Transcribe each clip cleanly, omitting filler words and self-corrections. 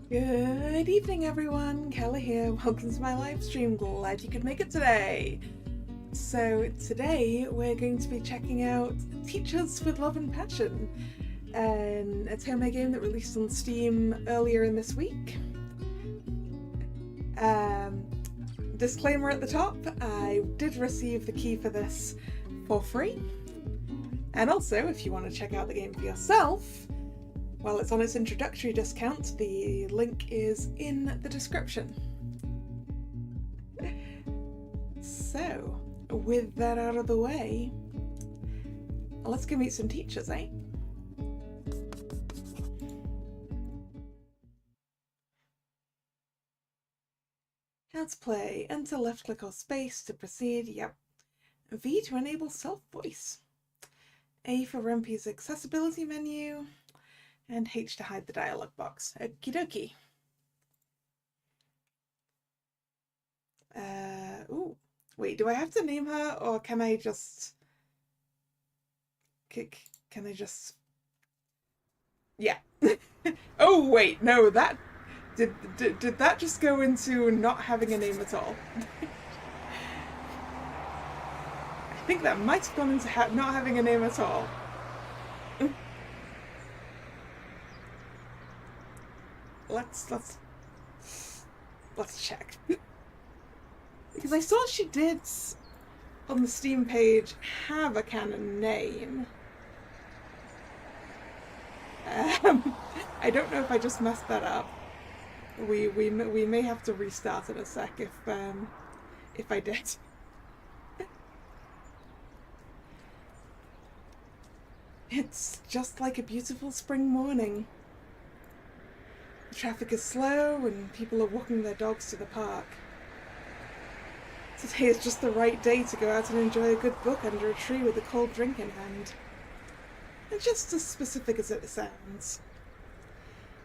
Good evening, everyone. Kalla here. Welcome to my live stream. Glad you could make it today. So today we're going to be checking out Teachers with Love and Passion, a Tome game that released on Steam earlier in this week. Disclaimer at the top, I did receive the key for this for free. And also, if you want to check out the game for yourself, while it's on its introductory discount, the link is in the description. So, with that out of the way, let's go meet some teachers, eh? How to play. Enter left click or space to proceed, yep. V to enable self-voice. A for Rempy's accessibility menu. And H to hide the dialog box. Okie dokie. Ooh. Wait, do I have to name her, or can I just... Can I just... Yeah. Oh, wait, no, that... Did that just go into not having a name at all? I think that might have gone into not having a name at all. Let's check. Because I saw she did, on the Steam page, have a canon name. I don't know if I just messed that up. We may have to restart in a sec if I did. It's just like a beautiful spring morning. The traffic is slow and people are walking their dogs to the park. Today is just the right day to go out and enjoy a good book under a tree with a cold drink in hand. And just as specific as it sounds.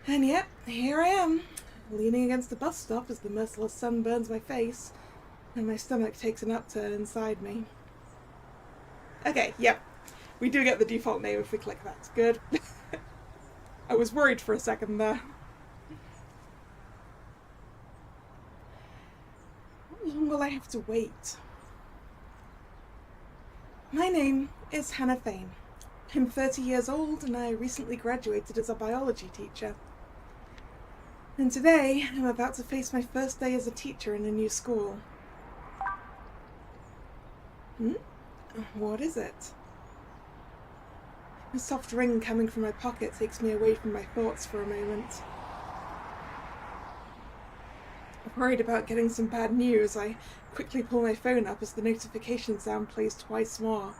And yet, here I am, leaning against the bus stop as the merciless sun burns my face and my stomach takes an upturn inside me. Okay, yep. We do get the default name if we click that. Good. I was worried for a second there. How long will I have to wait? My name is Hannah Fane. I'm 30 years old and I recently graduated as a biology teacher. And today I'm about to face my first day as a teacher in a new school. What is it? A soft ring coming from my pocket takes me away from my thoughts for a moment. Worried about getting some bad news, I quickly pull my phone up as the notification sound plays twice more.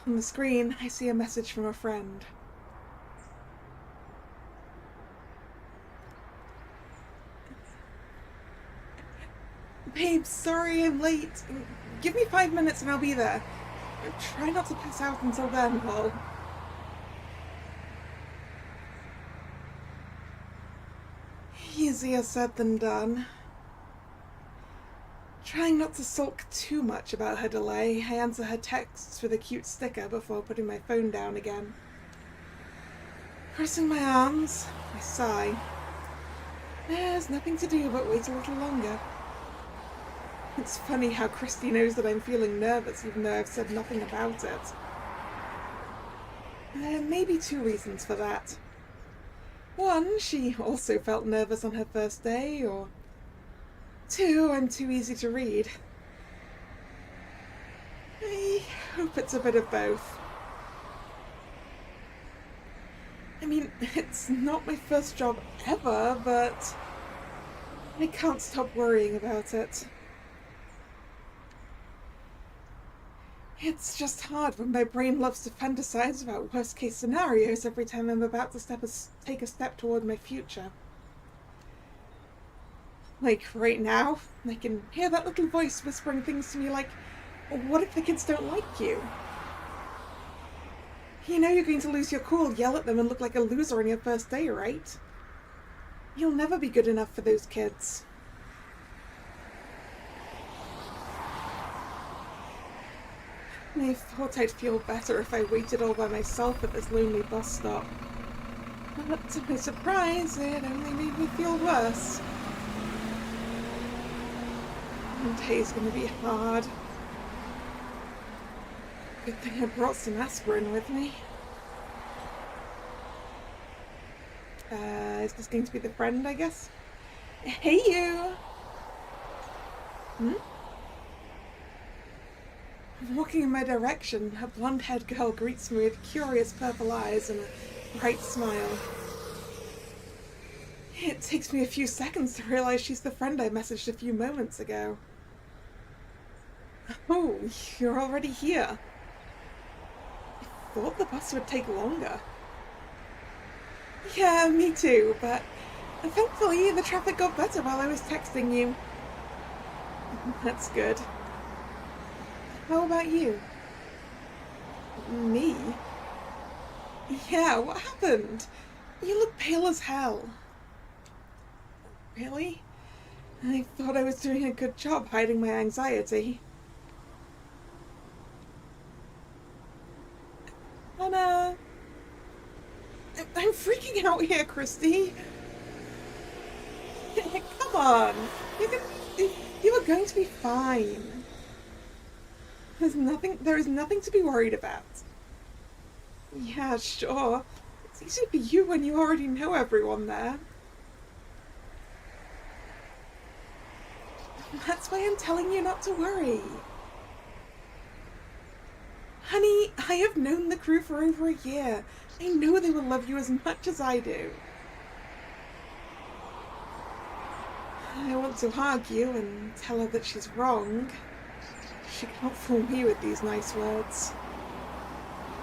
On the screen, I see a message from a friend. Babe, sorry I'm late. Give me 5 minutes and I'll be there. Try not to pass out until then, lol. Easier said than done. Trying not to sulk too much about her delay, I answer her texts with a cute sticker before putting my phone down again. Crossing my arms, I sigh. There's nothing to do but wait a little longer. It's funny how Christy knows that I'm feeling nervous even though I've said nothing about it. There may be 2 reasons for that. One, she also felt nervous on her first day, or 2, I'm too easy to read. I hope it's a bit of both. I mean, it's not my first job ever, but I can't stop worrying about it. It's just hard when my brain loves to fantasize about worst-case scenarios every time I'm about to take a step toward my future. Like, right now, I can hear that little voice whispering things to me like, what if the kids don't like you? You know you're going to lose your cool, yell at them and look like a loser on your first day, right? You'll never be good enough for those kids. I thought I'd feel better if I waited all by myself at this lonely bus stop. But to my surprise, it only made me feel worse. Today's gonna be hard. Good thing I brought some aspirin with me. Is this going to be the friend, I guess? Hey, you! Walking in my direction, a blonde-haired girl greets me with curious purple eyes and a bright smile. It takes me a few seconds to realize she's the friend I messaged a few moments ago. Oh, you're already here. I thought the bus would take longer. Yeah, me too, but thankfully the traffic got better while I was texting you. That's good. How about you? Me? Yeah, what happened? You look pale as hell. Really? I thought I was doing a good job hiding my anxiety. Anna... I'm freaking out here, Christy. Come on. You are going to be fine. There is nothing to be worried about. Yeah, sure. It's easy for you when you already know everyone there. That's why I'm telling you not to worry. Honey, I have known the crew for over a year. I know they will love you as much as I do. I want to argue and tell her that she's wrong. She can't fool me with these nice words.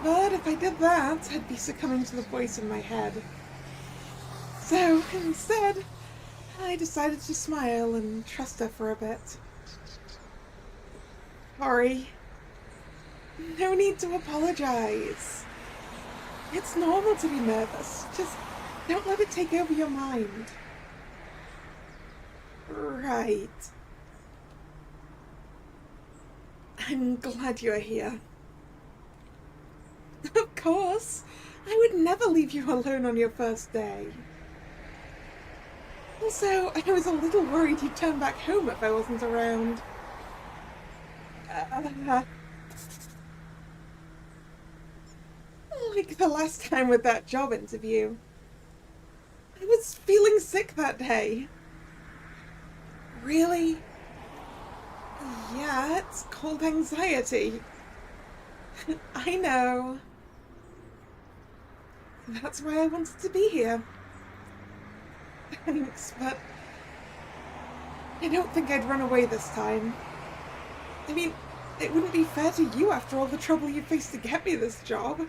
But if I did that, I'd be succumbing to the voice in my head. So, instead, I decided to smile and trust her for a bit. Sorry. No need to apologize. It's normal to be nervous. Just don't let it take over your mind. Right. I'm glad you're here. Of course. I would never leave you alone on your first day. Also, I was a little worried you'd turn back home if I wasn't around. Like the last time with that job interview. I was feeling sick that day. Really? Yeah, it's called anxiety. I know. That's why I wanted to be here. Thanks, but I don't think I'd run away this time. I mean, it wouldn't be fair to you after all the trouble you faced to get me this job.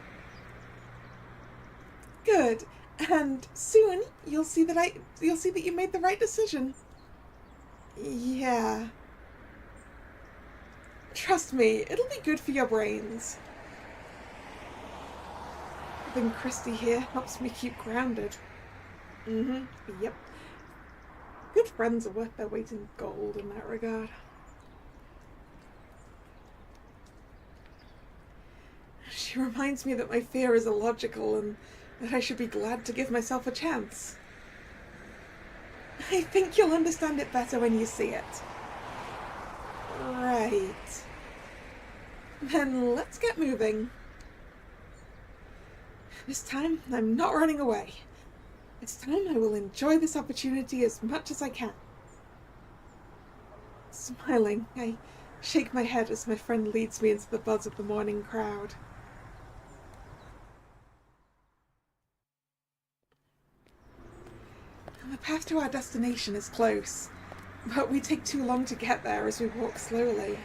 Good. And soon you'll see that you made the right decision. Yeah. Trust me, it'll be good for your brains. Having Christy here helps me keep grounded. Yep. Good friends are worth their weight in gold in that regard. She reminds me that my fear is illogical and that I should be glad to give myself a chance. I think you'll understand it better when you see it. Right. Then let's get moving. This time, I'm not running away. This time, I will enjoy this opportunity as much as I can. Smiling, I shake my head as my friend leads me into the buzz of the morning crowd. The path to our destination is close, but we take too long to get there as we walk slowly.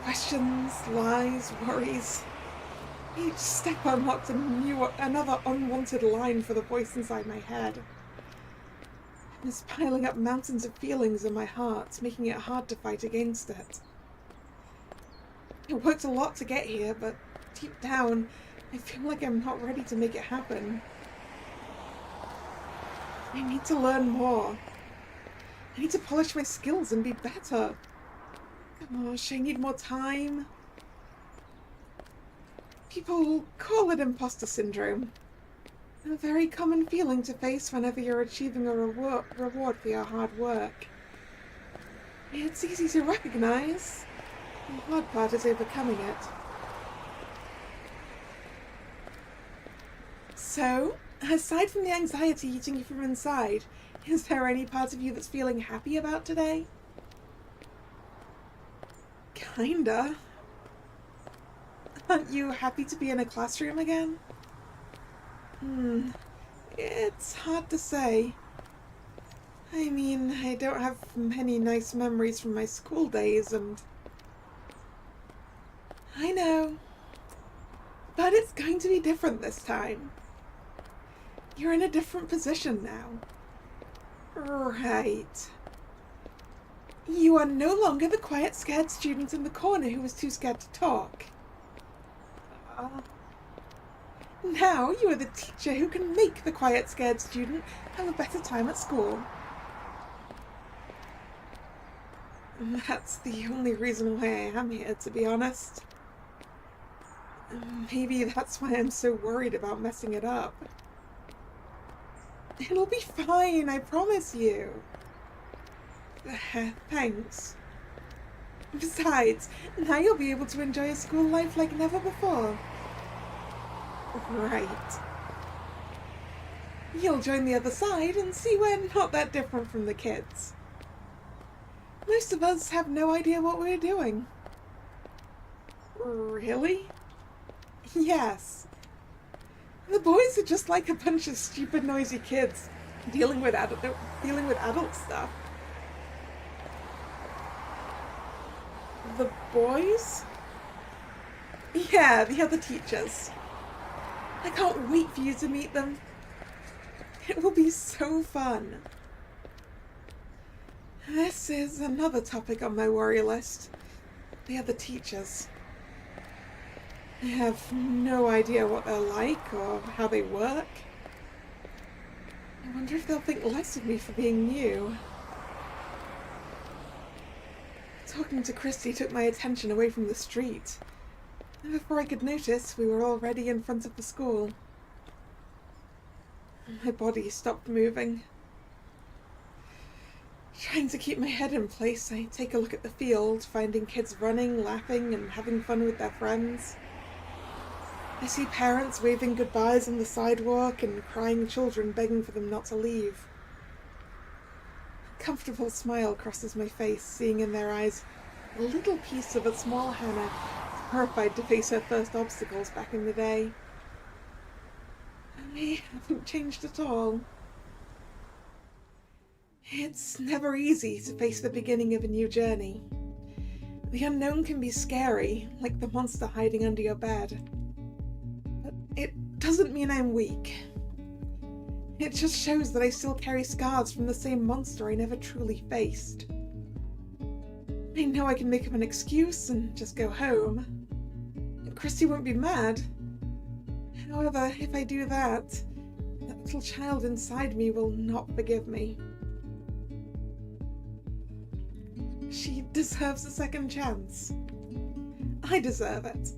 Questions, lies, worries. Each step unlocked another unwanted line for the voice inside my head. It's piling up mountains of feelings in my heart, making it hard to fight against it. It worked a lot to get here, but deep down, I feel like I'm not ready to make it happen. I need to learn more. I need to polish my skills and be better. Gosh, I need more time. People call it imposter syndrome. A very common feeling to face whenever you're achieving a reward for your hard work. It's easy to recognize. The hard part is overcoming it. So, aside from the anxiety eating you from inside, is there any part of you that's feeling happy about today? Kinda. Aren't you happy to be in a classroom again? It's hard to say. I mean, I don't have many nice memories from my school days, and I know. But it's going to be different this time. You're in a different position now. Right. You are no longer the quiet, scared student in the corner who was too scared to talk. Now you are the teacher who can make the quiet, scared student have a better time at school. That's the only reason why I am here, to be honest. Maybe that's why I'm so worried about messing it up. It'll be fine, I promise you. Thanks. Besides, now you'll be able to enjoy a school life like never before. Right. You'll join the other side and see we're not that different from the kids. Most of us have no idea what we're doing. Really? Yes. The boys are just like a bunch of stupid, noisy kids dealing with adult stuff. The boys? Yeah, the other teachers. I can't wait for you to meet them. It will be so fun. This is another topic on my worry list. The other teachers. I have no idea what they're like or how they work. I wonder if they'll think less of me for being new. Talking to Christy took my attention away from the street. And before I could notice, we were already in front of the school. My body stopped moving. Trying to keep my head in place, I take a look at the field, finding kids running, laughing, and having fun with their friends. I see parents waving goodbyes on the sidewalk and crying children begging for them not to leave. A comfortable smile crosses my face, seeing in their eyes a little piece of a small Hannah, horrified to face her first obstacles back in the day. I haven't changed at all. It's never easy to face the beginning of a new journey. The unknown can be scary, like the monster hiding under your bed. But it doesn't mean I'm weak. It just shows that I still carry scars from the same monster I never truly faced. I know I can make up an excuse and just go home. Christy won't be mad. However, if I do that, that little child inside me will not forgive me. She deserves a second chance. I deserve it.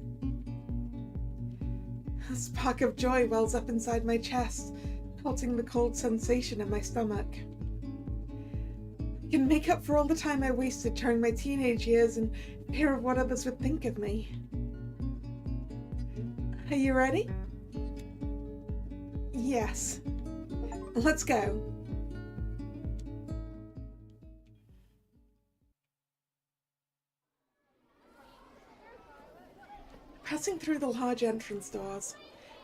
A spark of joy wells up inside my chest, melting the cold sensation in my stomach. I can make up for all the time I wasted during my teenage years in fear of what others would think of me. Are you ready? Yes. Let's go. Passing through the large entrance doors,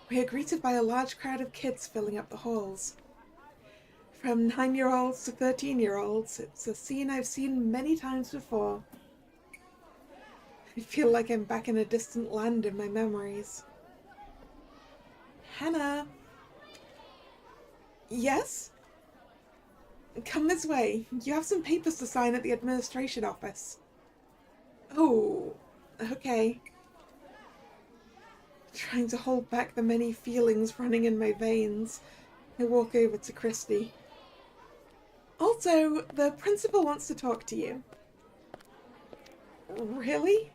we are greeted by a large crowd of kids filling up the halls. From 9-year-olds to 13-year-olds, it's a scene I've seen many times before. I feel like I'm back in a distant land in my memories. Hannah? Yes? Come this way. You have some papers to sign at the administration office. Oh, okay. Trying to hold back the many feelings running in my veins, I walk over to Christy. Also, the principal wants to talk to you. Really?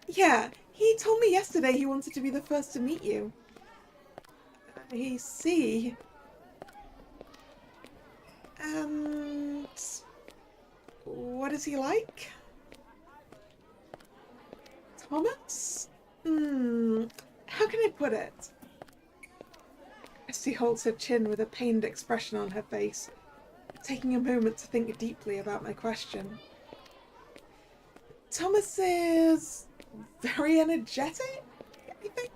Yeah, he told me yesterday he wanted to be the first to meet you. I see. And what is he like? Thomas? How can I put it? Christy holds her chin with a pained expression on her face, taking a moment to think deeply about my question. Thomas is very energetic, I think.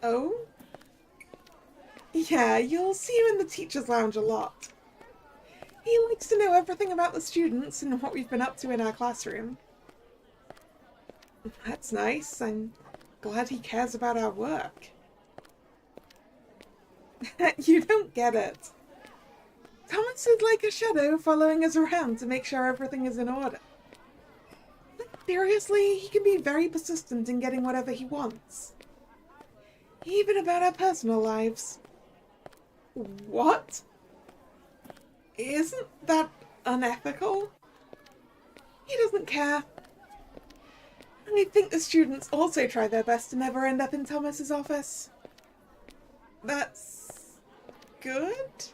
Oh? Yeah, you'll see him in the teacher's lounge a lot. He likes to know everything about the students and what we've been up to in our classroom. That's nice. I'm glad he cares about our work. You don't get it. Thomas is like a shadow following us around to make sure everything is in order. But seriously, he can be very persistent in getting whatever he wants. Even about our personal lives. What? Isn't that unethical? He doesn't care. I think the students also try their best to never end up in Thomas's office. That's good?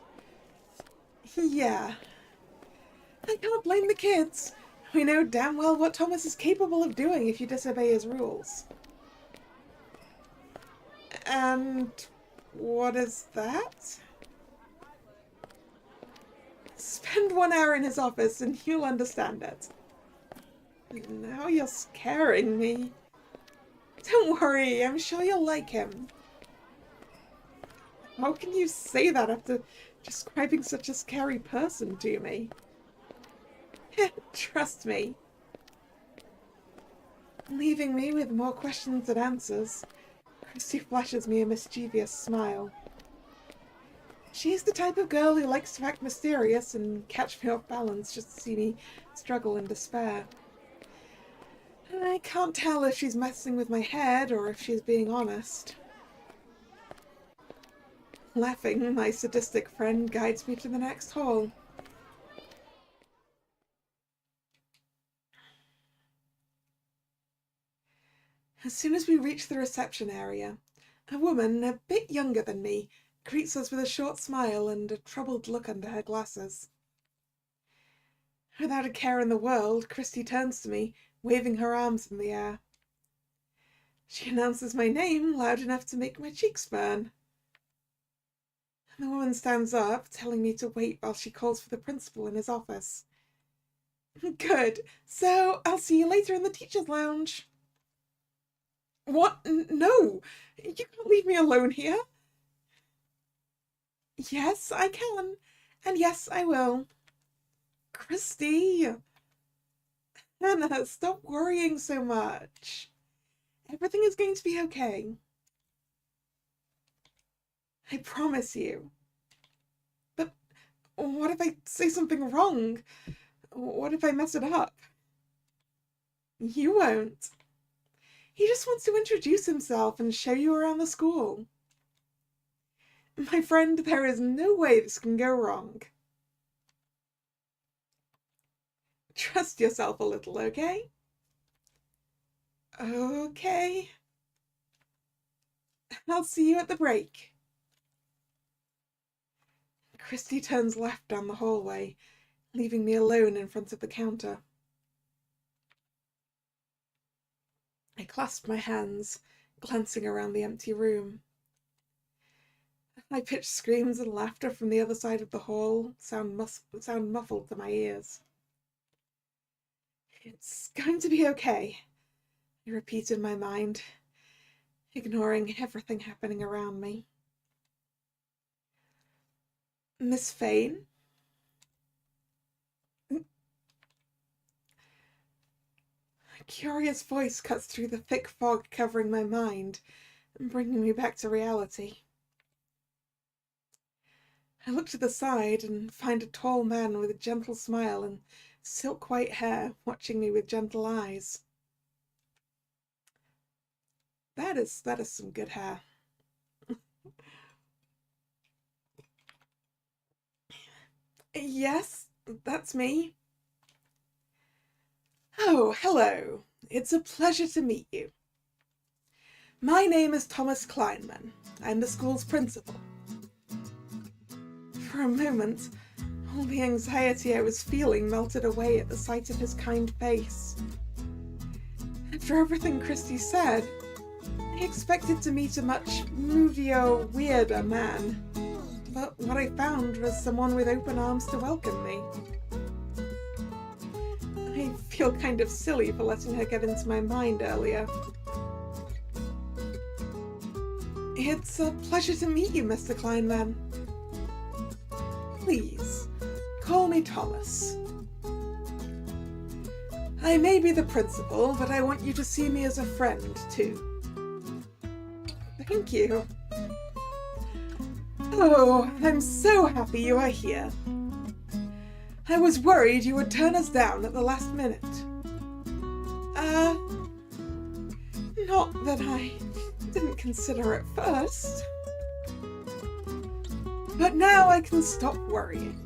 Yeah. I can't blame the kids. We know damn well what Thomas is capable of doing if you disobey his rules. And what is that? Spend 1 hour in his office and you'll understand it. Now you're scaring me. Don't worry, I'm sure you'll like him. How can you say that after describing such a scary person to me? Trust me. Leaving me with more questions than answers, Christy flashes me a mischievous smile. She's the type of girl who likes to act mysterious and catch me off balance just to see me struggle in despair. I can't tell if she's messing with my head or if she's being honest. Laughing, my sadistic friend guides me to the next hall. As soon as we reach the reception area, a woman a bit younger than me greets us with a short smile and a troubled look under her glasses. Without a care in the world, Christy turns to me, waving her arms in the air. She announces my name loud enough to make my cheeks burn. The woman stands up, telling me to wait while she calls for the principal in his office. Good. So I'll see you later in the teacher's lounge. What? No! You can't leave me alone here. Yes, I can. And yes, I will. Christy! Hannah, stop worrying so much. Everything is going to be okay. I promise you. But what if I say something wrong? What if I mess it up? You won't. He just wants to introduce himself and show you around the school. My friend, there is no way this can go wrong. Trust yourself a little, okay? Okay. I'll see you at the break. Christy turns left down the hallway, leaving me alone in front of the counter. I clasp my hands, glancing around the empty room. High-pitched screams and laughter from the other side of the hall sound muffled to my ears. It's going to be okay, I repeat in my mind, ignoring everything happening around me. Miss Fane? A curious voice cuts through the thick fog covering my mind and bringing me back to reality. I look to the side and find a tall man with a gentle smile and silk white hair watching me with gentle eyes. That is some good hair. Yes, that's me. Oh, hello. It's a pleasure to meet you. My name is Thomas Kleinman. I'm the school's principal. For a moment, all the anxiety I was feeling melted away at the sight of his kind face. After everything Christy said, I expected to meet a much moodier, weirder man. But what I found was someone with open arms to welcome me. I feel kind of silly for letting her get into my mind earlier. It's a pleasure to meet you, Mr. Kleinman. Please, call me Thomas. I may be the principal, but I want you to see me as a friend, too. Thank you. Oh, I'm so happy you are here. I was worried you would turn us down at the last minute. Not that I didn't consider it first. But now I can stop worrying.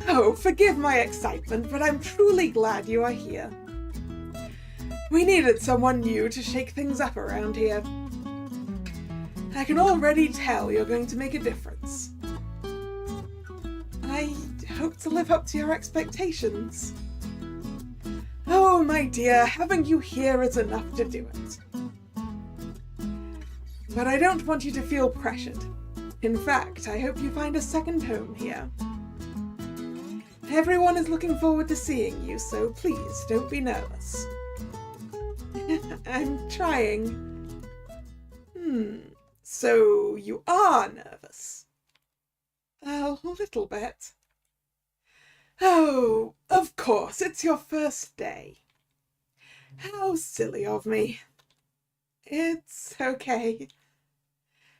Oh, forgive my excitement, but I'm truly glad you are here. We needed someone new to shake things up around here. I can already tell you're going to make a difference. I hope to live up to your expectations. Oh, my dear, having you here is enough to do it. But I don't want you to feel pressured. In fact, I hope you find a second home here. Everyone is looking forward to seeing you, so please don't be nervous. I'm trying. So you are nervous? A little bit. Oh, of course, it's your first day. How silly of me. It's okay.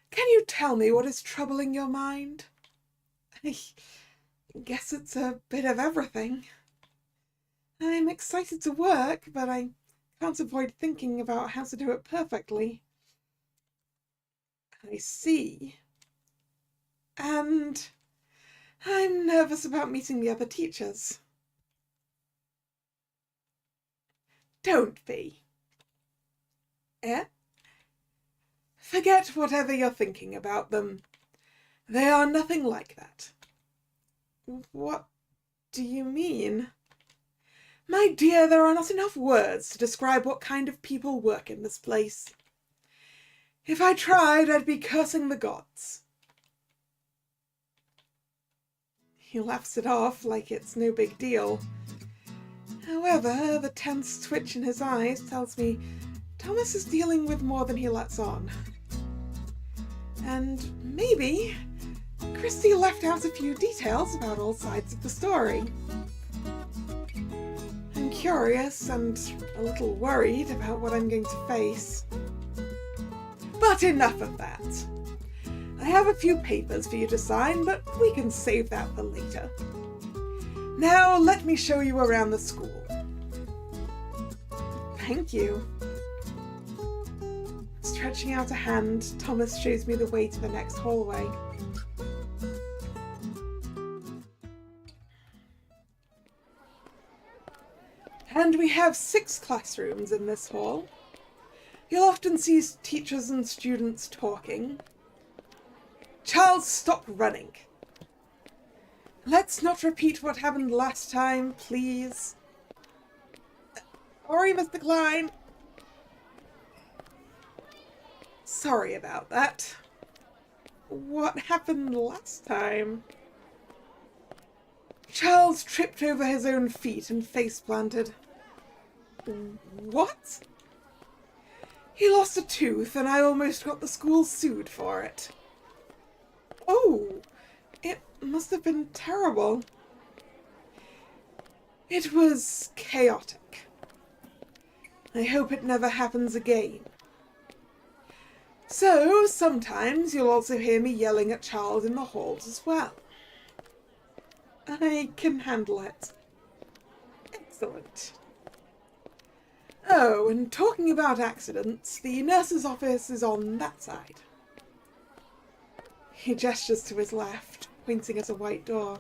Can you tell me what is troubling your mind? I guess it's a bit of everything. I'm excited to work, but I can't avoid thinking about how to do it perfectly. I see. And I'm nervous about meeting the other teachers. Don't be. Eh? Forget whatever you're thinking about them. They are nothing like that. What do you mean? My dear, there are not enough words to describe what kind of people work in this place. If I tried, I'd be cursing the gods. He laughs it off like it's no big deal. However, the tense twitch in his eyes tells me Thomas is dealing with more than he lets on. And maybe Christy left out a few details about all sides of the story. I'm curious and a little worried about what I'm going to face. But enough of that. I have a few papers for you to sign, but we can save that for later. Now let me show you around the school. Thank you. Stretching out a hand, Thomas shows me the way to the next hallway. And we have 6 classrooms in this hall. You'll often see teachers and students talking. Charles, stop running. Let's not repeat what happened last time, please. Sorry, Mr. Klein. Sorry about that. What happened last time? Charles tripped over his own feet and face-planted. What? He lost a tooth and I almost got the school sued for it. Oh, it must have been terrible. It was chaotic. I hope it never happens again. So, sometimes you'll also hear me yelling at Charles in the halls as well. I can handle it. Excellent. Oh, and talking about accidents, the nurse's office is on that side. He gestures to his left, pointing at a white door.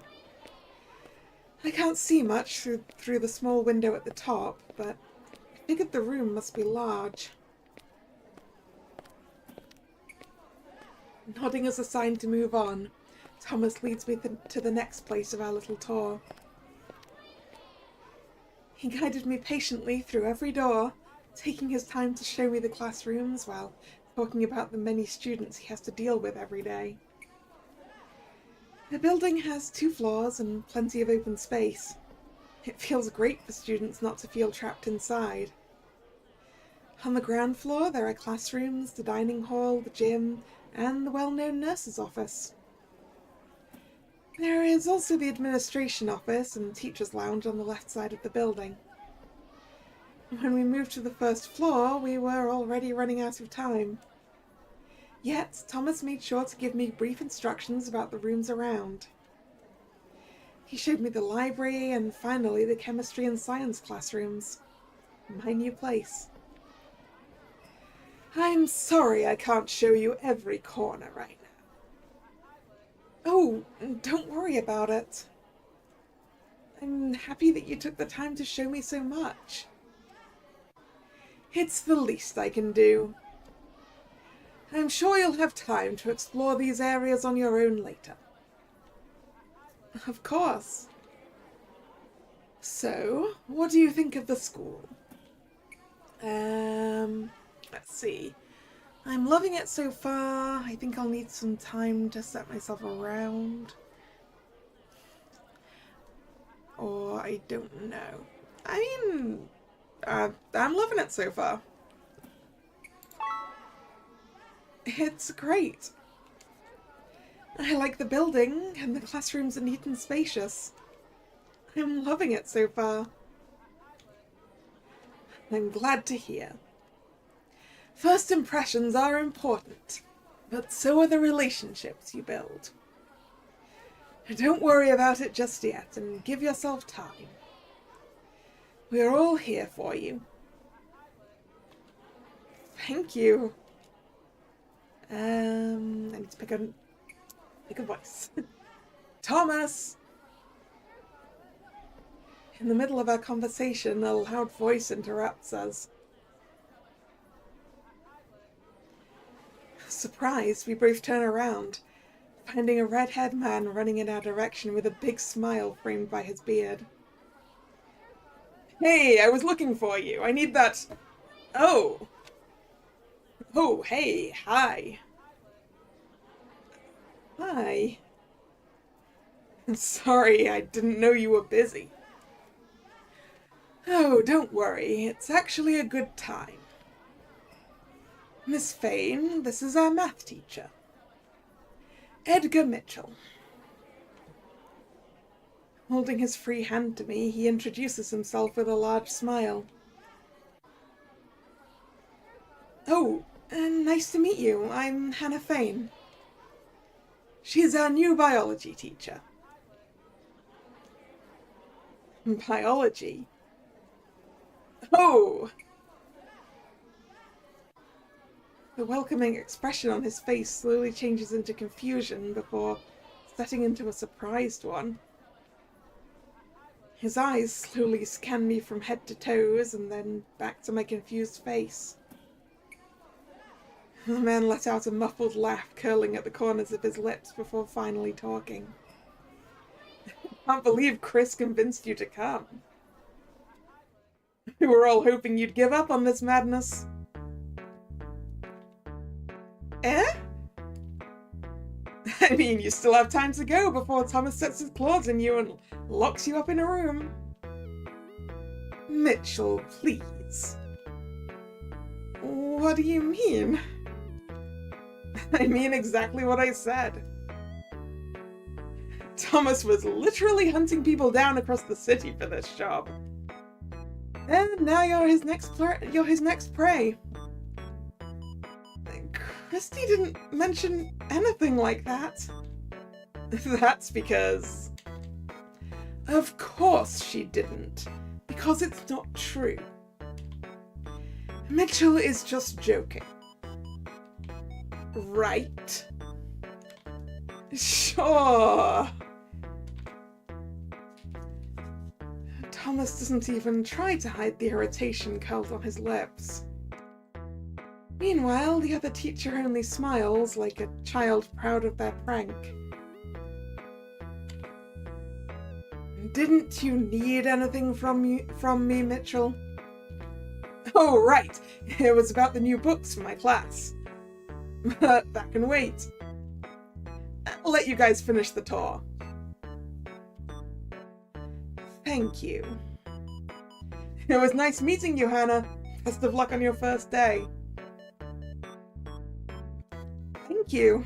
I can't see much through the small window at the top, but I figured the room must be large. Nodding as a sign to move on, Thomas leads me to the next place of our little tour. He guided me patiently through every door, taking his time to show me the classrooms while talking about the many students he has to deal with every day. The building has 2 floors and plenty of open space. It feels great for students not to feel trapped inside. On the ground floor, there are classrooms, the dining hall, the gym, and the well-known nurse's office. There is also the administration office and teacher's lounge on the left side of the building. When we moved to the first floor, we were already running out of time. Yet, Thomas made sure to give me brief instructions about the rooms around. He showed me the library and finally the chemistry and science classrooms. My new place. I'm sorry I can't show you every corner right now. Oh, don't worry about it. I'm happy that you took the time to show me so much. It's the least I can do. I'm sure you'll have time to explore these areas on your own later. Of course. So, what do you think of the school? Let's see. I'm loving it so far. I think I'll need some time to set myself around. Or I don't know. I'm loving it so far. It's great. I like the building, and the classrooms are neat and spacious. I'm loving it so far. I'm glad to hear. First impressions are important, but so are the relationships you build. Don't worry about it just yet, and give yourself time. We're all here for you. Thank you. I need to pick a voice. Thomas! In the middle of our conversation, a loud voice interrupts us. Surprised, we both turn around, finding a red-haired man running in our direction with a big smile framed by his beard. Hey, I was looking for you. I need that... Oh. Oh, hey, hi. Hi. Sorry, I didn't know you were busy. Oh, don't worry. It's actually a good time. Miss Fane, this is our math teacher. Edgar Mitchell. Holding his free hand to me, he introduces himself with a large smile. Oh, nice to meet you. I'm Hannah Fane. She's our new biology teacher. Biology? Oh! The welcoming expression on his face slowly changes into confusion before setting into a surprised one. His eyes slowly scan me from head to toes and then back to my confused face. The man let out a muffled laugh curling at the corners of his lips before finally talking. I can't believe Chris convinced you to come. We were all hoping you'd give up on this madness. Eh? I mean, you still have time to go before Thomas sets his claws in you and locks you up in a room. Mitchell, please. What do you mean? I mean exactly what I said. Thomas was literally hunting people down across the city for this job. And now you're his next prey. Christy didn't mention anything like that. That's because... Of course she didn't. Because it's not true. Mitchell is just joking. Right? Sure. Thomas doesn't even try to hide the irritation curled on his lips. Meanwhile, the other teacher only smiles like a child proud of their prank. Didn't you need anything from me, Mitchell? Oh, right. It was about the new books for my class. But that can wait. I'll let you guys finish the tour. Thank you. It was nice meeting you, Hannah. Best of luck on your first day. Thank you.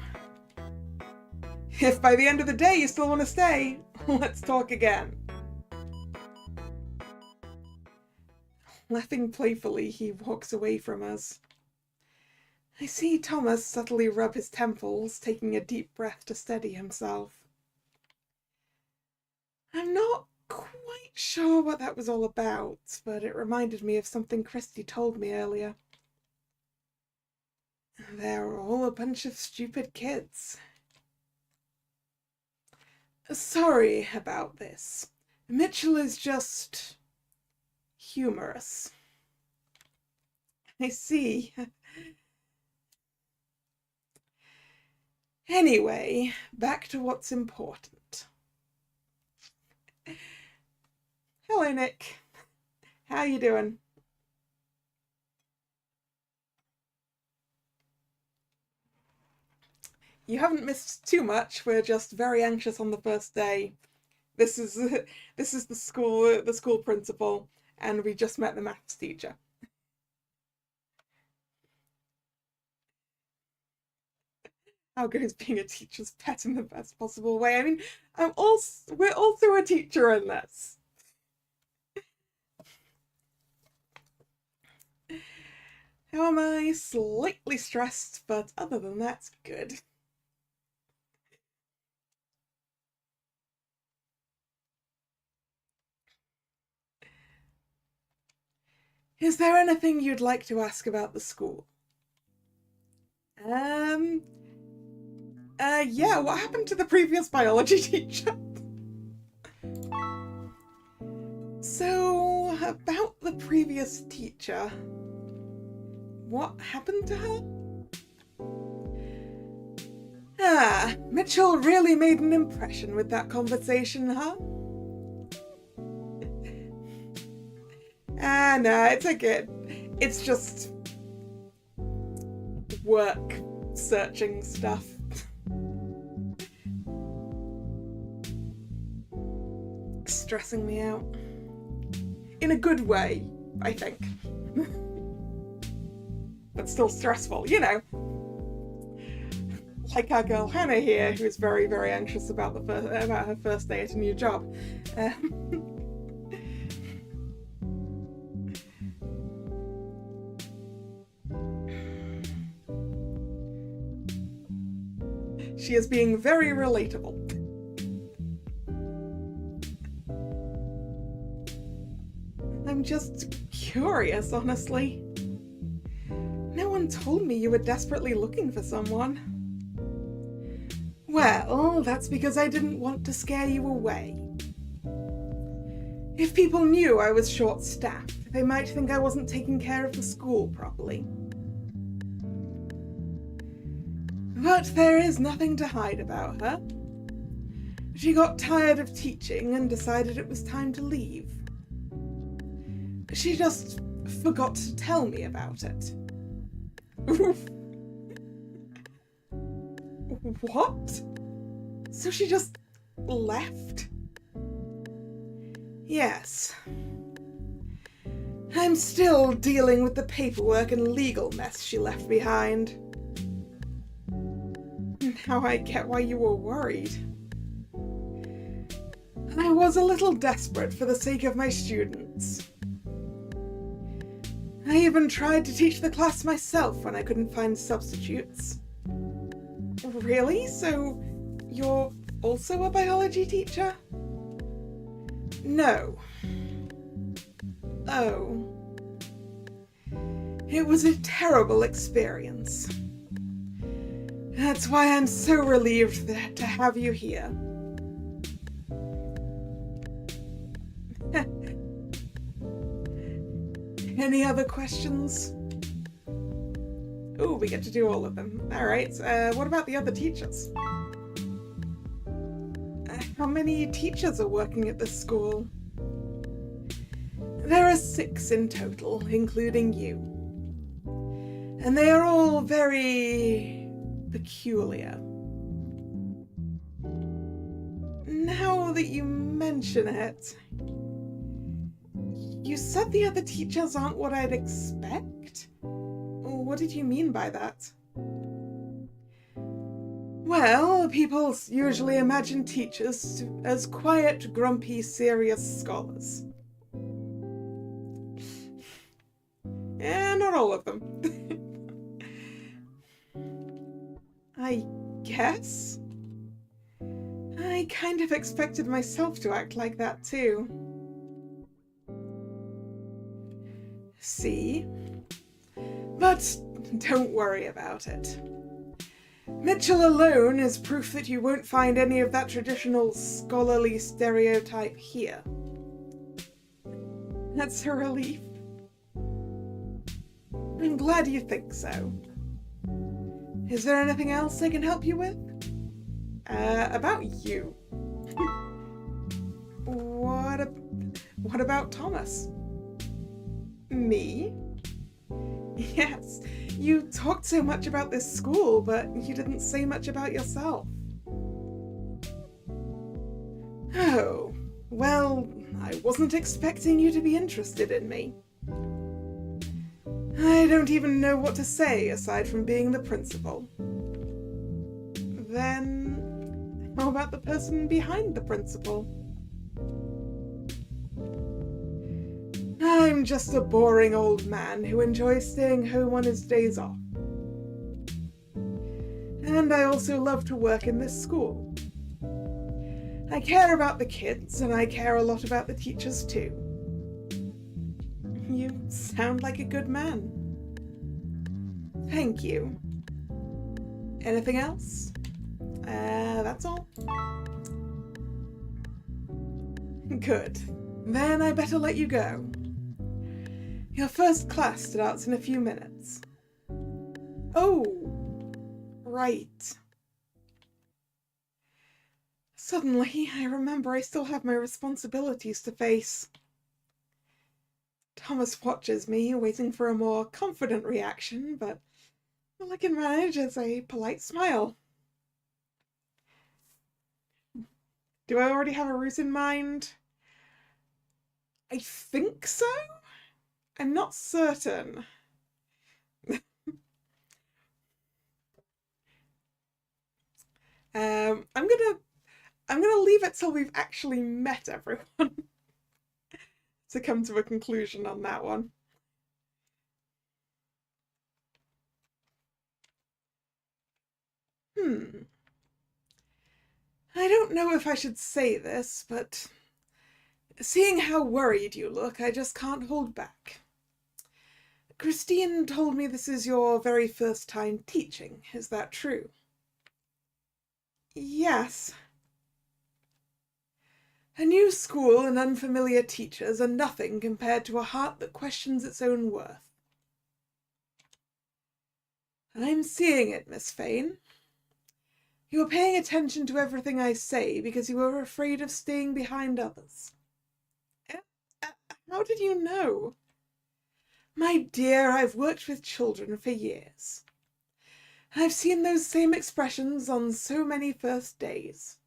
If by the end of the day you still want to stay, let's talk again. Laughing playfully, he walks away from us. I see Thomas subtly rub his temples, taking a deep breath to steady himself. I'm not quite sure what that was all about, but it reminded me of something Christy told me earlier. They're all a bunch of stupid kids. Sorry about this. Mitchell is just humorous. I see. Anyway, back to what's important. Hello, Nick. How you doing? You haven't missed too much. We're just very anxious on the first day. This is the school principal, and we just met the maths teacher. How goes being a teacher's pet in the best possible way? I mean, we're also a teacher in this. How am I? Slightly stressed, but other than that, good. Is there anything you'd like to ask about the school? Yeah, what happened to the previous biology teacher? So, about the previous teacher, what happened to her? Mitchell really made an impression with that conversation, huh? No, it's okay. It's just work searching stuff. Stressing me out. In a good way, I think. But still stressful, you know. Like our girl Hannah here, who's very, very anxious about her first day at a new job. She is being very relatable. I'm just curious, honestly. No one told me you were desperately looking for someone. Well, that's because I didn't want to scare you away. If people knew I was short-staffed, they might think I wasn't taking care of the school properly. But there is nothing to hide about her. She got tired of teaching and decided it was time to leave. She just forgot to tell me about it. What? So she just left? Yes. I'm still dealing with the paperwork and legal mess she left behind. Now I get why you were worried. I was a little desperate for the sake of my students. I even tried to teach the class myself when I couldn't find substitutes. Really? So you're also a biology teacher? No. Oh. It was a terrible experience. That's why I'm so relieved to have you here. Any other questions? Oh, we get to do all of them. Alright, what about the other teachers? How many teachers are working at this school? There are 6 in total, including you. And they are all very peculiar. Now that you mention it, you said the other teachers aren't what I'd expect? What did you mean by that? Well, people usually imagine teachers as quiet, grumpy, serious scholars. Not all of them. I guess. I kind of expected myself to act like that too. See? But don't worry about it. Mitchell alone is proof that you won't find any of that traditional scholarly stereotype here. That's a relief. I'm glad you think so. Is there anything else I can help you with? About you. What about Thomas? Me? Yes, you talked so much about this school, but you didn't say much about yourself. Oh, well, I wasn't expecting you to be interested in me. I don't even know what to say aside from being the principal. Then, how about the person behind the principal? I'm just a boring old man who enjoys staying home on his days off. And I also love to work in this school. I care about the kids, and I care a lot about the teachers too. You sound like a good man. Thank you. Anything else? That's all. Good. Then I better let you go. Your first class starts in a few minutes. Oh, right. Suddenly, I remember I still have my responsibilities to face. Thomas watches me, waiting for a more confident reaction, but all I can manage is a polite smile. Do I already have a route in mind? I think so? I'm not certain. I'm gonna leave it till we've actually met everyone to come to a conclusion on that one. I don't know if I should say this, but seeing how worried you look, I just can't hold back. Christine told me this is your very first time teaching. Is that true? Yes. A new school and unfamiliar teachers are nothing compared to a heart that questions its own worth. I'm seeing it, Miss Fane. You are paying attention to everything I say because you are afraid of staying behind others. How did you know? My dear, I've worked with children for years. I've seen those same expressions on so many first days.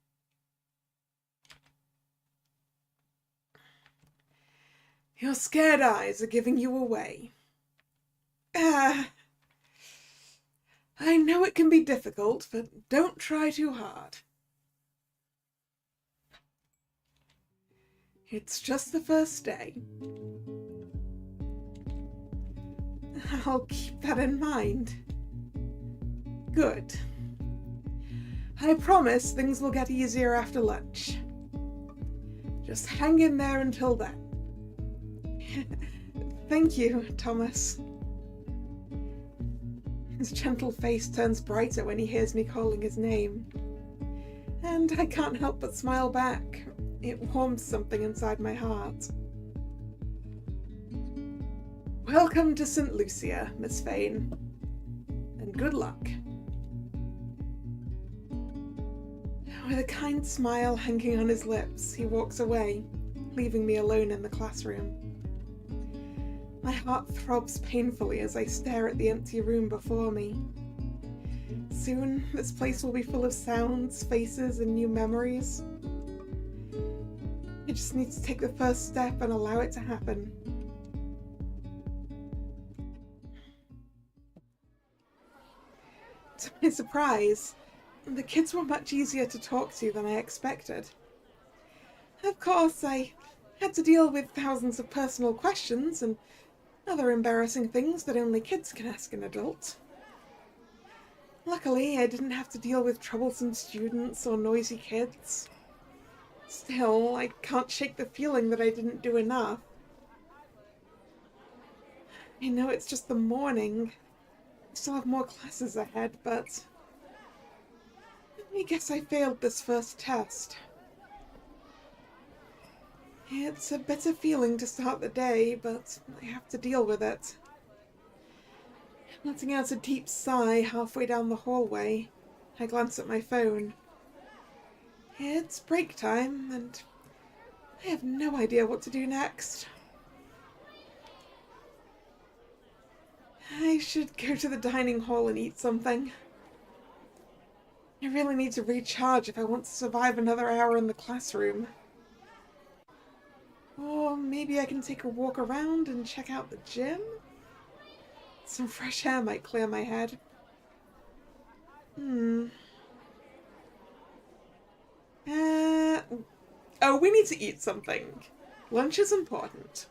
Your scared eyes are giving you away. I know it can be difficult, but don't try too hard. It's just the first day. I'll keep that in mind. Good. I promise things will get easier after lunch. Just hang in there until then. Thank you, Thomas. His gentle face turns brighter when he hears me calling his name. And I can't help but smile back. It warms something inside my heart. Welcome to St. Lucia, Miss Fane. Good luck. With a kind smile hanging on his lips, he walks away, leaving me alone in the classroom. My heart throbs painfully as I stare at the empty room before me. Soon, this place will be full of sounds, faces, and new memories. I just need to take the first step and allow it to happen. To my surprise, the kids were much easier to talk to than I expected. Of course, I had to deal with thousands of personal questions and other embarrassing things that only kids can ask an adult. Luckily, I didn't have to deal with troublesome students or noisy kids. Still, I can't shake the feeling that I didn't do enough. I know it's just the morning. I still have more classes ahead, but I guess I failed this first test. It's a bitter feeling to start the day, but I have to deal with it. Letting out a deep sigh halfway down the hallway, I glance at my phone. It's break time, and I have no idea what to do next. I should go to the dining hall and eat something. I really need to recharge if I want to survive another hour in the classroom. Or maybe I can take a walk around and check out the gym? Some fresh air might clear my head. Oh, we need to eat something. Lunch is important.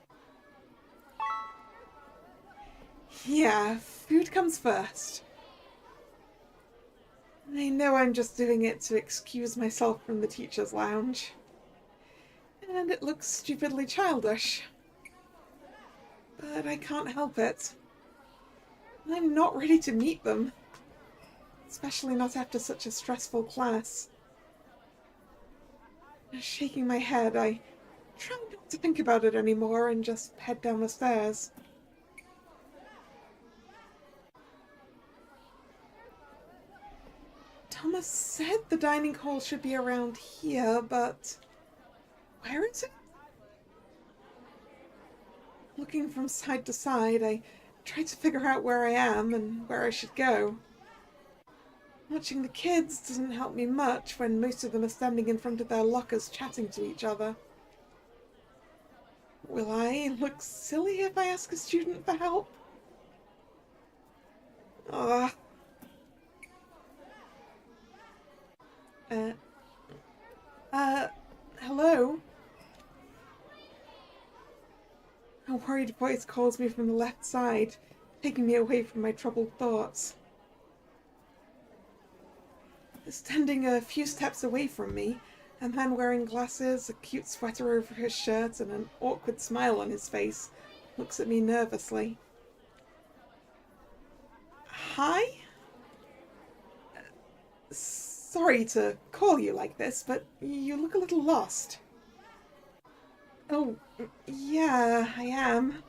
Yeah, food comes first. I know I'm just doing it to excuse myself from the teacher's lounge. And it looks stupidly childish. But I can't help it. I'm not ready to meet them. Especially not after such a stressful class. Shaking my head, I try not to think about it anymore and just head down the stairs. Thomas said the dining hall should be around here, but where is it? Looking from side to side, I try to figure out where I am and where I should go. Watching the kids doesn't help me much when most of them are standing in front of their lockers chatting to each other. Will I look silly if I ask a student for help? Ugh. Hello? A worried voice calls me from the left side, taking me away from my troubled thoughts. Standing a few steps away from me, a man wearing glasses, a cute sweater over his shirt, and an awkward smile on his face, looks at me nervously. Hi? Sorry to call you like this, but you look a little lost. Oh, yeah, I am.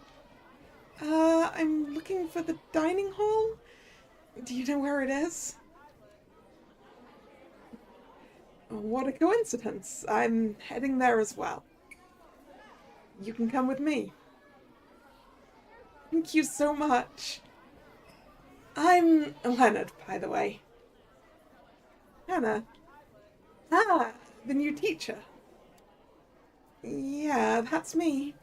I'm looking for the dining hall? Do you know where it is? What a coincidence. I'm heading there as well. You can come with me. Thank you so much. I'm Leonard, by the way. Hannah. Ah, the new teacher. Yeah, that's me.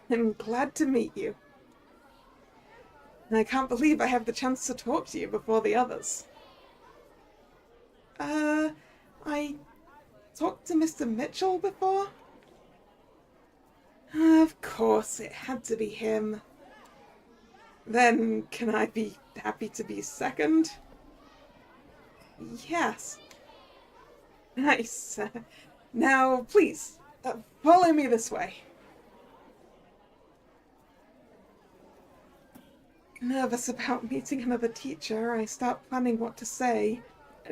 I'm glad to meet you. I can't believe I have the chance to talk to you before the others. I talked to Mr. Mitchell before? Of course, it had to be him. Then, can I be happy to be second? Yes. Nice. Now, please, follow me this way. Nervous about meeting another teacher, I start planning what to say,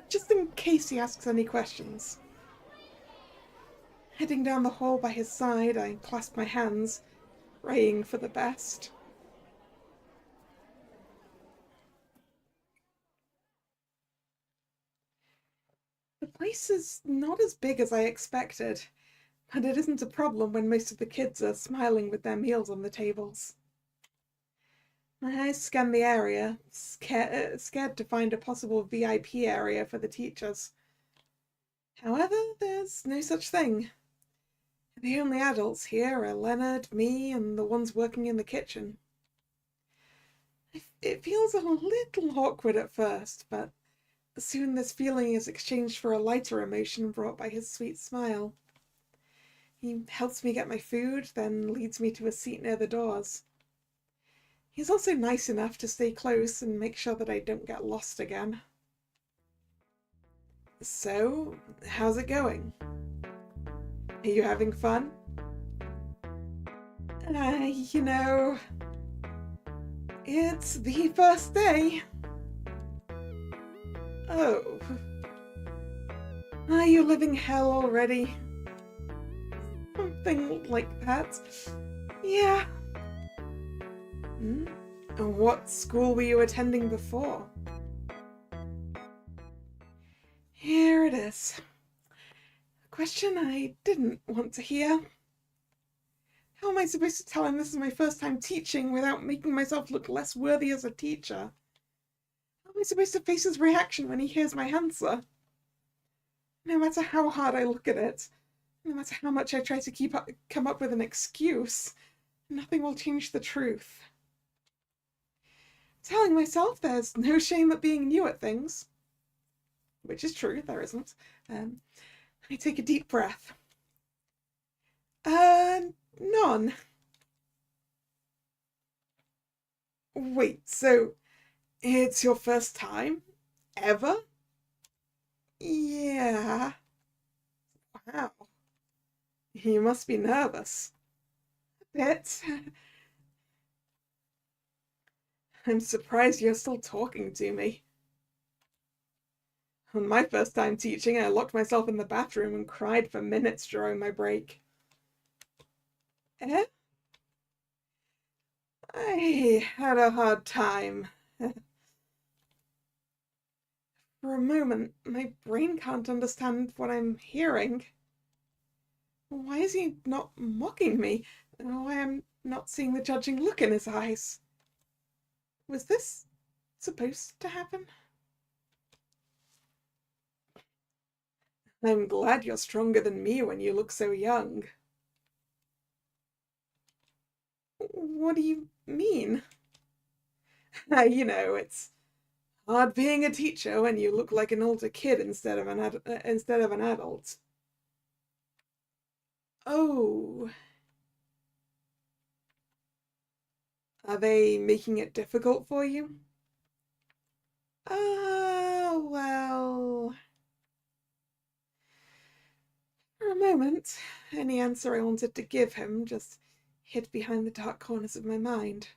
just in case he asks any questions. Heading down the hall by his side, I clasp my hands, praying for the best. The place is not as big as I expected, but it isn't a problem when most of the kids are smiling with their meals on the tables. My eyes scan the area, scared to find a possible VIP area for the teachers. However, there's no such thing. The only adults here are Leonard, me, and the ones working in the kitchen. It feels a little awkward at first, but soon this feeling is exchanged for a lighter emotion brought by his sweet smile. He helps me get my food, then leads me to a seat near the doors. He's also nice enough to stay close and make sure that I don't get lost again. So, how's it going? Are you having fun? You know, it's the first day. Oh. Are you living hell already? Something like that. Yeah. What school were you attending before? Here it is. A question I didn't want to hear. How am I supposed to tell him this is my first time teaching without making myself look less worthy as a teacher? How am I supposed to face his reaction when he hears my answer? No matter how hard I look at it, no matter how much I try to come up with an excuse, nothing will change the truth. Telling myself there's no shame at being new at things, which is true, there isn't. I take a deep breath. None. Wait, so it's your first time? Ever? Yeah. Wow. You must be nervous. A bit. I'm surprised you're still talking to me. On my first time teaching, I locked myself in the bathroom and cried for minutes during my break. Eh? I had a hard time. For a moment, my brain can't understand what I'm hearing. Why is he not mocking me? Why I'm not seeing the judging look in his eyes? Was this supposed to happen? I'm glad you're stronger than me when you look so young. What do you mean? You know, it's hard being a teacher when you look like an older kid instead of an adult. Oh. Are they making it difficult for you? Well... For a moment, any answer I wanted to give him just hid behind the dark corners of my mind.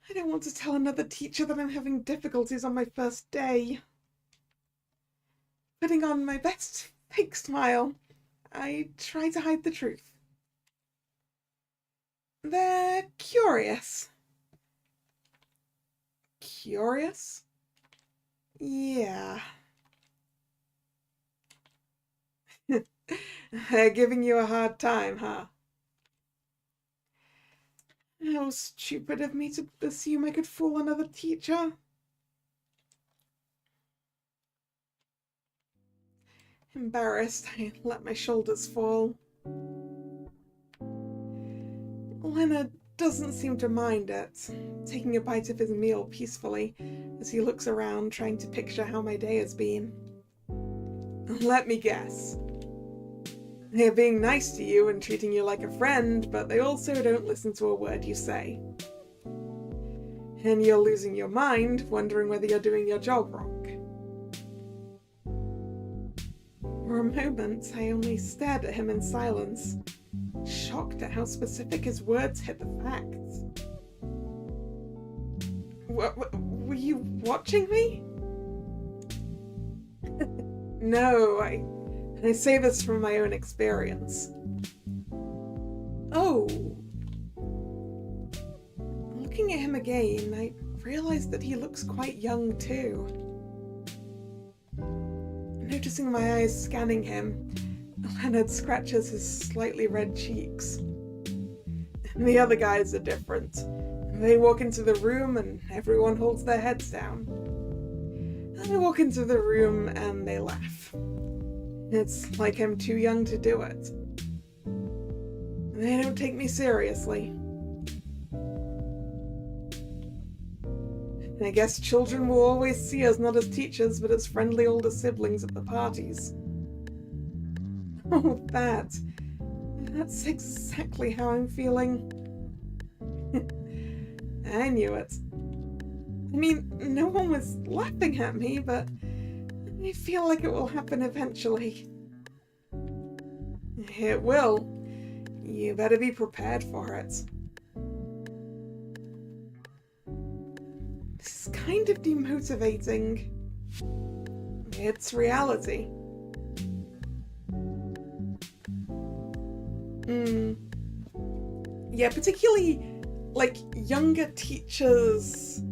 I don't want to tell another teacher that I'm having difficulties on my first day. Putting on my best fake smile, I try to hide the truth. They're curious. Curious? Yeah. They're giving you a hard time, huh? How stupid of me to assume I could fool another teacher. Embarrassed, I let my shoulders fall. Leonard doesn't seem to mind it, taking a bite of his meal peacefully as he looks around trying to picture how my day has been. Let me guess. They're being nice to you and treating you like a friend, but they also don't listen to a word you say. And you're losing your mind, wondering whether you're doing your job wrong. For a moment, I only stared at him in silence, shocked at how specific his words hit the facts. Were you watching me? No, I say this from my own experience. Oh. Looking at him again, I realized that he looks quite young too. noticing my eyes scanning him, Leonard scratches his slightly red cheeks. The other guys are different. They walk into the room and everyone holds their heads down. I walk into the room and they laugh. It's like I'm too young to do it. They don't take me seriously. I guess children will always see us not as teachers, but as friendly older siblings at the parties. Oh, that's exactly how I'm feeling. I knew it. I mean, no one was laughing at me, but I feel like it will happen eventually. It will. You better be prepared for it. This is kind of demotivating. It's reality. Yeah, particularly like younger teachers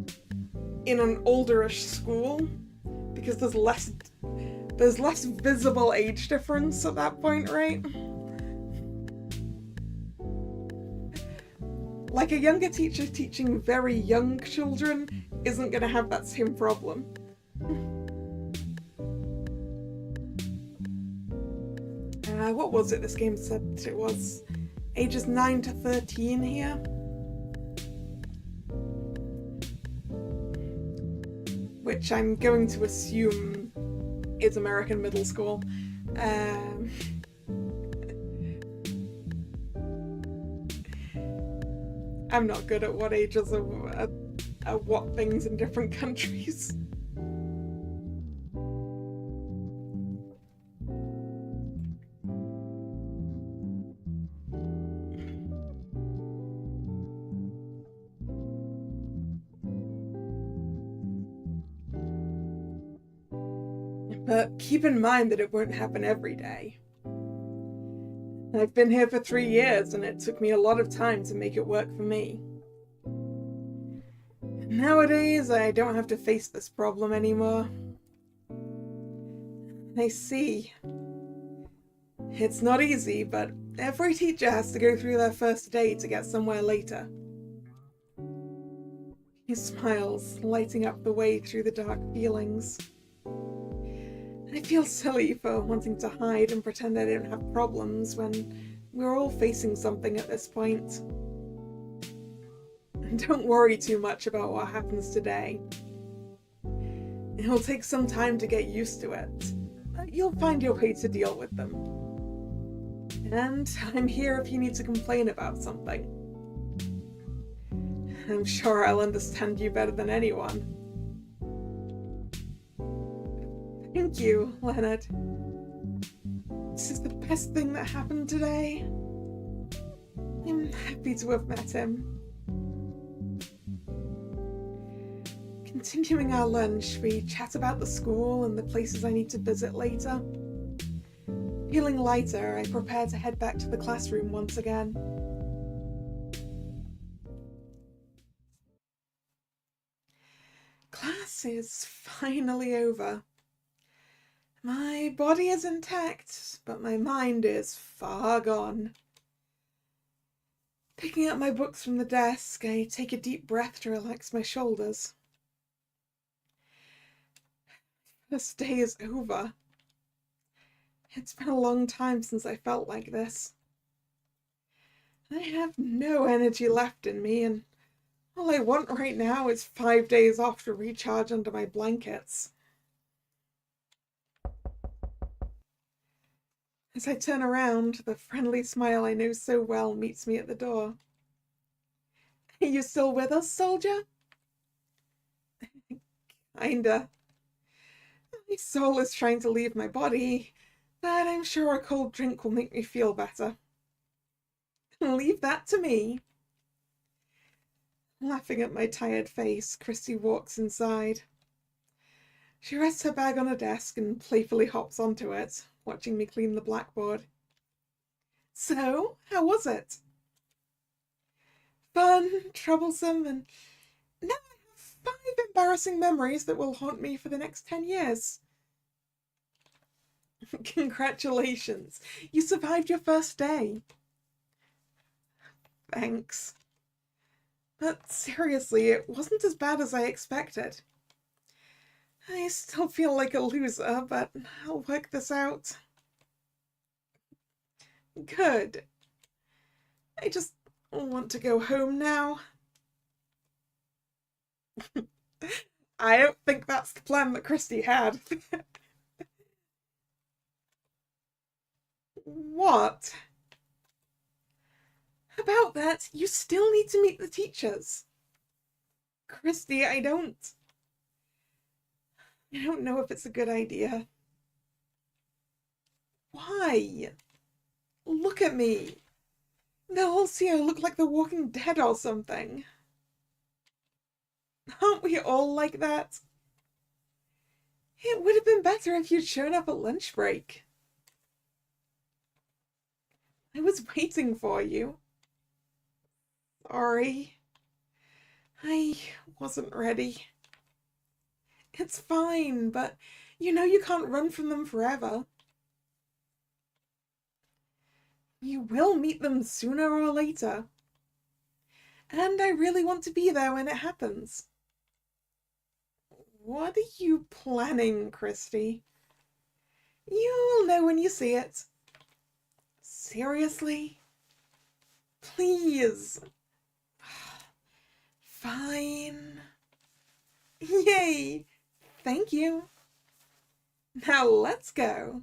in an olderish school, because there's less visible age difference at that point, right? Like a younger teacher teaching very young children isn't going to have that same problem. What was it this game said it was? Ages 9 to 13 here? Which I'm going to assume is American middle school. I'm not good at what ages are what things in different countries. But keep in mind that it won't happen every day. I've been here for 3 years and it took me a lot of time to make it work for me. Nowadays, I don't have to face this problem anymore. I see. It's not easy, but every teacher has to go through their first day to get somewhere later. He smiles, lighting up the way through the dark feelings. I feel silly for wanting to hide and pretend I don't have problems when we're all facing something at this point. And don't worry too much about what happens today. It'll take some time to get used to it, but you'll find your way to deal with them. And I'm here if you need to complain about something. I'm sure I'll understand you better than anyone. Thank you, Leonard. This is the best thing that happened today. I'm happy to have met him. Continuing our lunch, we chat about the school and the places I need to visit later. Feeling lighter, I prepare to head back to the classroom once again. Class is finally over. My body is intact, but my mind is far gone. Picking up my books from the desk, I take a deep breath to relax my shoulders. This day is over. It's been a long time since I felt like this. I have no energy left in me, and all I want right now is 5 days off to recharge under my blankets. As I turn around, the friendly smile I know so well meets me at the door. Are you still with us, soldier? Kinda. My soul is trying to leave my body, but I'm sure a cold drink will make me feel better. Leave that to me. Laughing at my tired face, Christy walks inside. She rests her bag on a desk and playfully hops onto it, watching me clean the blackboard. So, how was it? Fun, troublesome, and now I have 5 embarrassing memories that will haunt me for the next 10 years. Congratulations, you survived your first day. Thanks. But seriously, it wasn't as bad as I expected. I still feel like a loser, but I'll work this out. Good. I just want to go home now. I don't think that's the plan that Christy had. What? About that, you still need to meet the teachers. Christy, I don't know if it's a good idea. Why? Look at me. They'll all see I look like the Walking Dead or something. Aren't we all like that? It would have been better if you'd shown up at lunch break. I was waiting for you. Sorry. I wasn't ready. It's fine, but you know you can't run from them forever. You will meet them sooner or later. And I really want to be there when it happens. What are you planning, Christy? You'll know when you see it. Seriously? Please. Fine. Yay! Thank you. Now let's go.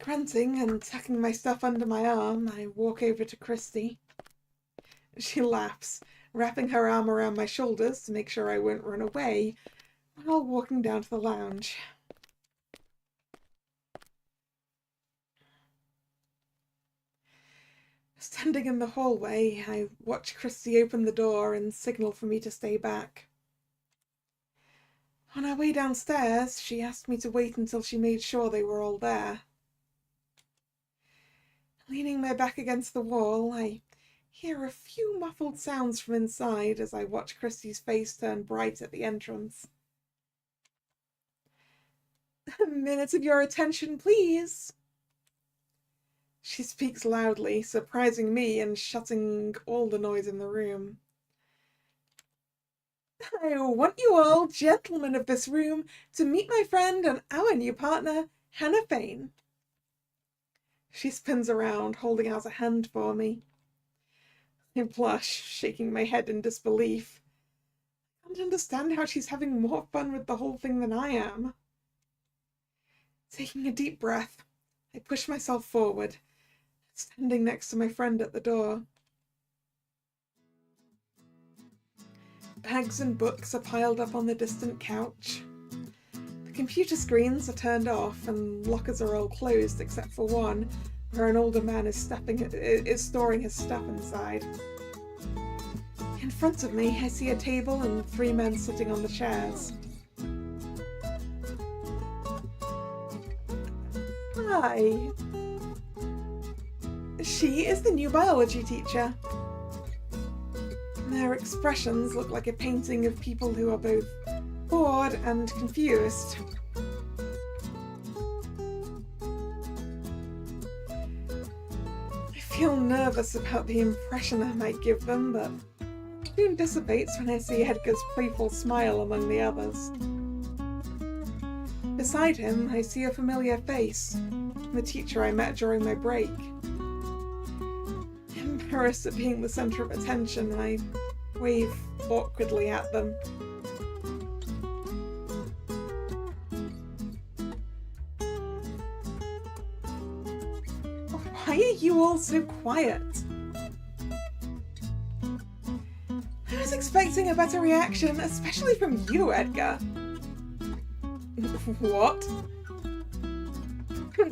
Grunting and tucking my stuff under my arm, I walk over to Christy. She laughs, wrapping her arm around my shoulders to make sure I won't run away while walking down to the lounge. Standing in the hallway, I watch Christy open the door and signal for me to stay back. On our way downstairs, she asked me to wait until she made sure they were all there. Leaning my back against the wall, I hear a few muffled sounds from inside as I watch Christy's face turn bright at the entrance. A minute of your attention, please. She speaks loudly, surprising me and shutting all the noise in the room. I want you all, gentlemen of this room, to meet my friend and our new partner, Hannah Fane. She spins around, holding out a hand for me. I blush, shaking my head in disbelief. I can't understand how she's having more fun with the whole thing than I am. Taking a deep breath, I push myself forward, standing next to my friend at the door. Bags and books are piled up on the distant couch. The computer screens are turned off and lockers are all closed except for one, where an older man is storing his stuff inside. In front of me, I see a table and 3 men sitting on the chairs. Hi. She is the new biology teacher. Their expressions look like a painting of people who are both bored and confused. I feel nervous about the impression I might give them, but soon dissipates when I see Edgar's playful smile among the others. Beside him, I see a familiar face, the teacher I met during my break. Embarrassed at being the centre of attention, I wave awkwardly at them. Why are you all so quiet? I was expecting a better reaction, especially from you, Edgar. What?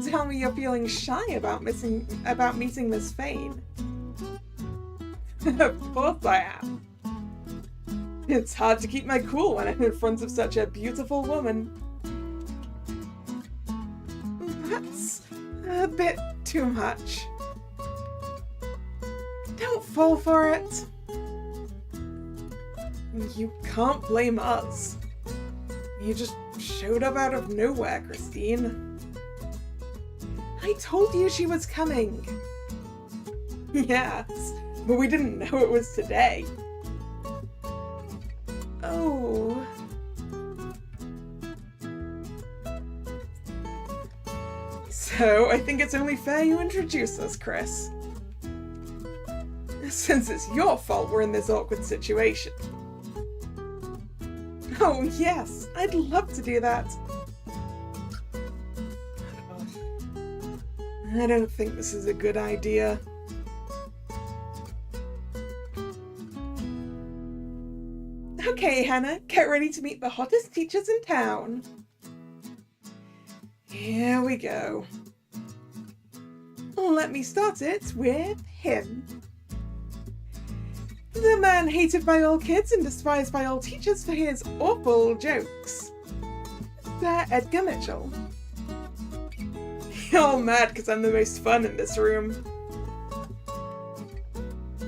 Tell me you're feeling shy about meeting Miss Fane. Of course I am. It's hard to keep my cool when I'm in front of such a beautiful woman. That's a bit too much. Don't fall for it. You can't blame us. You just showed up out of nowhere, Christine. I told you she was coming. Yes, but we didn't know it was today. Oh. So, I think it's only fair you introduce us, Chris. Since it's your fault we're in this awkward situation. Oh, yes, I'd love to do that. I don't think this is a good idea. Okay, Hannah, get ready to meet the hottest teachers in town. Here we go. Let me start it with him. The man hated by all kids and despised by all teachers for his awful jokes. Mr. Edgar Mitchell. You're all mad because I'm the most fun in this room.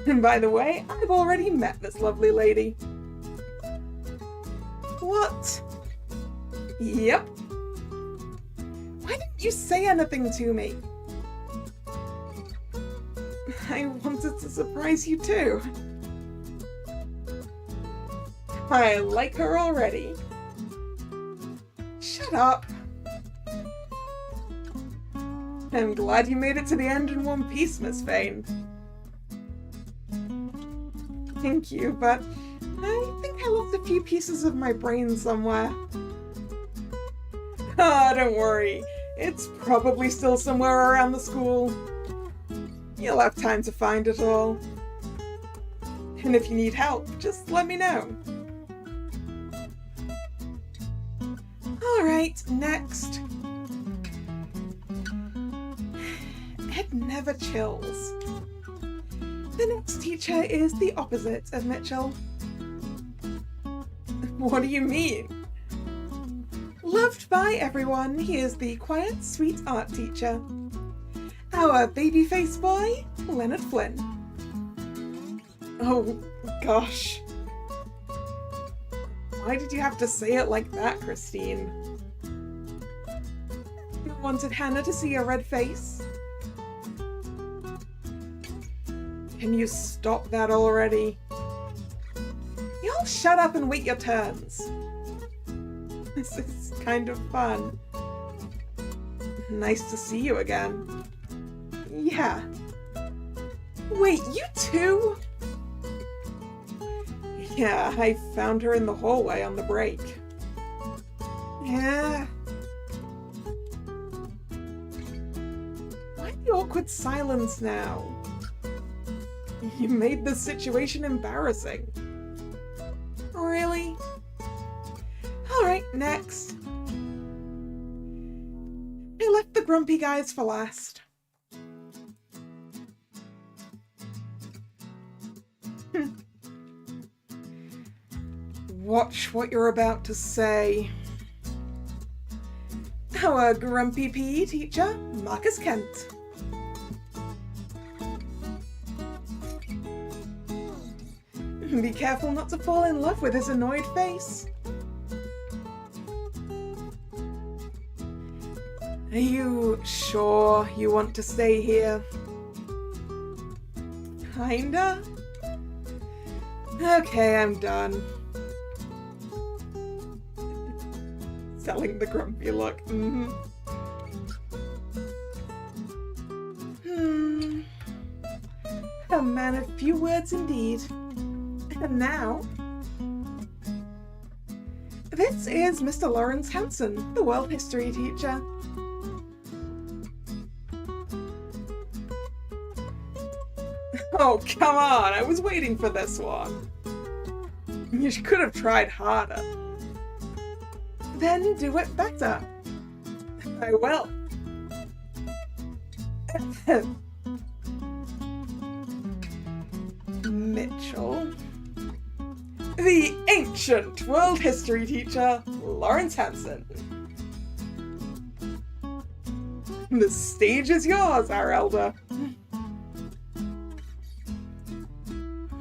And by the way, I've already met this lovely lady. What? Yep. Why didn't you say anything to me? I wanted to surprise you too. I like her already. Shut up. I'm glad you made it to the end in one piece, Miss Vane. Thank you, but I think I lost a few pieces of my brain somewhere. Ah, don't worry. It's probably still somewhere around the school. You'll have time to find it all. And if you need help, just let me know. Alright, next. Ed never chills. The next teacher is the opposite of Mitchell. What do you mean? Loved by everyone, he is the quiet, sweet art teacher. Our baby-faced boy, Leonard Flynn. Oh, gosh. Why did you have to say it like that, Christine? You wanted Hannah to see a red face? Can you stop that already? Y'all shut up and wait your turns. This is kind of fun. Nice to see you again. Yeah. Wait, you too? Yeah, I found her in the hallway on the break. Yeah. Why the awkward silence now? You made the situation embarrassing. Really? Alright, next. I left the grumpy guys for last. Watch what you're about to say. Our grumpy PE teacher, Marcus Kent. Be careful not to fall in love with his annoyed face. Are you sure you want to stay here? Kinda? Okay, I'm done. Selling the grumpy look. A man of few words indeed. And now, this is Mr. Lawrence Hanson, the world history teacher. Oh, come on, I was waiting for this one. You could have tried harder. Then do it better. I will. Mitchell. The ancient world history teacher, Lawrence Hanson. The stage is yours, our elder.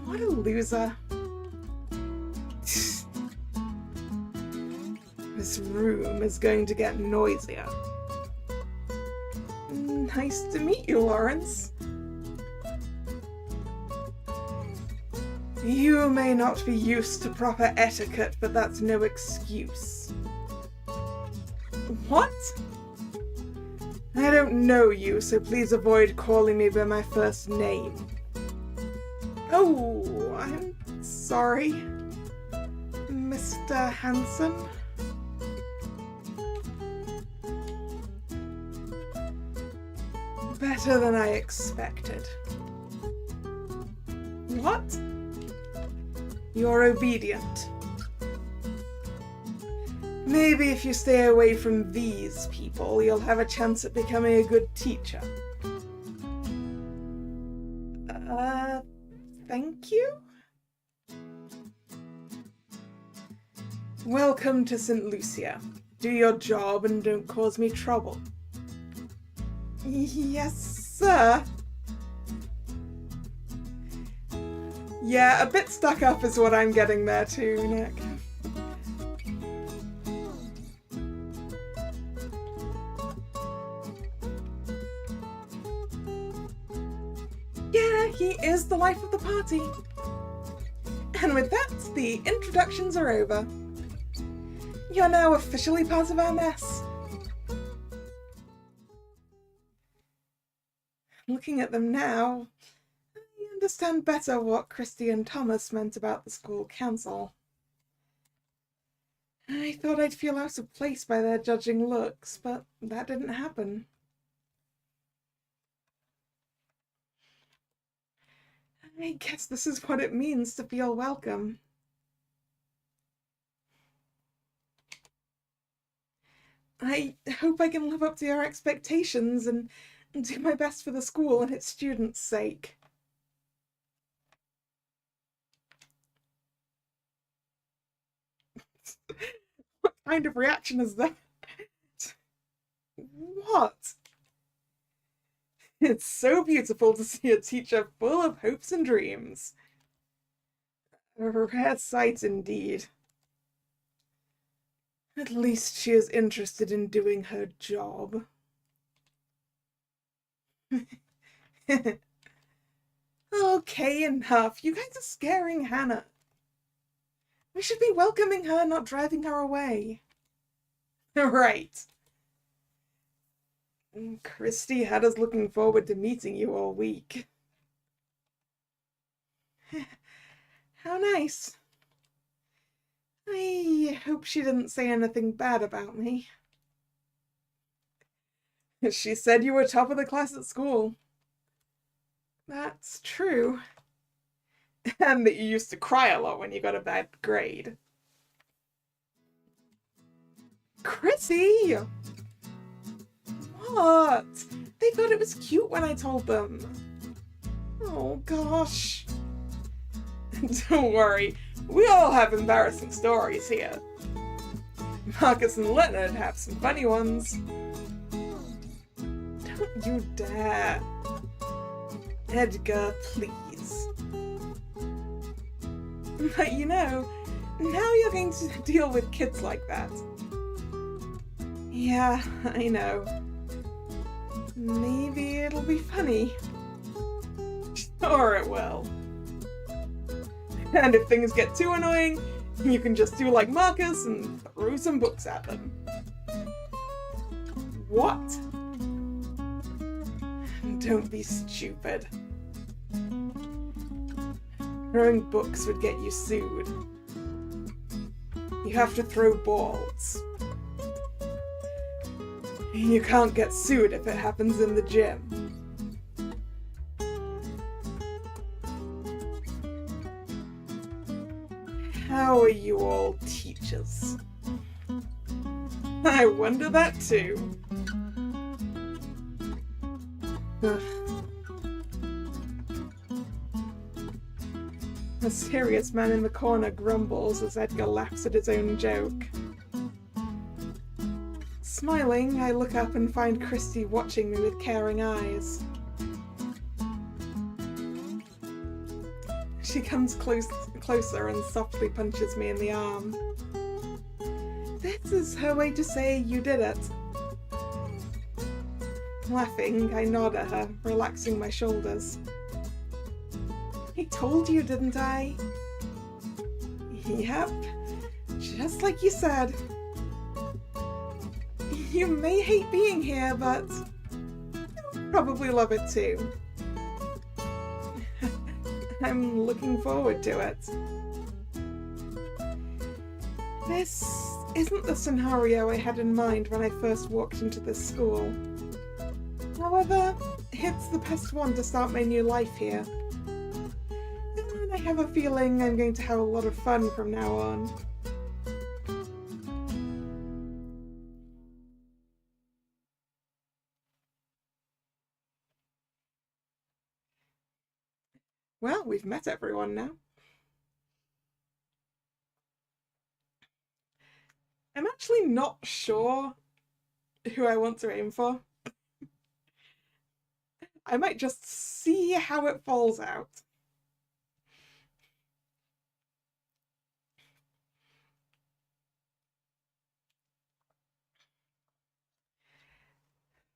What a loser. This room is going to get noisier. Nice to meet you, Lawrence. You may not be used to proper etiquette, but that's no excuse. What? I don't know you, so please avoid calling me by my first name. Oh, I'm sorry, Mr. Hanson. Better than I expected. What? You're obedient. Maybe if you stay away from these people, you'll have a chance at becoming a good teacher. Thank you? Welcome to St. Lucia. Do your job and don't cause me trouble. Yes, sir. Yeah, a bit stuck up is what I'm getting there too, Nick. Yeah, he is the life of the party. And with that, the introductions are over. You're now officially part of our mess. Looking at them now, I understand better what Christy and Thomas meant about the school council. I thought I'd feel out of place by their judging looks, but that didn't happen. I guess this is what it means to feel welcome. I hope I can live up to your expectations and do my best for the school and its students' sake. What kind of reaction is that? What? It's so beautiful to see a teacher full of hopes and dreams. A rare sight indeed. At least she is interested in doing her job. Okay, enough. You guys are scaring Hannah. We should be welcoming her, not driving her away. Right. Christy had us looking forward to meeting you all week. How nice. I hope she didn't say anything bad about me. She said you were top of the class at school. That's true. And that you used to cry a lot when you got a bad grade. Chrissy! What? They thought it was cute when I told them. Oh gosh. Don't worry, we all have embarrassing stories here. Marcus and Leonard have some funny ones. Don't you dare. Edgar, please. But you know, now you're going to deal with kids like that. Yeah, I know. Maybe it'll be funny. Sure it will. And if things get too annoying, you can just do like Marcus and throw some books at them. What? Don't be stupid. Throwing books would get you sued. You have to throw balls. You can't get sued if it happens in the gym. How are you all teachers? I wonder that too. Ugh. The serious man in the corner grumbles as Edgar laughs at his own joke. Smiling, I look up and find Christy watching me with caring eyes. She comes closer and softly punches me in the arm. This is her way to say you did it. Laughing, I nod at her, relaxing my shoulders. I told you, didn't I? Yep, just like you said. You may hate being here, but you'll probably love it too. I'm looking forward to it. This isn't the scenario I had in mind when I first walked into this school. However, it's the best one to start my new life here. And I have a feeling I'm going to have a lot of fun from now on. Well, we've met everyone now. I'm actually not sure who I want to aim for. I might just see how it falls out.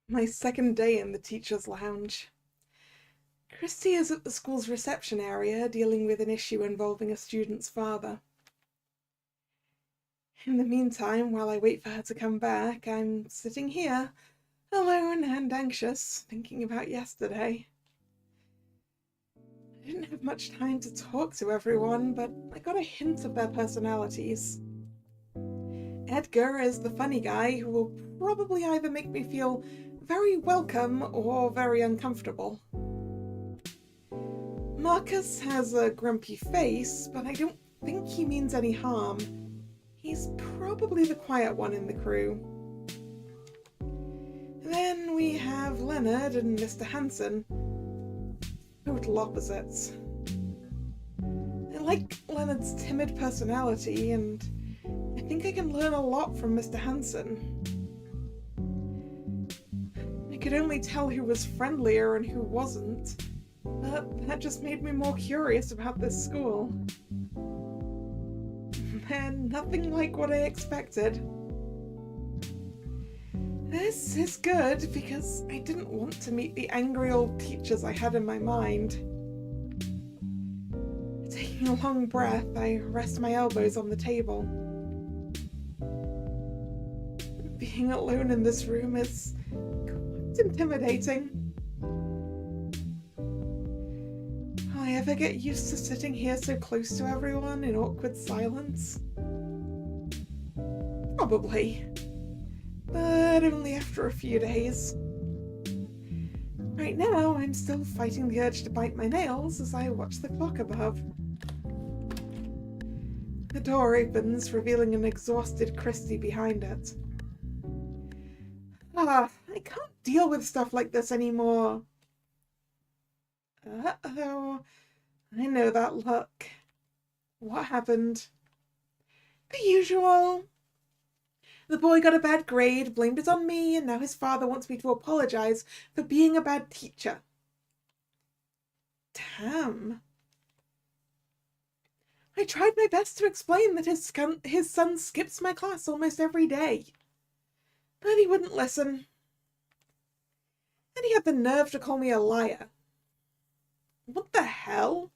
My second day in the teacher's lounge. Christy is at the school's reception area dealing with an issue involving a student's father. In the meantime, while I wait for her to come back, I'm sitting here, alone and anxious, thinking about yesterday. I didn't have much time to talk to everyone, but I got a hint of their personalities. Edgar is the funny guy who will probably either make me feel very welcome or very uncomfortable. Marcus has a grumpy face, but I don't think he means any harm. He's probably the quiet one in the crew. Then we have Leonard and Mr. Hanson. Total opposites. I like Leonard's timid personality, and I think I can learn a lot from Mr. Hanson. I could only tell who was friendlier and who wasn't, but that just made me more curious about this school. And nothing like what I expected. This is good because I didn't want to meet the angry old teachers I had in my mind. Taking a long breath, I rest my elbows on the table. Being alone in this room is quite intimidating. Will I ever get used to sitting here so close to everyone in awkward silence? Probably. But only after a few days. Right now, I'm still fighting the urge to bite my nails as I watch the clock above. The door opens, revealing an exhausted Christy behind it. I can't deal with stuff like this anymore. Uh-oh. I know that look. What happened? The usual. The boy got a bad grade, blamed it on me, and now his father wants me to apologize for being a bad teacher. Damn. I tried my best to explain that his son skips my class almost every day, but he wouldn't listen. And he had the nerve to call me a liar. What the hell?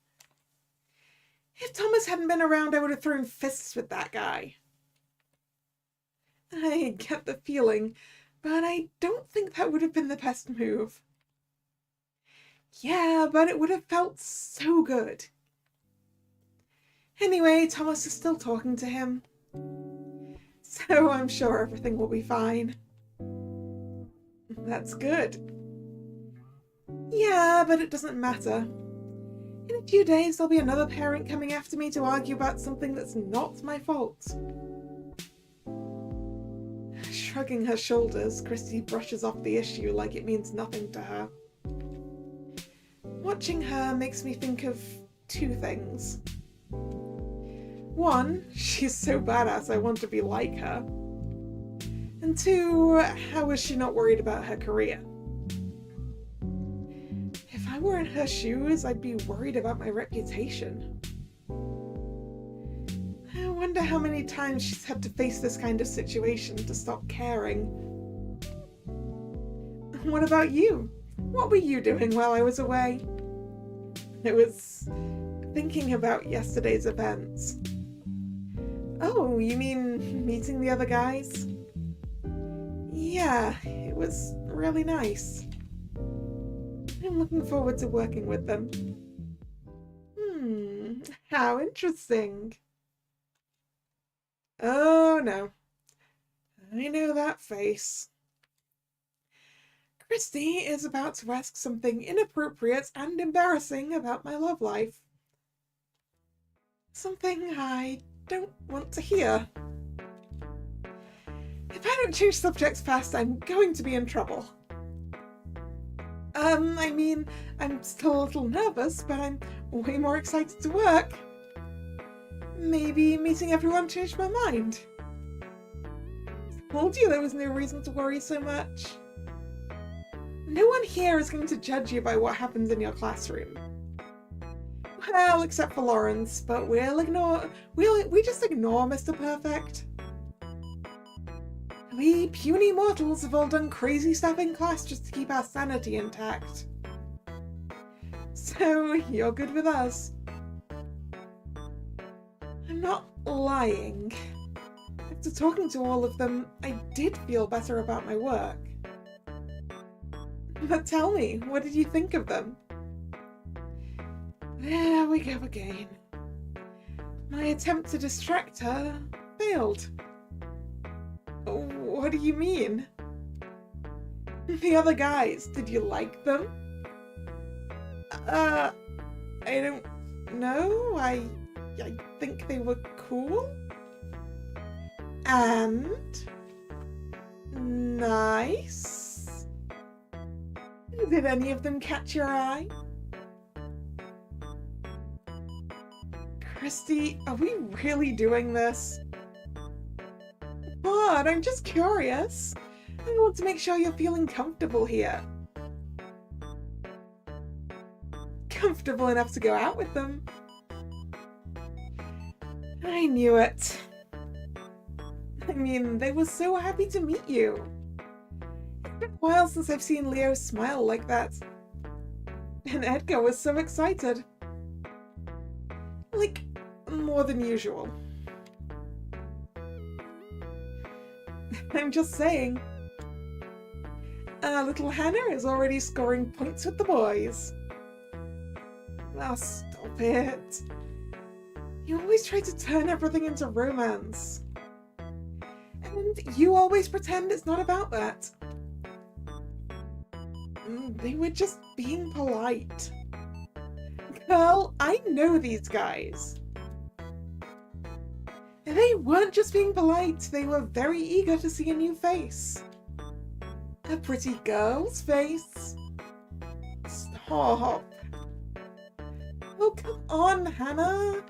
If Thomas hadn't been around, I would have thrown fists with that guy. I get the feeling, but I don't think that would have been the best move. Yeah, but it would have felt so good. Anyway, Thomas is still talking to him, so I'm sure everything will be fine. That's good. Yeah, but it doesn't matter. In a few days, there'll be another parent coming after me to argue about something that's not my fault. Shrugging her shoulders, Christy brushes off the issue like it means nothing to her. Watching her makes me think of two things. One, she's so badass I want to be like her. And two, how is she not worried about her career? If I were in her shoes, I'd be worried about my reputation. I wonder how many times she's had to face this kind of situation to stop caring. What about you? What were you doing while I was away? I was thinking about yesterday's events. Oh, you mean meeting the other guys? Yeah, it was really nice. I'm looking forward to working with them. How interesting. Oh no, I know that face. Christy is about to ask something inappropriate and embarrassing about my love life. Something I don't want to hear. If I don't change subjects fast, I'm going to be in trouble. I mean, I'm still a little nervous, but I'm way more excited to work. Maybe meeting everyone changed my mind. I told you there was no reason to worry so much. No one here is going to judge you by what happens in your classroom. Well, except for Lawrence, but we just ignore Mr. Perfect. We puny mortals have all done crazy stuff in class just to keep our sanity intact. So, you're good with us. I'm not lying. After talking to all of them, I did feel better about my work. But tell me, what did you think of them? There we go again. My attempt to distract her failed. What do you mean? The other guys, did you like them? I don't know. I think they were cool. And nice. Did any of them catch your eye? Christy, are we really doing this? What? I'm just curious. I want to make sure you're feeling comfortable here. Comfortable enough to go out with them. I knew it. I mean, they were so happy to meet you. It's been a while since I've seen Leo smile like that. And Edgar was so excited. Like, more than usual. I'm just saying. Little Hannah is already scoring points with the boys. Oh, stop it. You always try to turn everything into romance. And you always pretend it's not about that. They were just being polite. Girl, I know these guys. They weren't just being polite, they were very eager to see a new face. A pretty girl's face. Stop. Oh, come on, Hannah.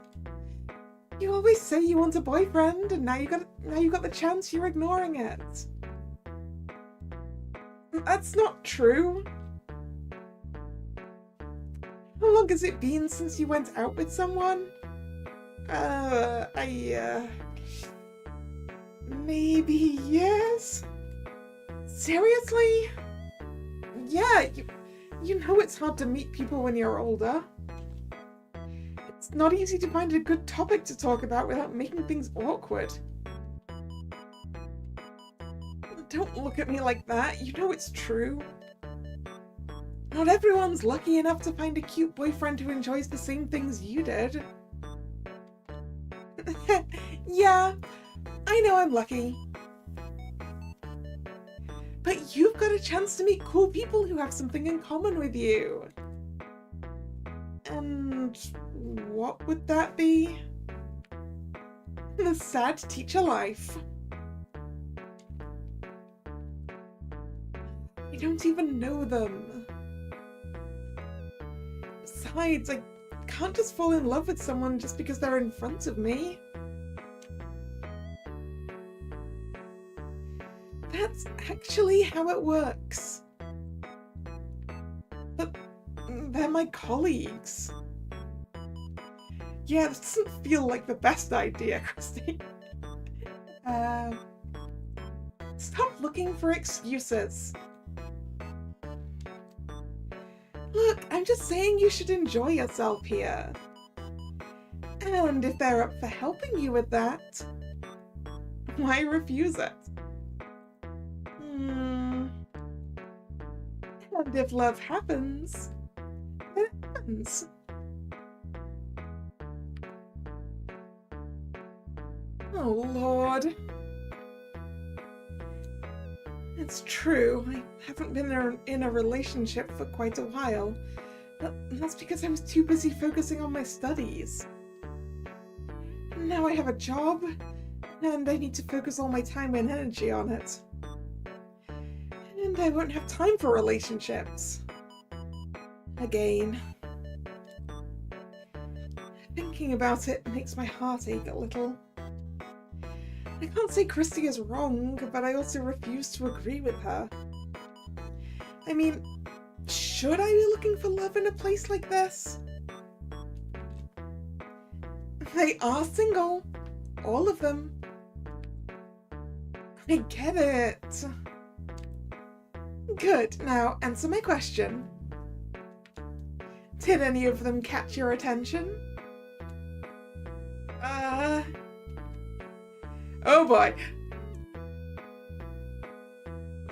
You always say you want a boyfriend, and now you got the chance, you're ignoring it. That's not true. How long has it been since you went out with someone? Maybe years? Seriously? Yeah, you know it's hard to meet people when you're older. It's not easy to find a good topic to talk about without making things awkward. Don't look at me like that, you know it's true. Not everyone's lucky enough to find a cute boyfriend who enjoys the same things you did. Yeah, I know I'm lucky. But you've got a chance to meet cool people who have something in common with you. And what would that be? The sad teacher life. I don't even know them. Besides, I can't just fall in love with someone just because they're in front of me. That's actually how it works. But they're my colleagues. Yeah, this doesn't feel like the best idea, Christy. Stop looking for excuses. Look, I'm just saying you should enjoy yourself here. And if they're up for helping you with that, why refuse it? And if love happens, then it happens. Oh, Lord. It's true, I haven't been in a relationship for quite a while, but that's because I was too busy focusing on my studies. Now I have a job, and I need to focus all my time and energy on it. And I won't have time for relationships. Again. Thinking about it makes my heart ache a little. I can't say Christy is wrong, but I also refuse to agree with her. I mean, should I be looking for love in a place like this? They are single. All of them. I get it. Good. Now, answer my question. Did any of them catch your attention? Oh boy.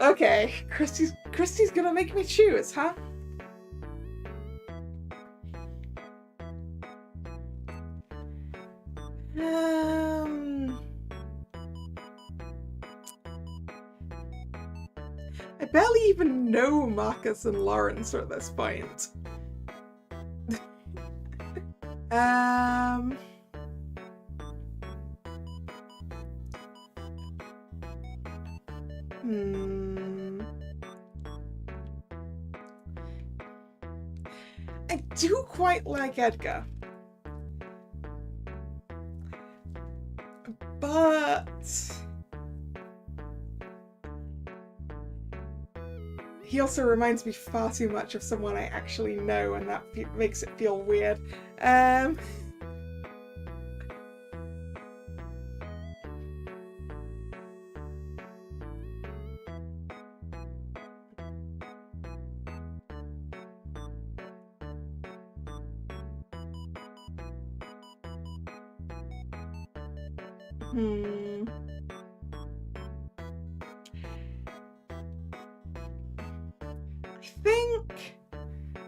Okay, Christy's gonna make me choose, huh? I barely even know Marcus and Lawrence at this point. I do quite like Edgar. But he also reminds me far too much of someone I actually know, and that makes it feel weird.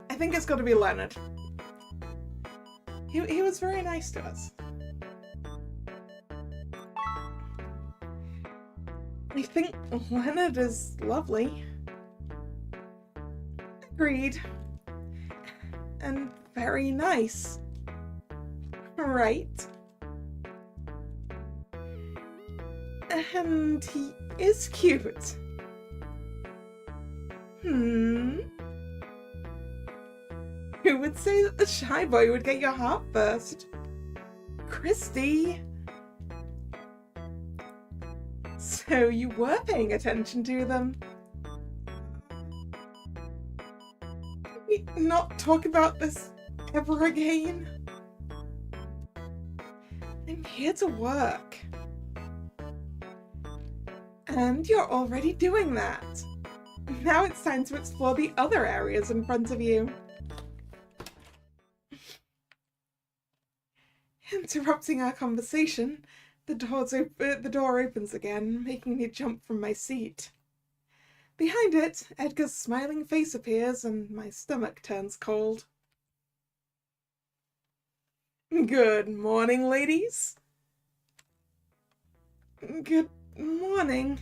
I think it's got to be Leonard. He was very nice to us. I think Leonard is lovely. Agreed. And very nice. Right. And he is cute. Who would say that the shy boy would get your heart first? Christy. So you were paying attention to them. Can we not talk about this ever again? I'm here to work. And you're already doing that. Now it's time to explore the other areas in front of you. Interrupting our conversation, the door opens again, making me jump from my seat. Behind it, Edgar's smiling face appears and my stomach turns cold. Good morning, ladies. Good morning.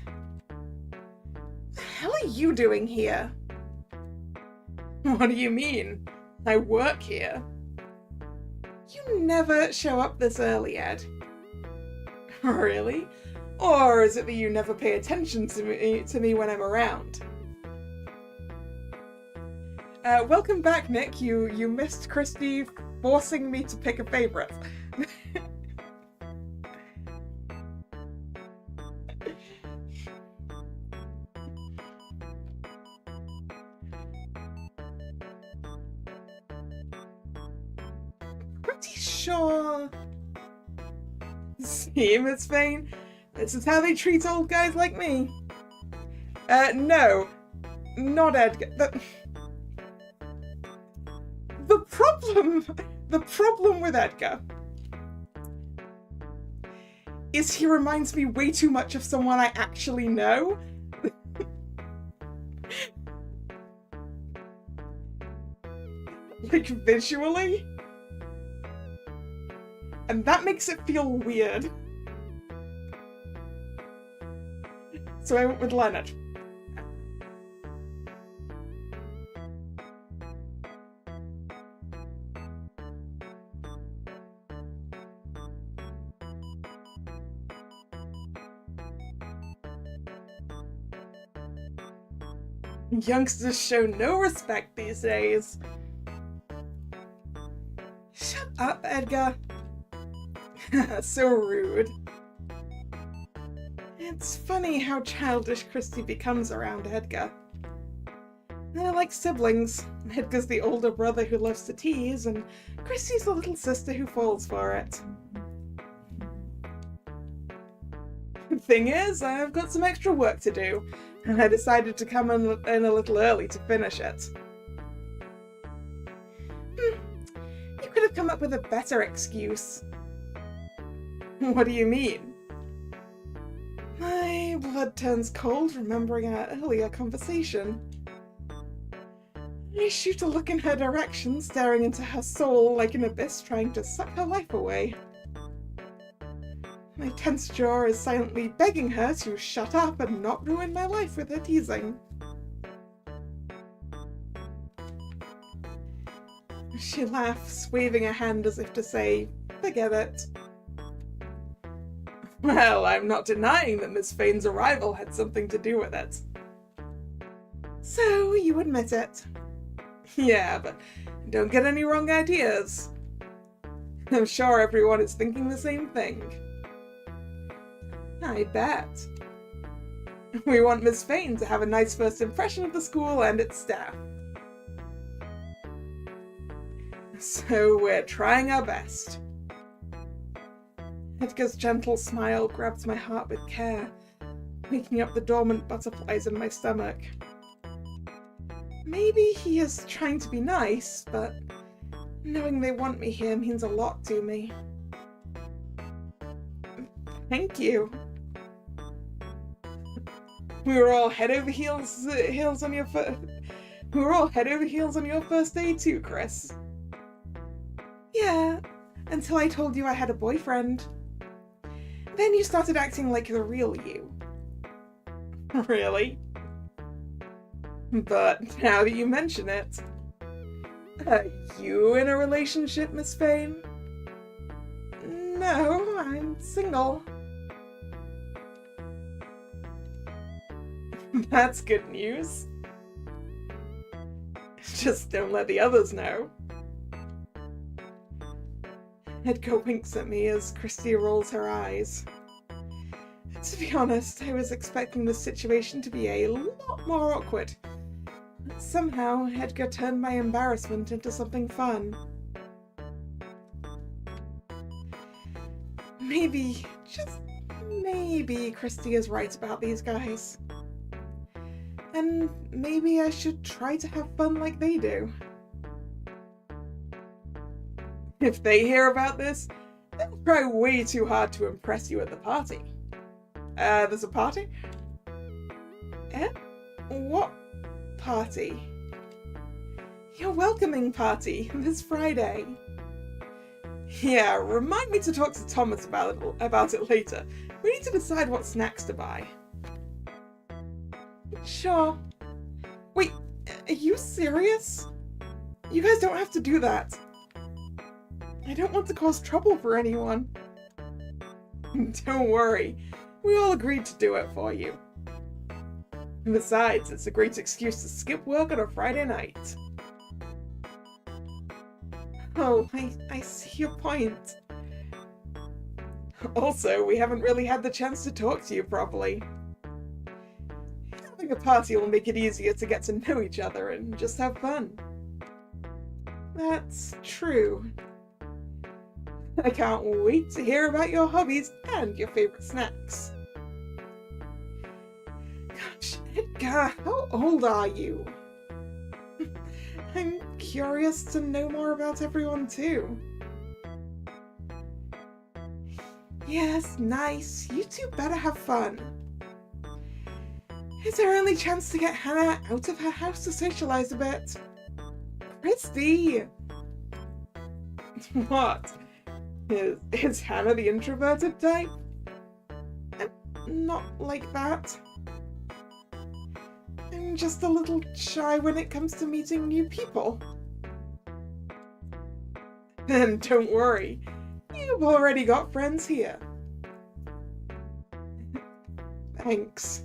What the hell are you doing here? What do you mean? I work here. You never show up this early, Ed. Really? Or is it that you never pay attention to me when I'm around? Welcome back, Nick. You missed Christy forcing me to pick a favorite. pretty sure... See, Miss Fane? This is how they treat old guys like me. No. Not Edgar. The problem with Edgar is he reminds me way too much of someone I actually know. Like, visually. And that makes it feel weird. So I went with Leonard. Youngsters show no respect these days. Shut up, Edgar. So rude. It's funny how childish Christy becomes around Edgar. They're like siblings. Edgar's the older brother who loves to tease, and Christy's the little sister who falls for it. The thing is, I've got some extra work to do, and I decided to come in a little early to finish it. You could have come up with a better excuse. What do you mean? My blood turns cold remembering our earlier conversation. I shoot a look in her direction, staring into her soul like an abyss trying to suck her life away. My tense jaw is silently begging her to shut up and not ruin my life with her teasing. She laughs, waving a hand as if to say, "Forget it." Well, I'm not denying that Miss Fane's arrival had something to do with it. So, you admit it. Yeah, but don't get any wrong ideas. I'm sure everyone is thinking the same thing. I bet. We want Miss Fane to have a nice first impression of the school and its staff. So we're trying our best. Edgar's gentle smile grabs my heart with care, waking up the dormant butterflies in my stomach. Maybe he is trying to be nice, but knowing they want me here means a lot to me. Thank you. We were all head over heels on your first day too, Chris. Yeah, until I told you I had a boyfriend. Then you started acting like the real you. Really? But now that you mention it, are you in a relationship, Miss Fane? No, I'm single. That's good news. Just don't let the others know. Edgar winks at me as Christy rolls her eyes. To be honest, I was expecting this situation to be a lot more awkward. But somehow, Edgar turned my embarrassment into something fun. Maybe, just maybe, Christy is right about these guys. And maybe I should try to have fun like they do. If they hear about this, they'll try way too hard to impress you at the party. There's a party? Eh? What party? Your welcoming party, this Friday. Yeah, remind me to talk to Thomas about it later. We need to decide what snacks to buy. Sure. Wait, are you serious? You guys don't have to do that. I don't want to cause trouble for anyone. Don't worry, we all agreed to do it for you. And besides, it's a great excuse to skip work on a Friday night. Oh, I see your point. Also, we haven't really had the chance to talk to you properly. Having a party will make it easier to get to know each other and just have fun. That's true. I can't wait to hear about your hobbies and your favorite snacks. Gosh, Edgar, how old are you? I'm curious to know more about everyone too. Yes, nice. You two better have fun. It's our only chance to get Hannah out of her house to socialize a bit. Christy! What? Is Hannah the introverted type? Not like that. I'm just a little shy when it comes to meeting new people. Then don't worry. You've already got friends here. Thanks.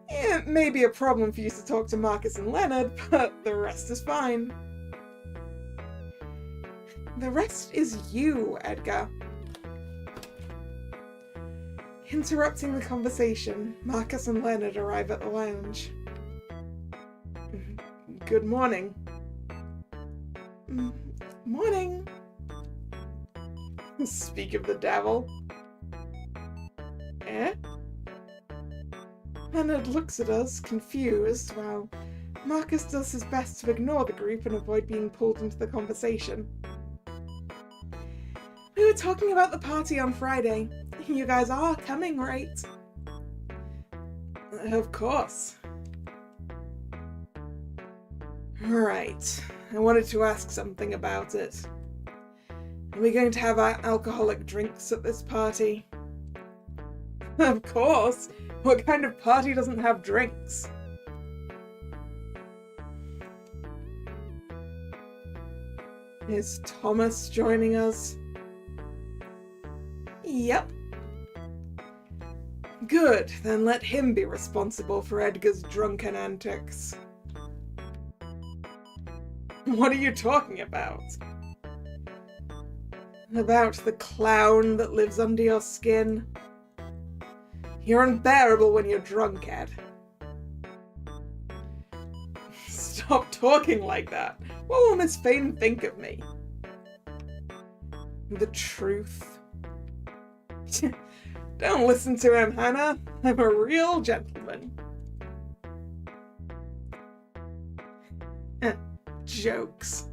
It may be a problem for you to talk to Marcus and Leonard, but the rest is fine. The rest is you, Edgar. Interrupting the conversation, Marcus and Leonard arrive at the lounge. Good morning. Morning. Speak of the devil. Eh? Leonard looks at us, confused, while Marcus does his best to ignore the group and avoid being pulled into the conversation. We were talking about the party on Friday. You guys are coming, right? Of course. Right. I wanted to ask something about it. Are we going to have our alcoholic drinks at this party? Of course. What kind of party doesn't have drinks? Is Thomas joining us? Yep. Good, then let him be responsible for Edgar's drunken antics. What are you talking about? About the clown that lives under your skin? You're unbearable when you're drunk, Ed. Stop talking like that. What will Miss Fane think of me? The truth. Don't listen to him, Hannah. I'm a real gentleman. Jokes.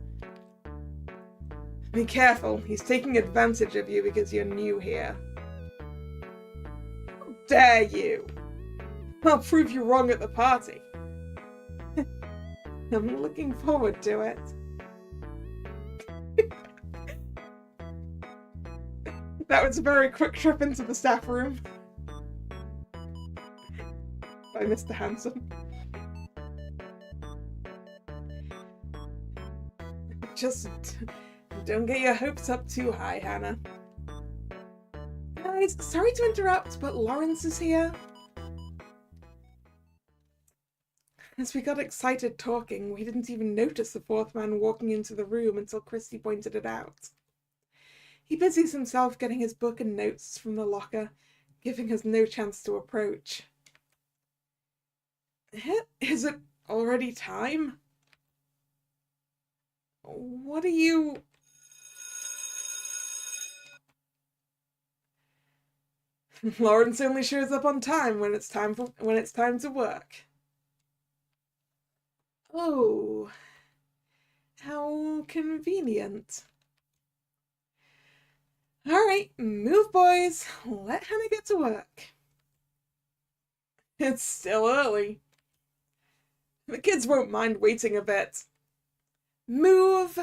Be careful. He's taking advantage of you because you're new here. How dare you? I'll prove you wrong at the party. I'm looking forward to it. That was a very quick trip into the staff room by Mr. Hanson. Just don't get your hopes up too high, Hannah. Guys, sorry to interrupt, but Lawrence is here. As we got excited talking, we didn't even notice the fourth man walking into the room until Christy pointed it out. He busies himself getting his book and notes from the locker, giving us no chance to approach. Is it already time? What are you... Lawrence only shows up on time when it's time to work. Oh, how convenient. All right, move, boys. Let Hannah get to work. It's still early. The kids won't mind waiting a bit. Move.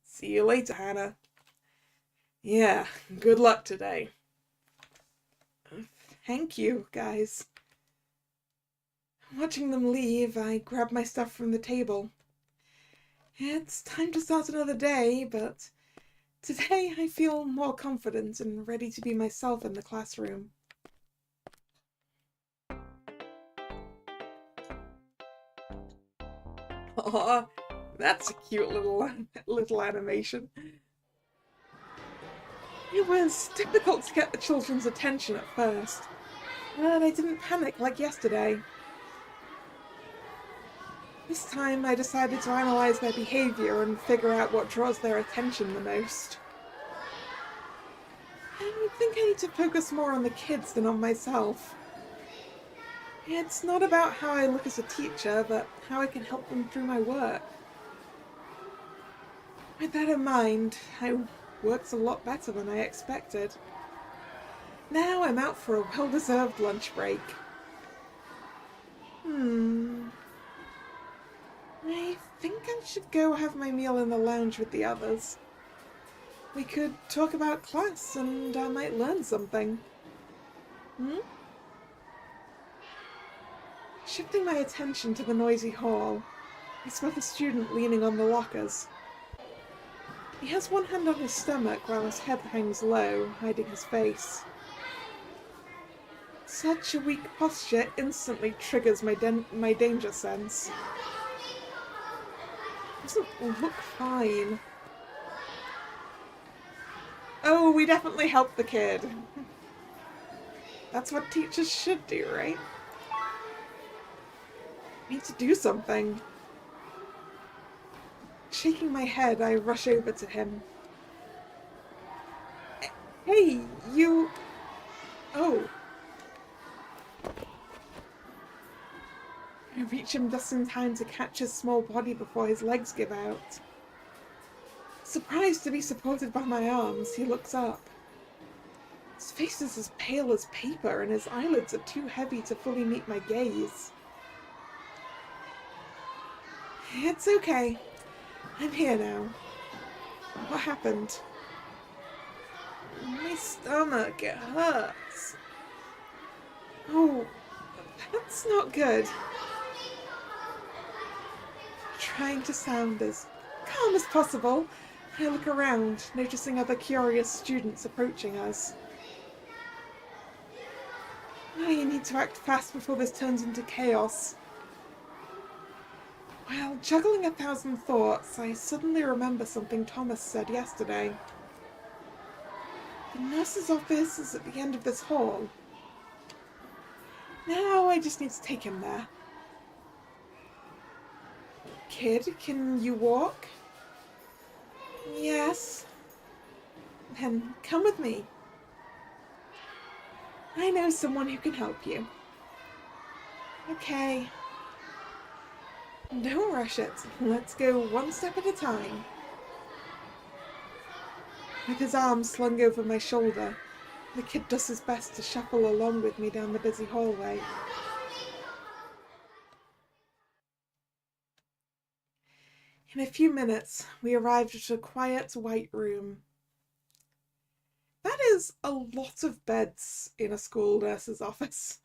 See you later, Hannah. Yeah, good luck today. Thank you, guys. Watching them leave, I grab my stuff from the table. It's time to start another day, but today I feel more confident and ready to be myself in the classroom. Aw, that's a cute little animation. It was difficult to get the children's attention at first, but I didn't panic like yesterday. This time I decided to analyze their behavior and figure out what draws their attention the most. I think I need to focus more on the kids than on myself. It's not about how I look as a teacher, but how I can help them through my work. With that in mind, I worked a lot better than I expected. Now I'm out for a well-deserved lunch break. I think I should go have my meal in the lounge with the others. We could talk about class and I might learn something. Shifting my attention to the noisy hall, I spot a student leaning on the lockers. He has one hand on his stomach while his head hangs low, hiding his face. Such a weak posture instantly triggers my danger sense. Doesn't look fine. Oh, we definitely helped the kid. That's what teachers should do, right? I need to do something. Shaking my head, I rush over to him. Hey, you... Oh. I reach him just in time to catch his small body before his legs give out. Surprised to be supported by my arms, he looks up. His face is as pale as paper and his eyelids are too heavy to fully meet my gaze. It's okay. I'm here now. What happened? My stomach, it hurts. Oh, that's not good. Trying to sound as calm as possible, I look around, noticing other curious students approaching us. I need to act fast before this turns into chaos. While juggling 1,000 thoughts, I suddenly remember something Thomas said yesterday. The nurse's office is at the end of this hall. Now I just need to take him there. Kid, can you walk? Yes. Then come with me. I know someone who can help you. Okay. Don't rush it. Let's go one step at a time. With his arm slung over my shoulder, the kid does his best to shuffle along with me down the busy hallway. In a few minutes, we arrived at a quiet white room. That is a lot of beds in a school nurse's office.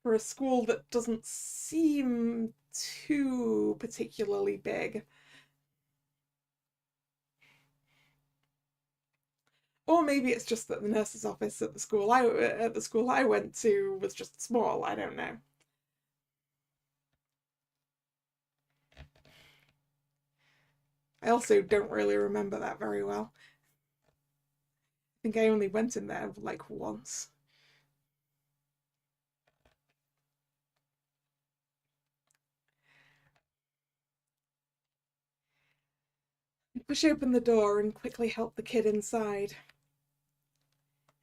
For a school that doesn't seem too particularly big. Or maybe it's just that the nurse's office at the school I went to was just small, I don't know. I also don't really remember that very well. I think I only went in there like once. I push open the door and quickly help the kid inside.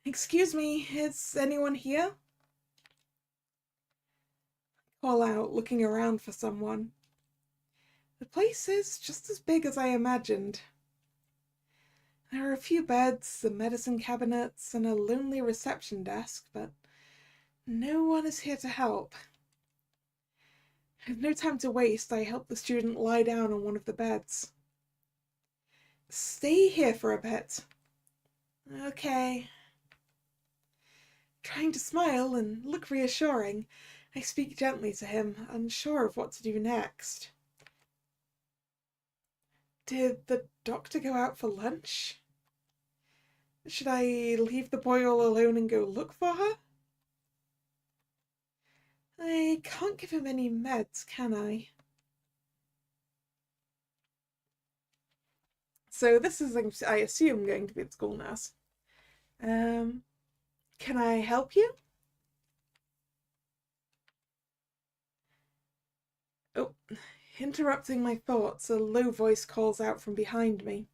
Excuse me, is anyone here? I call out, looking around for someone. The place is just as big as I imagined. There are a few beds, some medicine cabinets, and a lonely reception desk, but no one is here to help. I have no time to waste. I help the student lie down on one of the beds. Stay here for a bit. Okay. Trying to smile and look reassuring, I speak gently to him, unsure of what to do next. Did the doctor go out for lunch? Should I leave the boy all alone and go look for her? I can't give him any meds, can I? So this is, I assume, going to be the school nurse. Can I help you? Interrupting my thoughts, a low voice calls out from behind me.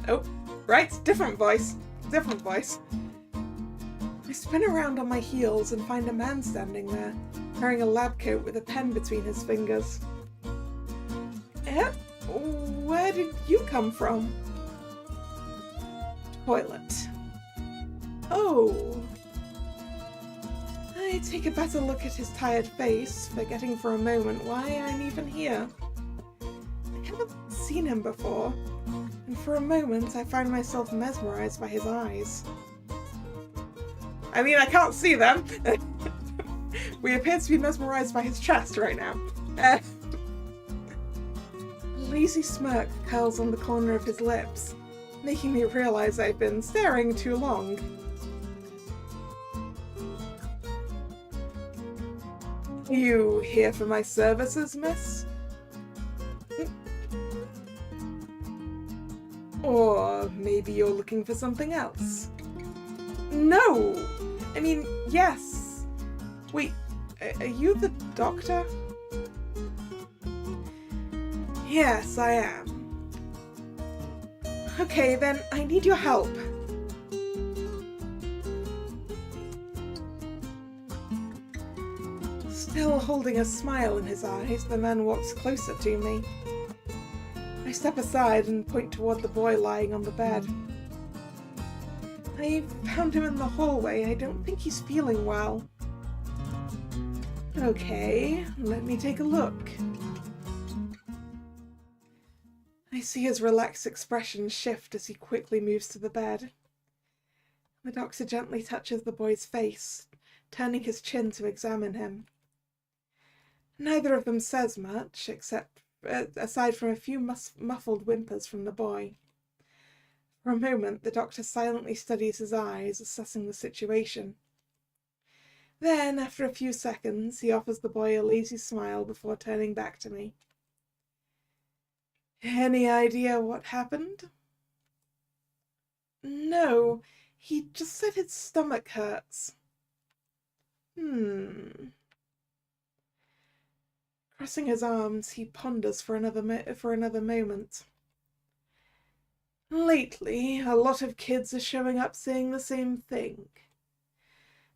Oh, right, different voice. Different voice. I spin around on my heels and find a man standing there, wearing a lab coat with a pen between his fingers. Where did you come from? Toilet. Oh. I take a better look at his tired face, forgetting for a moment why I'm even here. I haven't seen him before, and for a moment I find myself mesmerized by his eyes. I mean, I can't see them. We appear to be mesmerized by his chest right now. A lazy smirk curls on the corner of his lips, making me realize I've been staring too long. Are you here for my services, miss? Or maybe you're looking for something else? No! I mean, yes. Wait, are you the doctor? Yes, I am. Okay, then I need your help. Still holding a smile in his eyes, the man walks closer to me. I step aside and point toward the boy lying on the bed. I found him in the hallway. I don't think he's feeling well. Okay, let me take a look. I see his relaxed expression shift as he quickly moves to the bed. The doctor gently touches the boy's face, turning his chin to examine him. Neither of them says much, except aside from a few muffled whimpers from the boy. For a moment, the doctor silently studies his eyes, assessing the situation. Then, after a few seconds, he offers the boy a lazy smile before turning back to me. Any idea what happened? No, he just said his stomach hurts. Crossing his arms, he ponders for another moment. Lately, a lot of kids are showing up saying the same thing.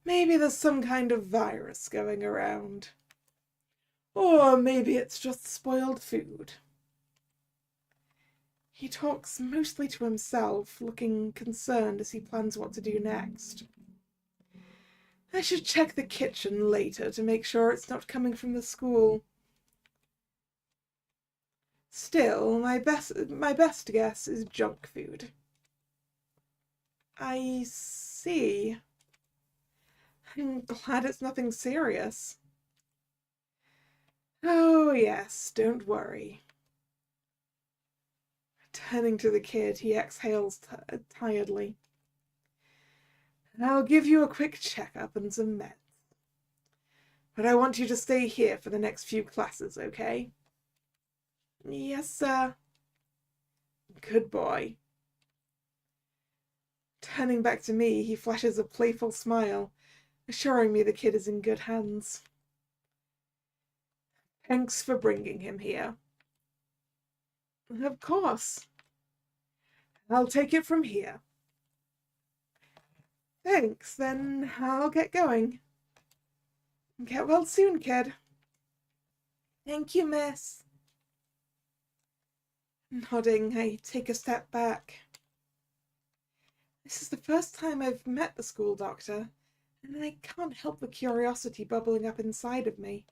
Maybe there's some kind of virus going around. Or maybe it's just spoiled food. He talks mostly to himself, looking concerned as he plans what to do next. I should check the kitchen later to make sure it's not coming from the school. Still, my best guess is junk food. I see. I'm glad it's nothing serious. Oh, yes, don't worry. Turning to the kid, he exhales tiredly. I'll give you a quick checkup and some meds. But I want you to stay here for the next few classes, okay? Yes, sir. Good boy. Turning back to me, he flashes a playful smile, assuring me the kid is in good hands. Thanks for bringing him here. Of course. I'll take it from here. Thanks, then I'll get going. Get well soon, kid. Thank you, miss. Nodding, I take a step back. This is the first time I've met the school doctor, and I can't help the curiosity bubbling up inside of me.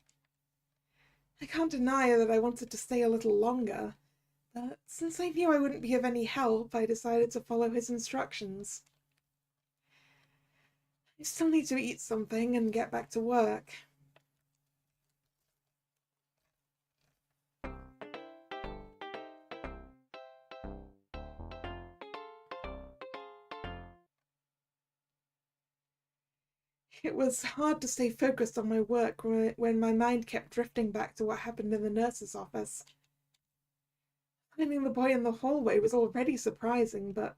I can't deny that I wanted to stay a little longer, but since I knew I wouldn't be of any help, I decided to follow his instructions. I still need to eat something and get back to work. It was hard to stay focused on my work when my mind kept drifting back to what happened in the nurse's office. Finding the boy in the hallway was already surprising, but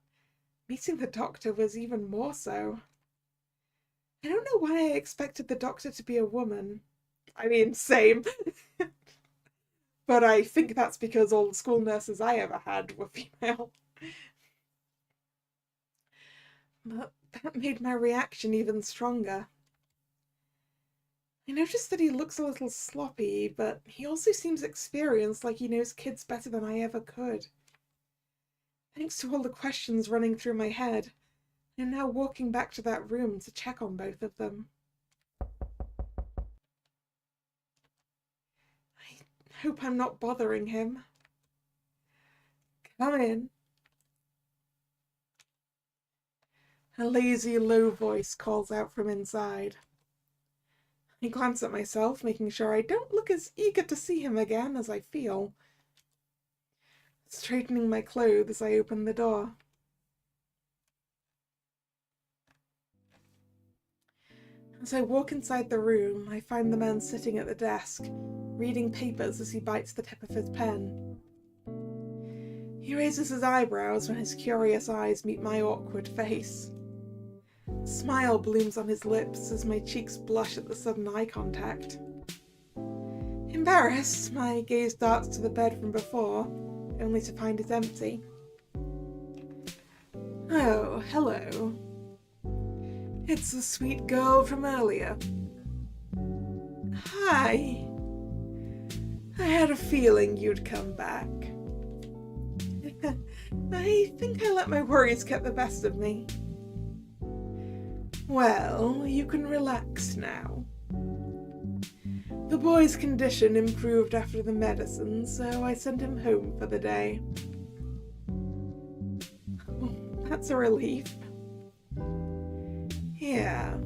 meeting the doctor was even more so. I don't know why I expected the doctor to be a woman. I mean, same. But I think that's because all the school nurses I ever had were female. But that made my reaction even stronger. I noticed that he looks a little sloppy, but he also seems experienced, like he knows kids better than I ever could. Thanks to all the questions running through my head, I'm now walking back to that room to check on both of them. I hope I'm not bothering him. Come in. A lazy, low voice calls out from inside. I glance at myself, making sure I don't look as eager to see him again as I feel. Straightening my clothes, I open the door. As I walk inside the room, I find the man sitting at the desk, reading papers as he bites the tip of his pen. He raises his eyebrows when his curious eyes meet my awkward face. A smile blooms on his lips as my cheeks blush at the sudden eye contact. Embarrassed, my gaze darts to the bed from before, only to find it empty. Oh, hello. It's the sweet girl from earlier. Hi. I had a feeling you'd come back. I think I let my worries get the best of me. Well, you can relax now. The boy's condition improved after the medicine, so I sent him home for the day. Oh, that's a relief. Yeah.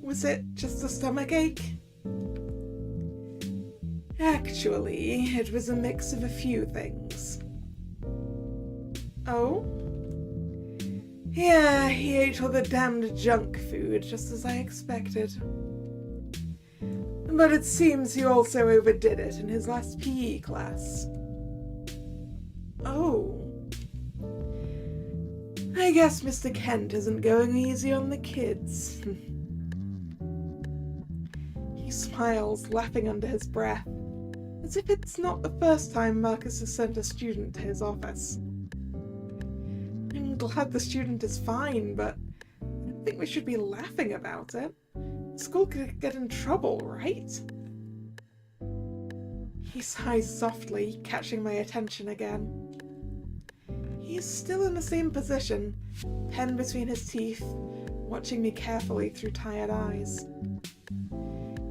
Was it just a stomachache? Actually, it was a mix of a few things. Oh? Yeah, he ate all the damned junk food, just as I expected. But it seems he also overdid it in his last PE class. Oh. I guess Mr. Kent isn't going easy on the kids. He smiles, laughing under his breath, as if it's not the first time Marcus has sent a student to his office. I'm glad the student is fine, but I don't think we should be laughing about it. School could get in trouble, right? He sighs softly, catching my attention again. He is still in the same position, pen between his teeth, watching me carefully through tired eyes.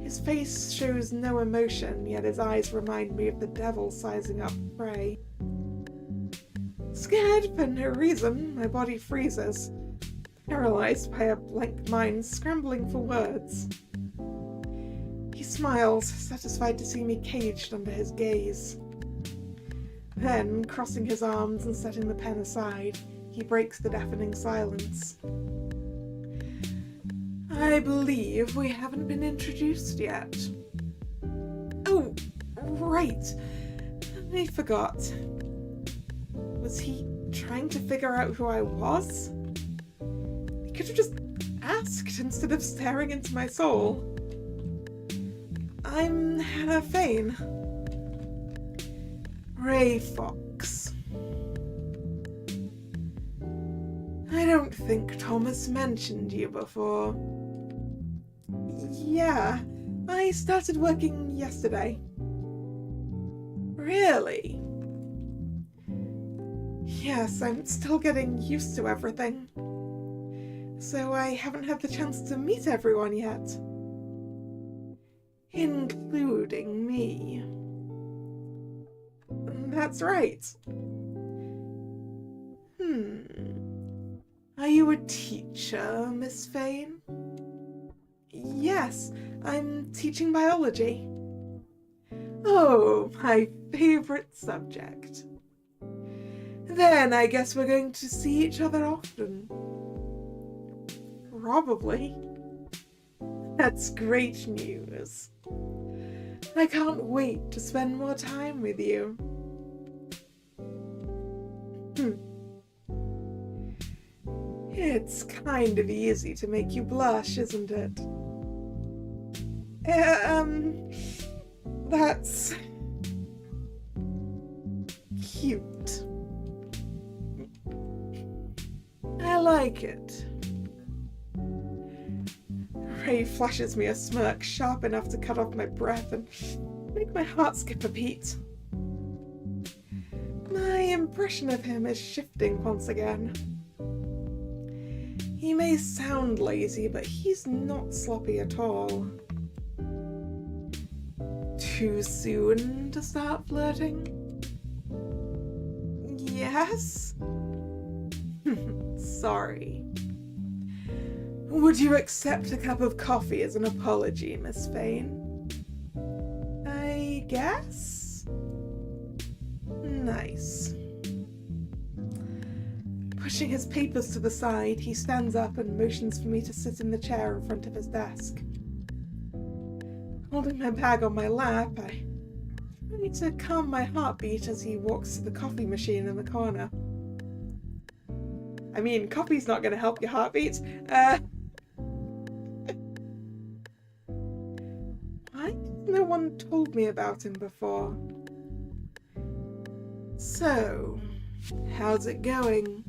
His face shows no emotion, yet his eyes remind me of the devil sizing up prey. Scared for no reason, my body freezes, paralyzed by a blank mind scrambling for words. He smiles, satisfied to see me caged under his gaze. Then, crossing his arms and setting the pen aside, he breaks the deafening silence. I believe we haven't been introduced yet. Oh, right. I forgot. Was he trying to figure out who I was? He could have just asked instead of staring into my soul. I'm Hannah Fane. Ray Fox. I don't think Thomas mentioned you before. Yeah, I started working yesterday. Really? Yes, I'm still getting used to everything. So I haven't had the chance to meet everyone yet. Including me. That's right. Are you a teacher, Miss Fane? Yes, I'm teaching biology. Oh, my favorite subject. Then I guess we're going to see each other often. Probably. That's great news. I can't wait to spend more time with you. It's kind of easy to make you blush, isn't it? That's cute. I like it. Ray flashes me a smirk sharp enough to cut off my breath and make my heart skip a beat. My impression of him is shifting once again. He may sound lazy, but he's not sloppy at all. Too soon to start flirting? Yes? Sorry. Would you accept a cup of coffee as an apology, Miss Fane? I guess? Nice. Pushing his papers to the side, he stands up and motions for me to sit in the chair in front of his desk. Holding my bag on my lap, I try to calm my heartbeat as he walks to the coffee machine in the corner. I mean, coffee's not going to help your heartbeat. Why has no one told me about him before? So, how's it going?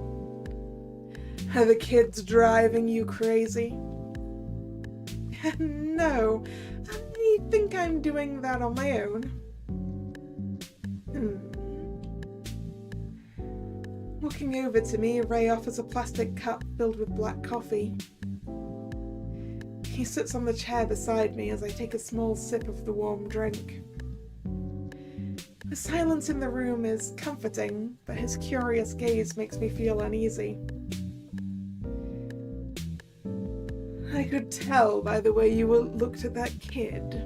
Are the kids driving you crazy? No, I think I'm doing that on my own. Walking over to me, Ray offers a plastic cup filled with black coffee. He sits on the chair beside me as I take a small sip of the warm drink. The silence in the room is comforting, but his curious gaze makes me feel uneasy. I could tell by the way you looked at that kid.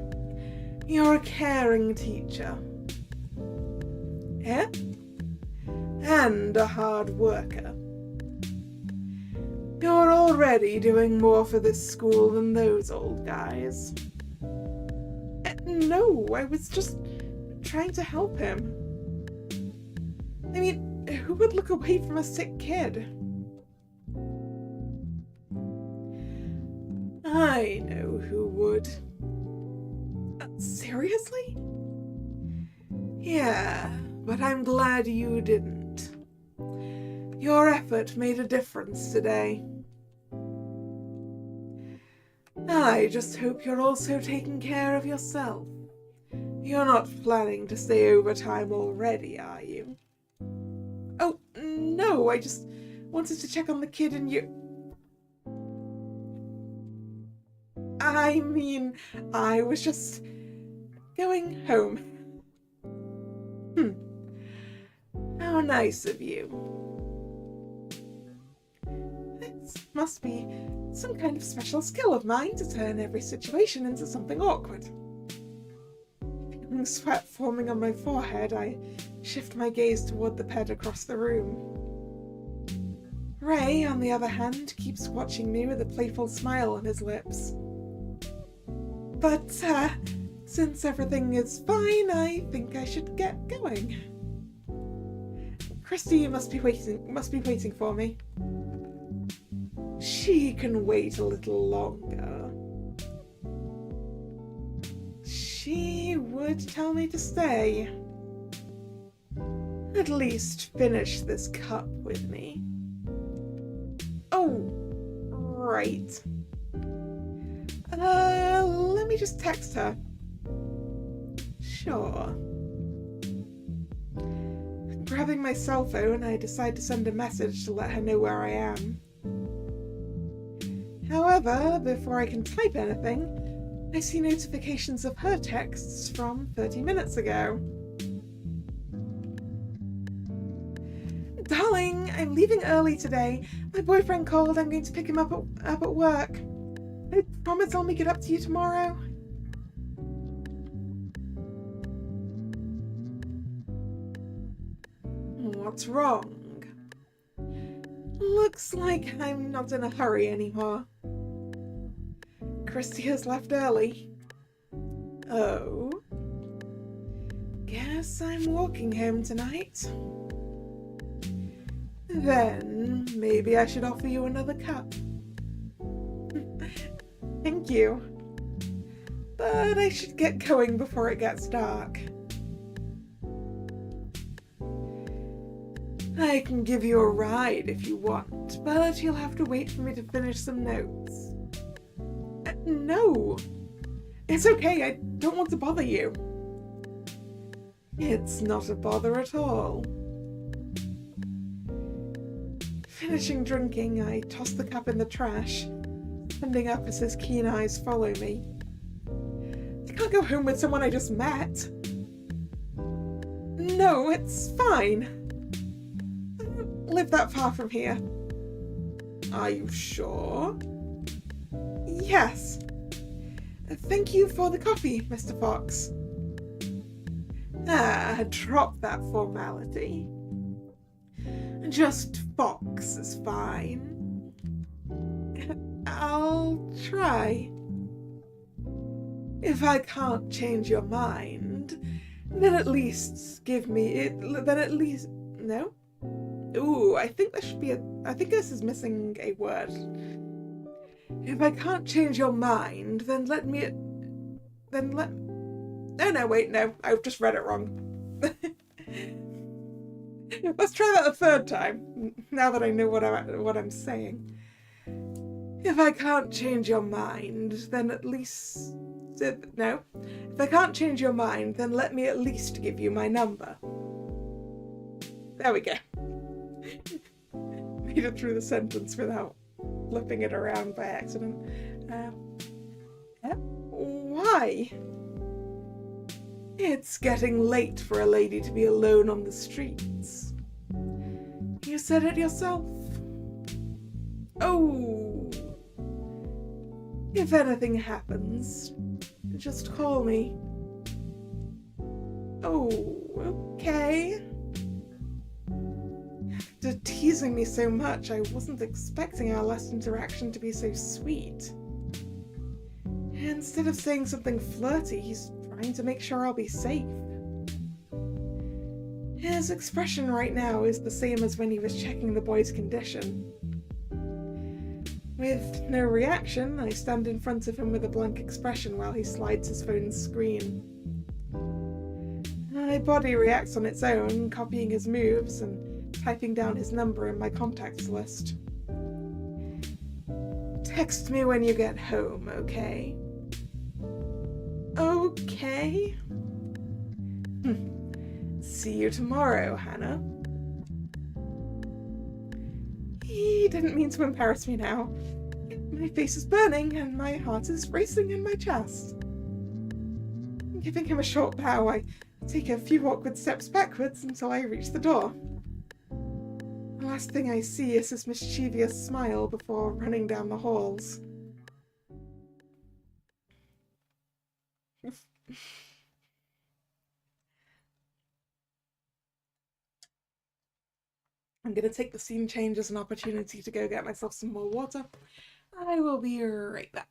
You're a caring teacher. Eh? And a hard worker. You're already doing more for this school than those old guys. No, I was just trying to help him. I mean, who would look away from a sick kid? I know who would. Seriously? Yeah, but I'm glad you didn't. Your effort made a difference today. I just hope you're also taking care of yourself. You're not planning to stay overtime already, are you? Oh, no, I just wanted to check on the kid and you... I mean, I was just going home. How nice of you. This must be some kind of special skill of mine to turn every situation into something awkward. Feeling sweat forming on my forehead, I shift my gaze toward the bed across the room. Ray, on the other hand, keeps watching me with a playful smile on his lips. But, since everything is fine, I think I should get going. Christy must be waiting for me. She can wait a little longer. She would tell me to stay. At least finish this cup with me. Oh, right. Let me just text her. Sure. Grabbing my cell phone, I decide to send a message to let her know where I am. However, before I can type anything, I see notifications of her texts from 30 minutes ago. Darling, I'm leaving early today. My boyfriend called. I'm going to pick him up at work. I promise I'll make it up to you tomorrow. What's wrong? Looks like I'm not in a hurry anymore. Christy has left early. Oh? Guess I'm walking home tonight. Then maybe I should offer you another cup. Thank you. But I should get going before it gets dark. I can give you a ride if you want, but you'll have to wait for me to finish some notes. No! It's okay, I don't want to bother you. It's not a bother at all. Finishing drinking, I toss the cup in the trash, standing up as his keen eyes follow me. I can't go home with someone I just met. No, it's fine. I don't live that far from here. Are you sure? Yes. Thank you for the coffee, Mr. Fox. Drop that formality. Just Fox is fine. I'll try. If I can't change your mind, then at least give me it. Then at least no. Ooh, I think there should be I think this is missing a word. If I can't change your mind, then let me. Then let. Oh no, wait, no, I've just read it wrong. Let's try that a third time. Now that I know what I'm saying. If I can't change your mind, then at least. No. If I can't change your mind, then let me at least give you my number. There we go. Made it through the sentence without flipping it around by accident. Why? It's getting late for a lady to be alone on the streets. You said it yourself. Oh. If anything happens, just call me. Oh, okay. After teasing me so much, I wasn't expecting our last interaction to be so sweet. Instead of saying something flirty, he's trying to make sure I'll be safe. His expression right now is the same as when he was checking the boy's condition. With no reaction, I stand in front of him with a blank expression while he slides his phone's screen. My body reacts on its own, copying his moves and typing down his number in my contacts list. Text me when you get home, okay? Okay. See you tomorrow, Hannah. He didn't mean to embarrass me now. My face is burning and my heart is racing in my chest. Giving him a short bow, I take a few awkward steps backwards until I reach the door. The last thing I see is his mischievous smile before running down the halls. I'm going to take the scene change as an opportunity to go get myself some more water. I will be right back.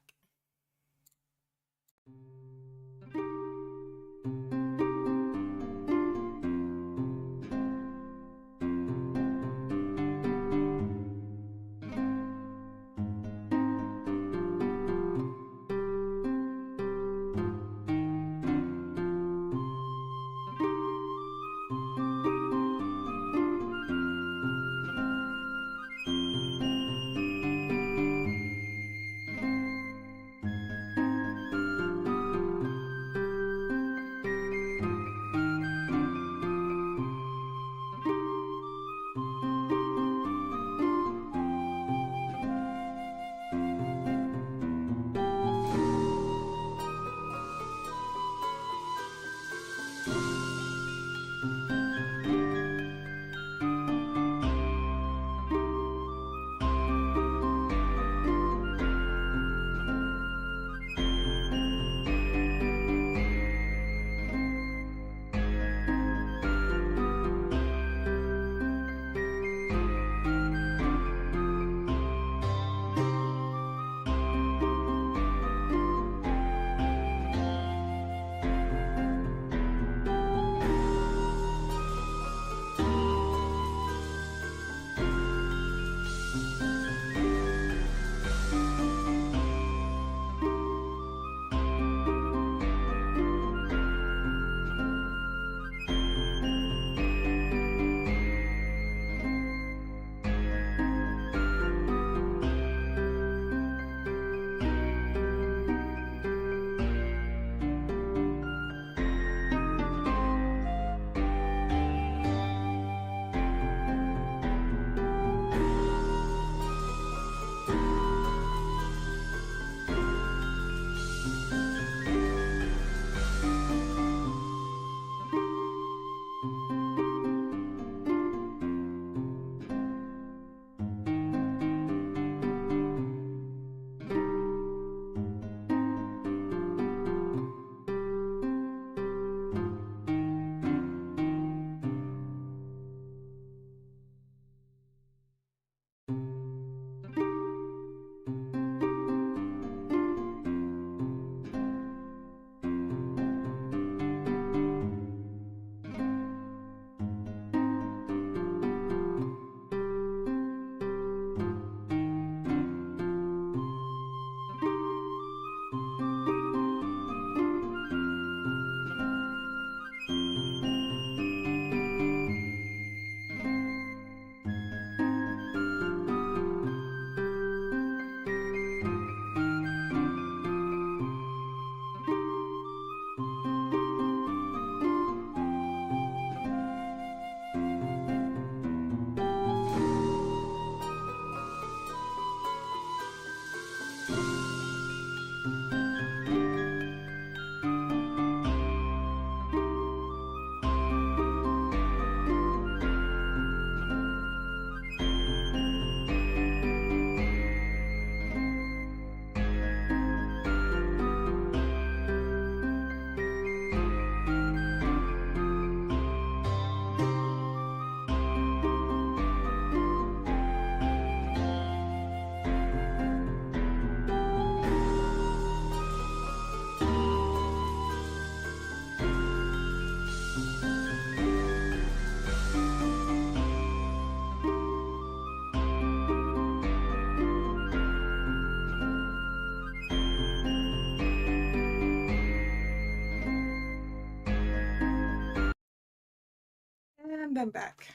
And I'm back.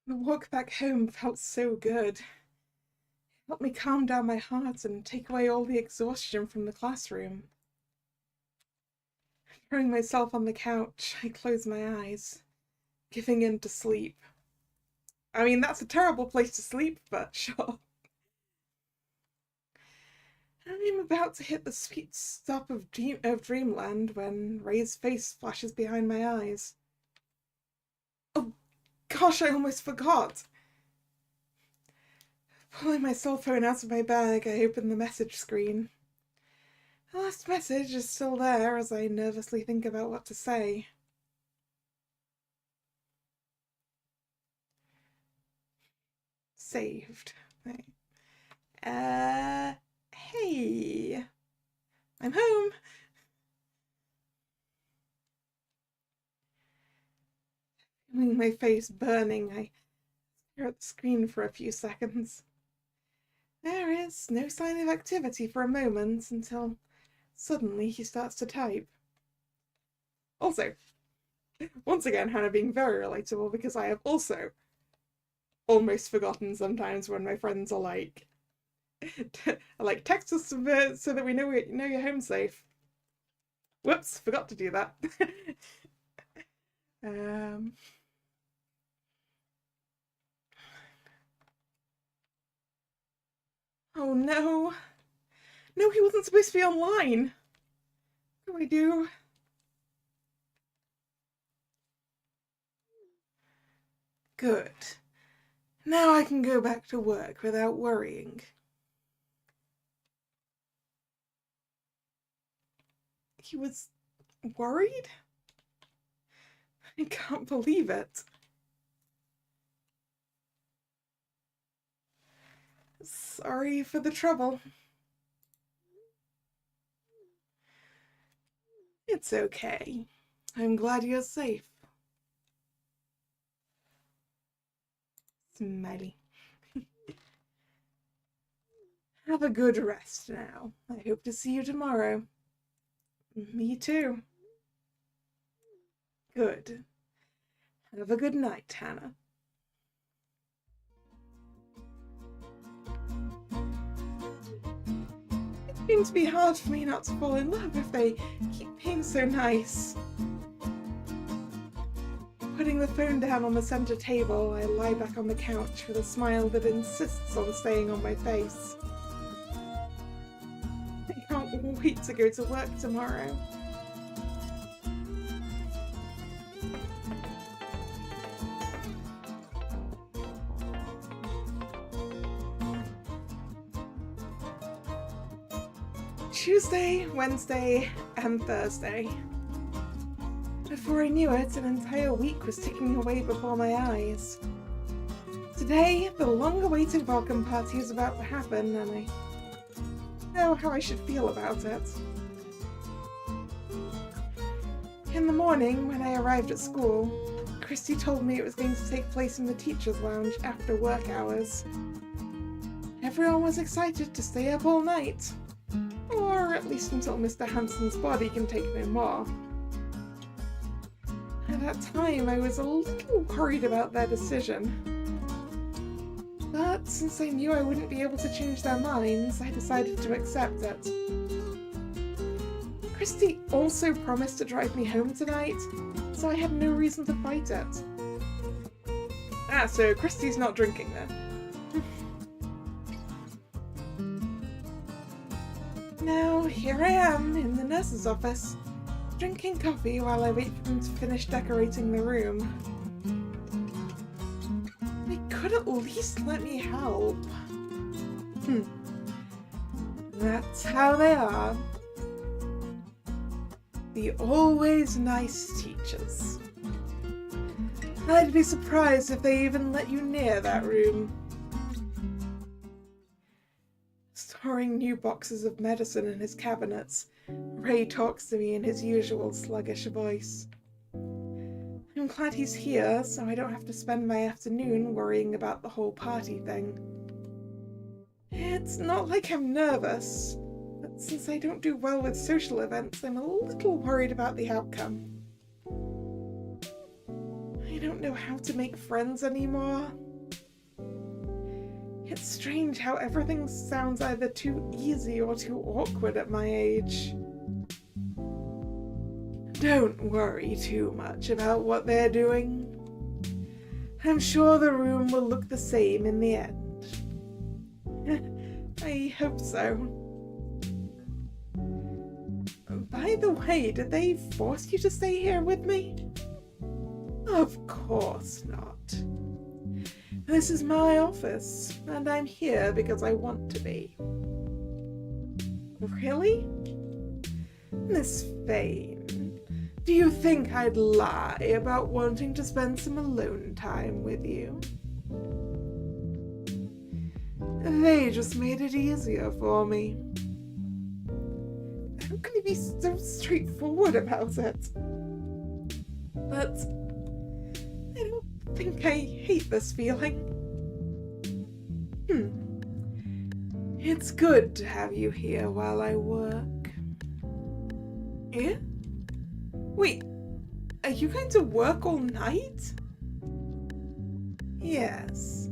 The walk back home felt so good. It helped me calm down my heart and take away all the exhaustion from the classroom. Throwing myself on the couch, I closed my eyes, giving in to sleep. I mean, that's a terrible place to sleep, but sure. I'm about to hit the sweet stop of dreamland when Ray's face flashes behind my eyes. Oh gosh, I almost forgot. Pulling my cell phone out of my bag, I open the message screen. The last message is still there as I nervously think about what to say. Saved. Hey. I'm home. Feeling my face burning, I stare at the screen for a few seconds. There is no sign of activity for a moment until suddenly he starts to type. Also, once again, Hannah being very relatable because I have also almost forgotten sometimes when my friends are like, text us so that we know you're home safe. Whoops, forgot to do that. Oh no. No, he wasn't supposed to be online. What do I do? Good. Now I can go back to work without worrying. He was worried? I can't believe it. Sorry for the trouble. It's okay. I'm glad you're safe. Smiley. Have a good rest now. I hope to see you tomorrow. Me too. Good. Have a good night, Hannah. It seems to be hard for me not to fall in love if they keep being so nice. Putting the phone down on the center table, I lie back on the couch with a smile that insists on staying on my face. I can't wait to go to work tomorrow. Tuesday, Wednesday, and Thursday. Before I knew it, an entire week was ticking away before my eyes. Today, the long-awaited welcome party is about to happen, and I know how I should feel about it. In the morning, when I arrived at school, Christy told me it was going to take place in the teacher's lounge after work hours. Everyone was excited to stay up all night. Or at least until Mr. Hanson's body can take no more. At that time, I was a little worried about their decision. But since I knew I wouldn't be able to change their minds, I decided to accept it. Christy also promised to drive me home tonight, so I had no reason to fight it. So Christy's not drinking then. Now, here I am in the nurse's office, drinking coffee while I wait for them to finish decorating the room. They could at least let me help. That's how they are. The always nice teachers. I'd be surprised if they even let you near that room. Storing new boxes of medicine in his cabinets, Ray talks to me in his usual sluggish voice. I'm glad he's here, so I don't have to spend my afternoon worrying about the whole party thing. It's not like I'm nervous, since I don't do well with social events, I'm a little worried about the outcome. I don't know how to make friends anymore. It's strange how everything sounds either too easy or too awkward at my age. Don't worry too much about what they're doing. I'm sure the room will look the same in the end. I hope so. By the way, did they force you to stay here with me? Of course not. This is my office, and I'm here because I want to be. Really? Miss Fane, do you think I'd lie about wanting to spend some alone time with you? They just made it easier for me. How can you be so straightforward about it? But I don't think I hate this feeling. It's good to have you here while I work. Yeah? Wait, are you going to work all night? Yes.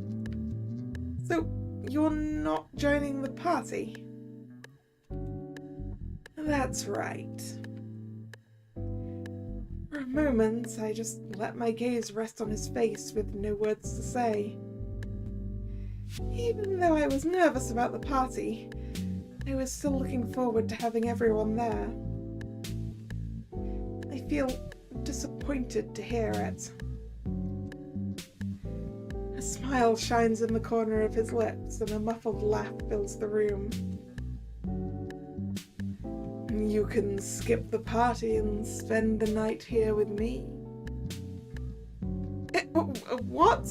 So, you're not joining the party? That's right. For a moment, I just let my gaze rest on his face with no words to say. Even though I was nervous about the party, I was still looking forward to having everyone there. I feel disappointed to hear it. A smile shines in the corner of his lips and a muffled laugh fills the room. You can skip the party and spend the night here with me. What?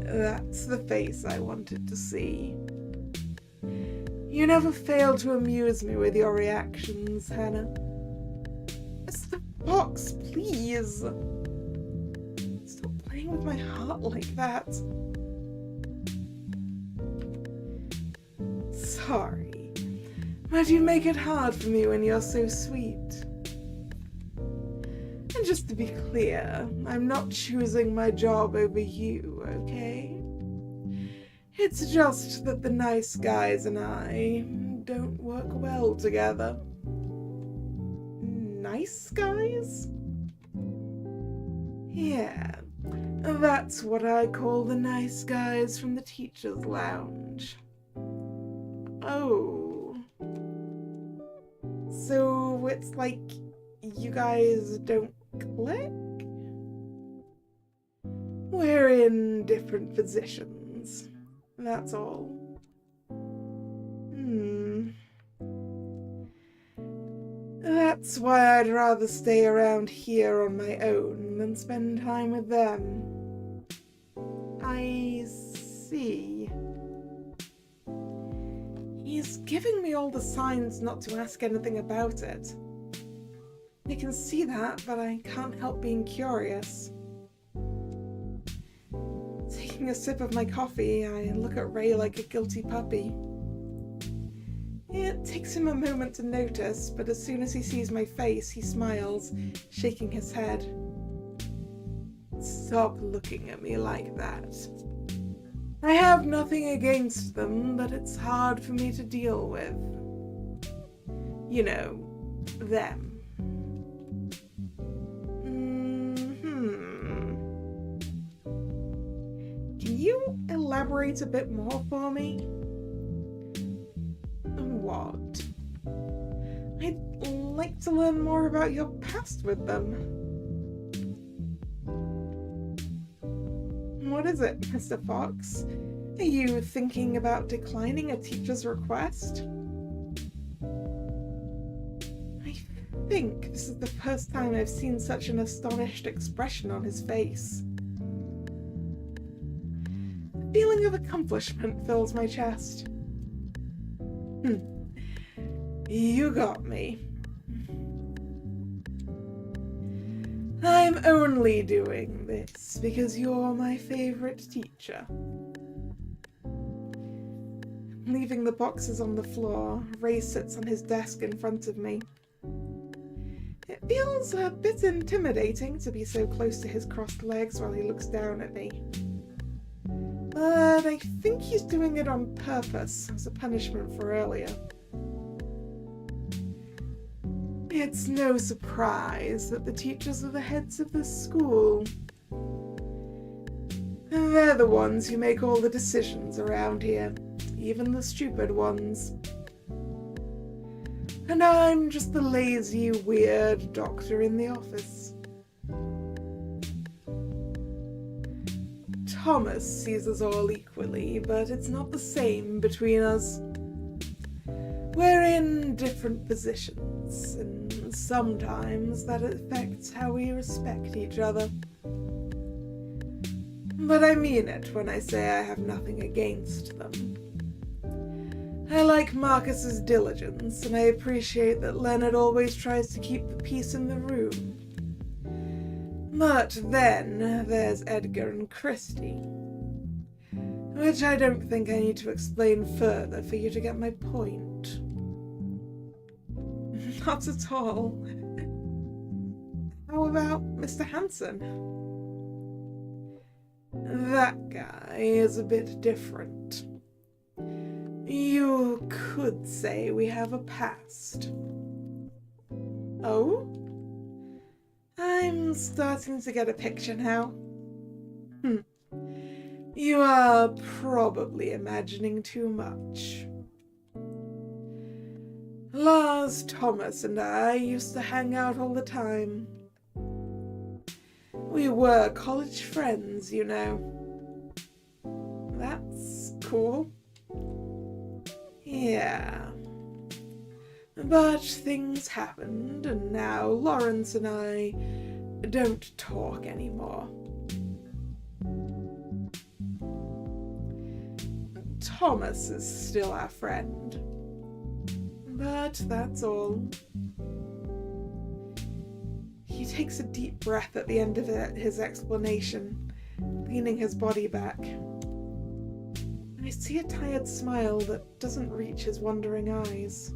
That's the face I wanted to see. You never fail to amuse me with your reactions, Hannah. Mr. Fox, please. Stop playing with my heart like that. Sorry, but you make it hard for me when you're so sweet. And just to be clear, I'm not choosing my job over you, okay? It's just that the nice guys and I don't work well together. Nice guys? Yeah, that's what I call the nice guys from the teacher's lounge. Oh. So it's like you guys don't click? We're in different positions. That's all. That's why I'd rather stay around here on my own than spend time with them. I see. He's giving me all the signs not to ask anything about it. I can see that, but I can't help being curious. Taking a sip of my coffee, I look at Ray like a guilty puppy. It takes him a moment to notice, but as soon as he sees my face, he smiles, shaking his head. Stop looking at me like that. I have nothing against them, but it's hard for me to deal with. You know, them. Can you elaborate a bit more for me? What? I'd like to learn more about your past with them. What is it, Mr. Fox? Are you thinking about declining a teacher's request? I think this is the first time I've seen such an astonished expression on his face. A feeling of accomplishment fills my chest. You got me. I'm only doing this because you're my favorite teacher. Leaving the boxes on the floor, Ray sits on his desk in front of me. It feels a bit intimidating to be so close to his crossed legs while he looks down at me. But I think he's doing it on purpose as a punishment for earlier. It's no surprise that the teachers are the heads of the school. They're the ones who make all the decisions around here, even the stupid ones. And I'm just the lazy, weird doctor in the office. Thomas sees us all equally, but it's not the same between us. We're in different positions, and sometimes that affects how we respect each other. But I mean it when I say I have nothing against them. I like Marcus's diligence, and I appreciate that Leonard always tries to keep the peace in the room. But then there's Edgar and Christy, which I don't think I need to explain further for you to get my point. Not at all. How about Mr. Hanson? That guy is a bit different. You could say we have a past. Oh? I'm starting to get a picture now. You are probably imagining too much. Lars, Thomas, and I used to hang out all the time. We were college friends, you know. That's cool. Yeah. But things happened, and now Lawrence and I don't talk anymore. Thomas is still our friend. But that's all. He takes a deep breath at the end of his explanation, leaning his body back. I see a tired smile that doesn't reach his wandering eyes.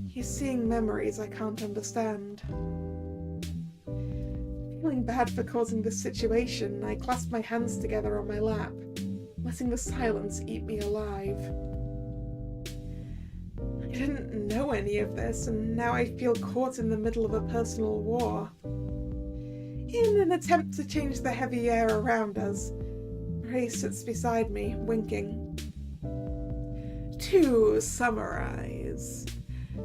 He's seeing memories I can't understand. Feeling bad for causing this situation, I clasp my hands together on my lap, letting the silence eat me alive. I didn't know any of this, and now I feel caught in the middle of a personal war. In an attempt to change the heavy air around us, Ray sits beside me, winking. To summarize,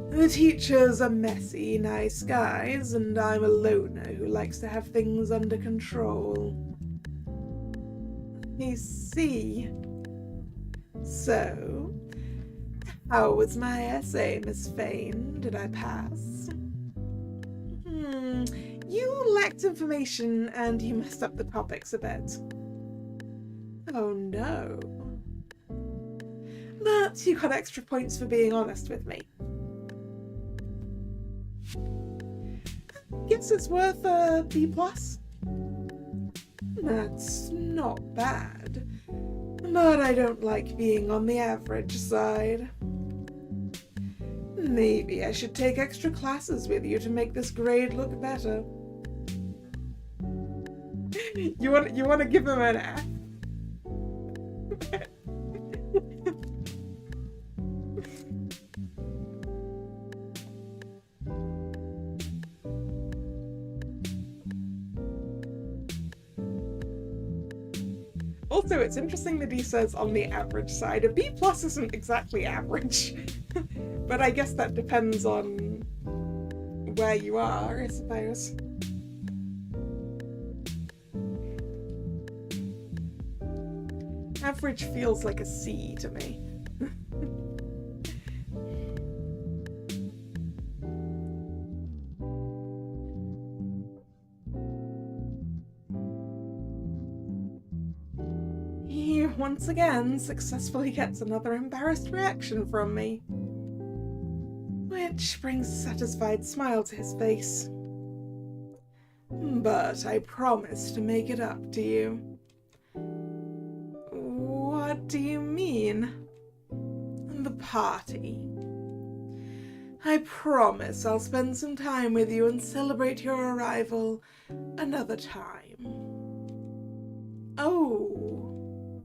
the teachers are messy, nice guys, and I'm a loner who likes to have things under control. I see. So, how was my essay, Miss Fane? Did I pass? You lacked information and you messed up the topics a bit. Oh no. But you got extra points for being honest with me. Guess it's worth a B+. That's not bad, but I don't like being on the average side. Maybe I should take extra classes with you to make this grade look better. You want to give him an F? Also, it's interesting that he says on the average side. A B+ isn't exactly average. But I guess that depends on where you are, I suppose. Average feels like a C to me. He once again successfully gets another embarrassed reaction from me, which brings a satisfied smile to his face. But I promise to make it up to you. What do you mean? the party. I promise I'll spend some time with you and celebrate your arrival another time. Oh,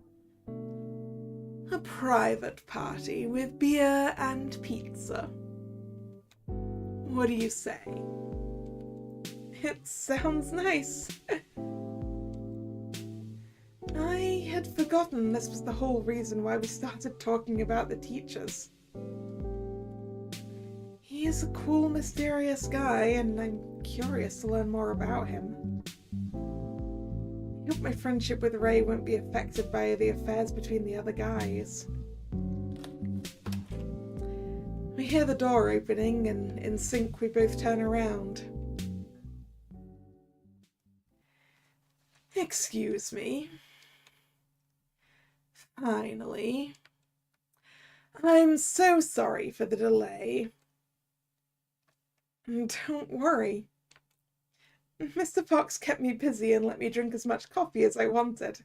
a private party with beer and pizza. What do you say? It sounds nice. I had forgotten this was the whole reason why we started talking about the teachers. He is a cool, mysterious guy, and I'm curious to learn more about him. I hope my friendship with Ray won't be affected by the affairs between the other guys. We hear the door opening, and in sync we both turn around. Excuse me. Finally. I'm so sorry for the delay. Don't worry. Mr. Fox kept me busy and let me drink as much coffee as I wanted.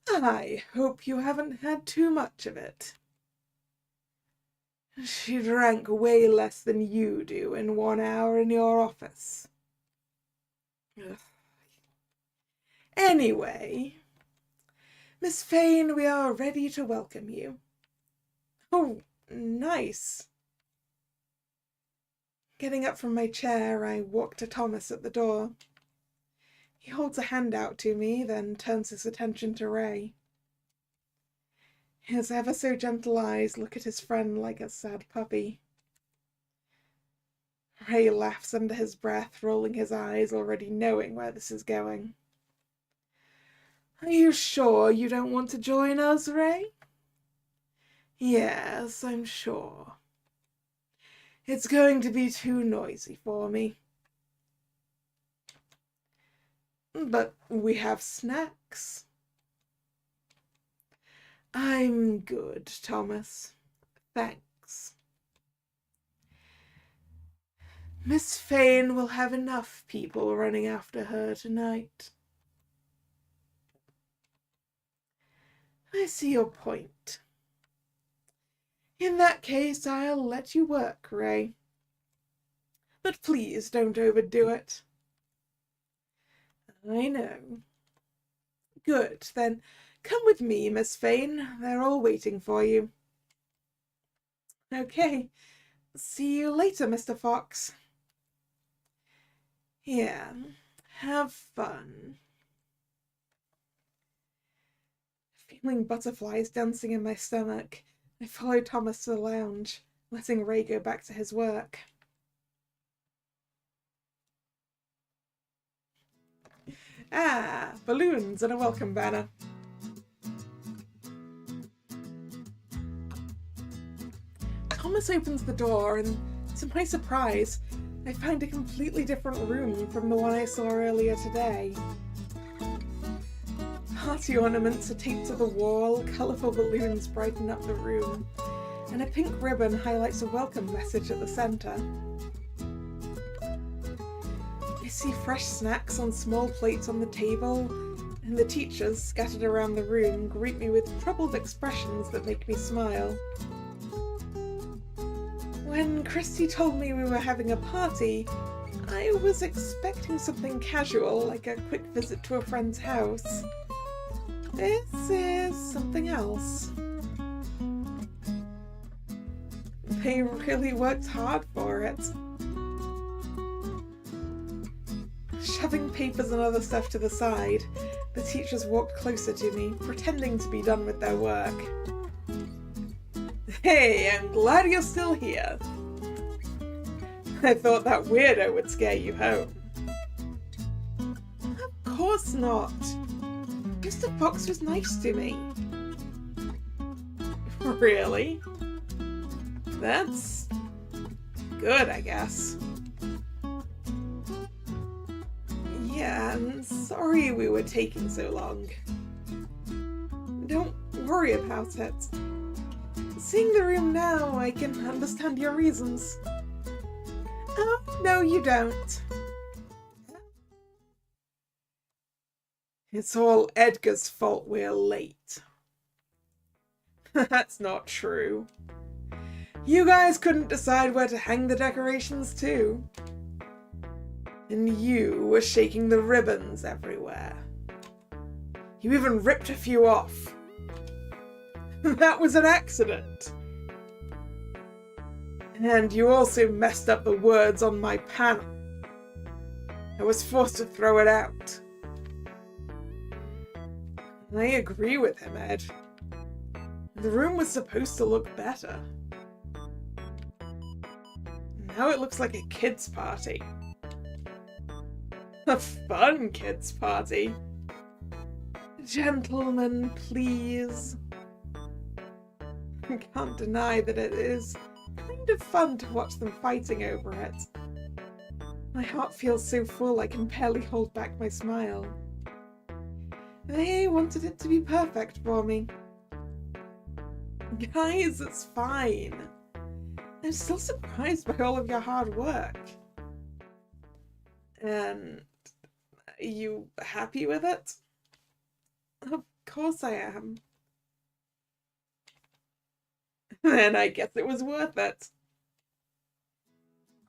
I hope you haven't had too much of it. She drank way less than you do in 1 hour in your office. Ugh. Anyway, Miss Fane, we are ready to welcome you. Oh, nice. Getting up from my chair, I walk to Thomas at the door. He holds a hand out to me, then turns his attention to Ray. His ever so gentle eyes look at his friend like a sad puppy. Ray laughs under his breath, rolling his eyes, already knowing where this is going. Are you sure you don't want to join us, Ray? Yes, I'm sure. It's going to be too noisy for me. But we have snacks. I'm good, Thomas. Thanks. Miss Fane will have enough people running after her tonight. I see your point. In that case, I'll let you work, Ray. But please don't overdo it. I know. Good, then come with me, Miss Fane. They're all waiting for you. Okay. See you later, Mr. Fox. Yeah, have fun. Feeling butterflies dancing in my stomach, I follow Thomas to the lounge, letting Ray go back to his work. Ah, balloons and a welcome banner. Thomas opens the door, and to my surprise, I find a completely different room from the one I saw earlier today. Party ornaments are taped to the wall, colourful balloons brighten up the room, and a pink ribbon highlights a welcome message at the centre. I see fresh snacks on small plates on the table, and the teachers, scattered around the room, greet me with troubled expressions that make me smile. When Christy told me we were having a party, I was expecting something casual, like a quick visit to a friend's house. This is something else. They really worked hard for it. Shoving papers and other stuff to the side, the teachers walked closer to me, pretending to be done with their work. Hey, I'm glad you're still here. I thought that weirdo would scare you home. Of course not. Mr. Fox was nice to me. Really? That's good, I guess. Yeah, I'm sorry we were taking so long. Don't worry about it. Seeing the room now, I can understand your reasons. Oh, no, you don't. It's all Edgar's fault we're late. That's not true. You guys couldn't decide where to hang the decorations too. And you were shaking the ribbons everywhere. You even ripped a few off. That was an accident. And you also messed up the words on my panel. I was forced to throw it out. I agree with him, Ed. The room was supposed to look better. Now it looks like a kids' party. A fun kids' party. Gentlemen, please. I can't deny that it is kind of fun to watch them fighting over it. My heart feels so full I can barely hold back my smile. They wanted it to be perfect for me. Guys, it's fine. I'm still surprised by all of your hard work. And are you happy with it? Of course I am. Then I guess it was worth it.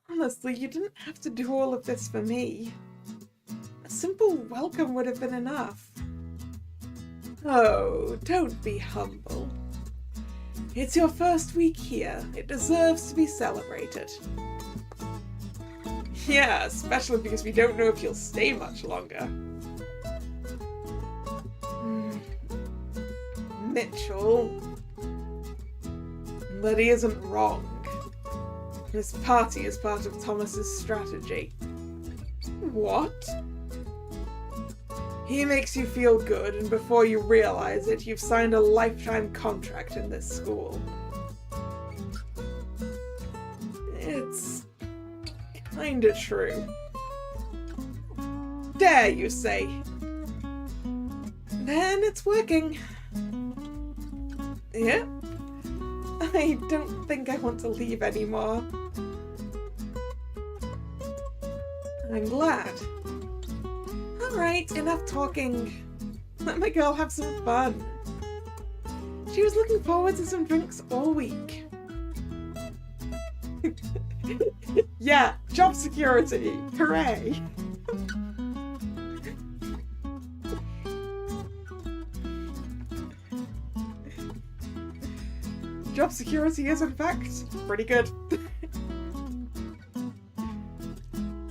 Honestly, you didn't have to do all of this for me. A simple welcome would have been enough. Oh, don't be humble. It's your first week here. It deserves to be celebrated. Yeah, especially because we don't know if you'll stay much longer. Mitchell. But he isn't wrong. This party is part of Thomas's strategy. What? He makes you feel good, and before you realize it, you've signed a lifetime contract in this school. It's kinda true. Dare you say? Then it's working. Yeah? I don't think I want to leave anymore. I'm glad. Alright, enough talking. Let my girl have some fun. She was looking forward to some drinks all week. Yeah, job security. Hooray! Job security is, in fact, pretty good.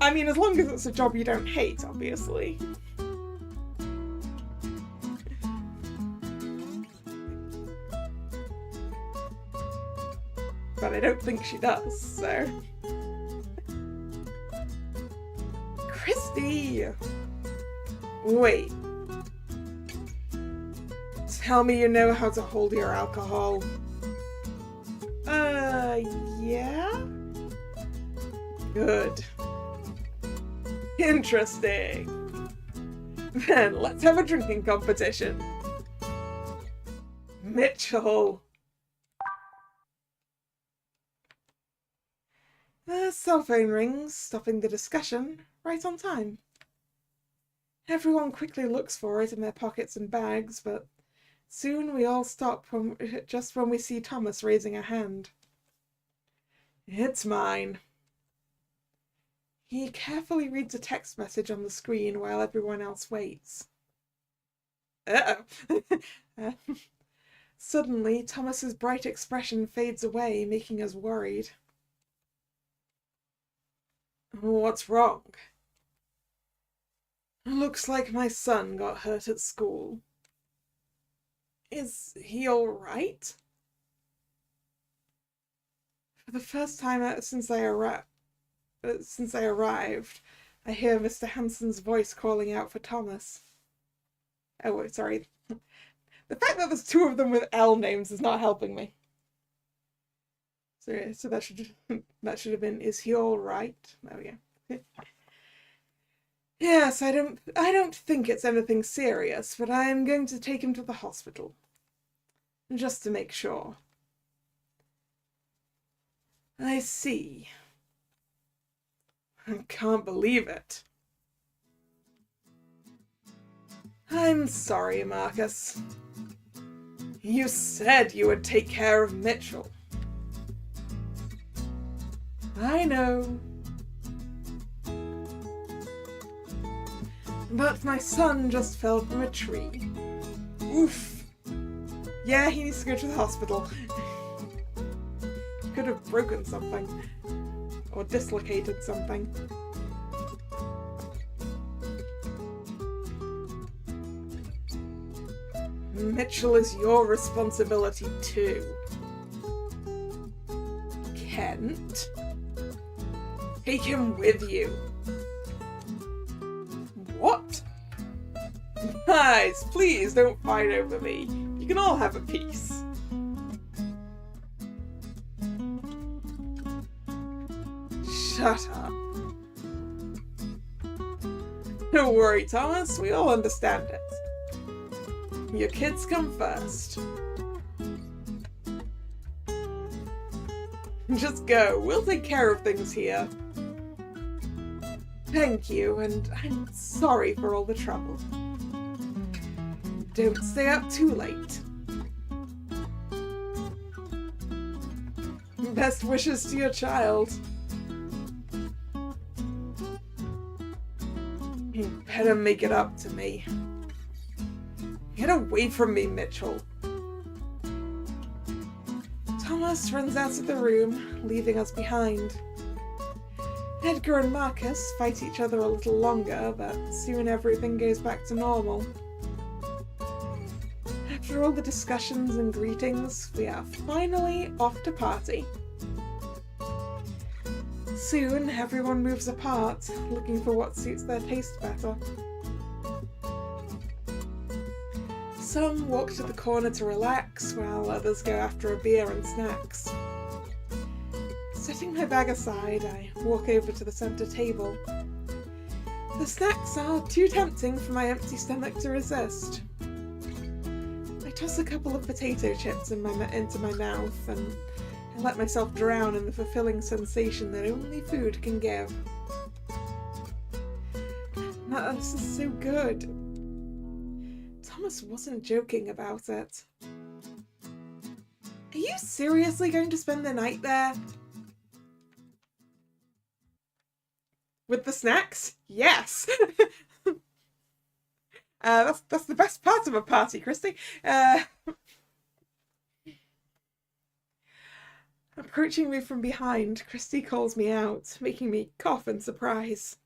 I mean, as long as it's a job you don't hate, obviously. But I don't think she does, so... Christy! Wait. Tell me you know how to hold your alcohol. Yeah? Good. Interesting. Then let's have a drinking competition. Mitchell. The cell phone rings, stopping the discussion right on time. Everyone quickly looks for it in their pockets and bags, but soon we all stop just when we see Thomas raising a hand. It's mine. He carefully reads a text message on the screen while everyone else waits. Uh-oh. Suddenly, Thomas's bright expression fades away, making us worried. What's wrong? Looks like my son got hurt at school. Is he all right? For the first time since I arrived, I hear Mr. Hansen's voice calling out for Thomas. Oh, wait, sorry. The fact that there's two of them with L names is not helping me. So that should have been, is he all right? There we go. Yes, I don't think it's anything serious, but I'm going to take him to the hospital. Just to make sure. I see. I can't believe it. I'm sorry, Marcus. You said you would take care of Mitchell. I know. But my son just fell from a tree. Oof. Yeah, he needs to go to the hospital. He could have broken something. Or dislocated something. Mitchell is your responsibility too. Kent? Take him with you. What? Guys, please don't fight over me. You can all have a piece. Shut up. Don't worry, Thomas. We all understand it. Your kids come first. Just go. We'll take care of things here. Thank you, and I'm sorry for all the trouble. Don't stay up too late. Best wishes to your child. You better make it up to me. Get away from me, Mitchell. Thomas runs out of the room, leaving us behind. Edgar and Marcus fight each other a little longer, but soon everything goes back to normal. After all the discussions and greetings, we are finally off to party. Soon, everyone moves apart, looking for what suits their taste better. Some walk to the corner to relax, while others go after a beer and snacks. Setting my bag aside, I walk over to the centre table. The snacks are too tempting for my empty stomach to resist. I toss a couple of potato chips into my mouth, and I let myself drown in the fulfilling sensation that only food can give. This is so good. Thomas wasn't joking about it. Are you seriously going to spend the night there? With the snacks? Yes! That's the best part of a party, Christy. Approaching me from behind, Christy calls me out, making me cough in surprise.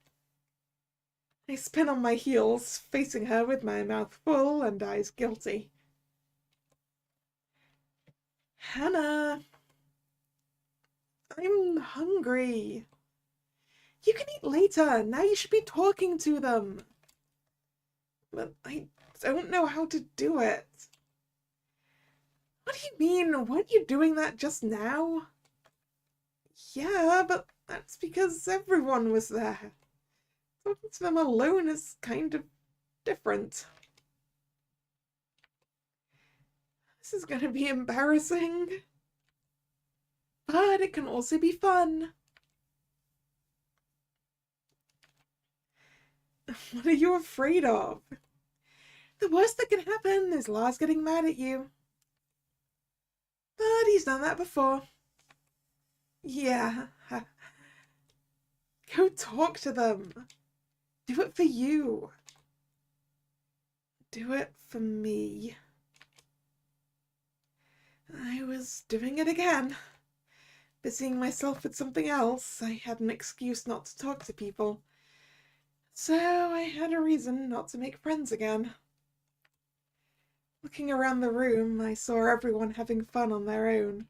I spin on my heels, facing her with my mouth full and eyes guilty. Hannah, I'm hungry. You can eat later. Now you should be talking to them. But I don't know how to do it. What do you mean? Weren't you doing that just now? Yeah, but that's because everyone was there. Talking to them alone is kind of different. This is going to be embarrassing. But it can also be fun. What are you afraid of? The worst that can happen is Lars getting mad at you. But he's done that before. Yeah. Go talk to them. Do it for you. Do it for me. I was doing it again. Busying myself with something else. I had an excuse not to talk to people. So I had a reason not to make friends again. Looking around the room, I saw everyone having fun on their own.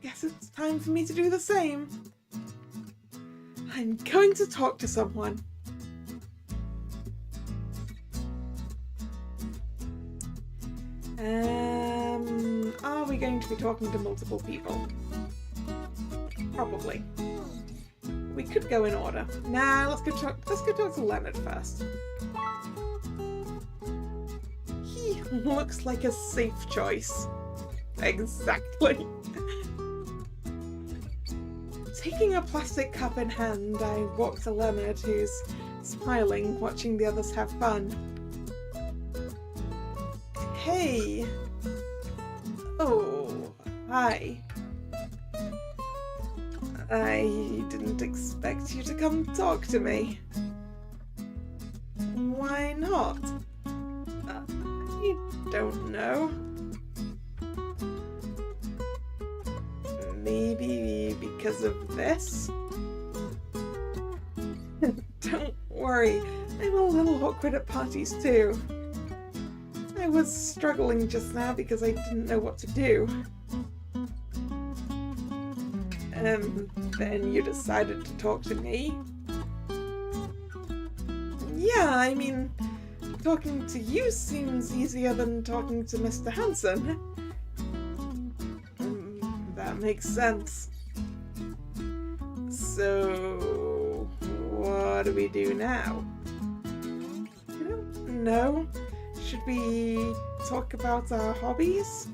Guess it's time for me to do the same. I'm going to talk to someone. Are we going to be talking to multiple people? Probably. We could go in order. Nah, let's go talk to Leonard first. He looks like a safe choice. Exactly. Taking a plastic cup in hand, I walk to Leonard, who's smiling, watching the others have fun. Hey. Oh, hi. I didn't expect you to come talk to me. Why not? I don't know. Maybe because of this? Don't worry, I'm a little awkward at parties too. I was struggling just now because I didn't know what to do. And then you decided to talk to me? Yeah, I mean, talking to you seems easier than talking to Mr. Hanson. That makes sense. So, what do we do now? I don't know. Should we talk about our hobbies?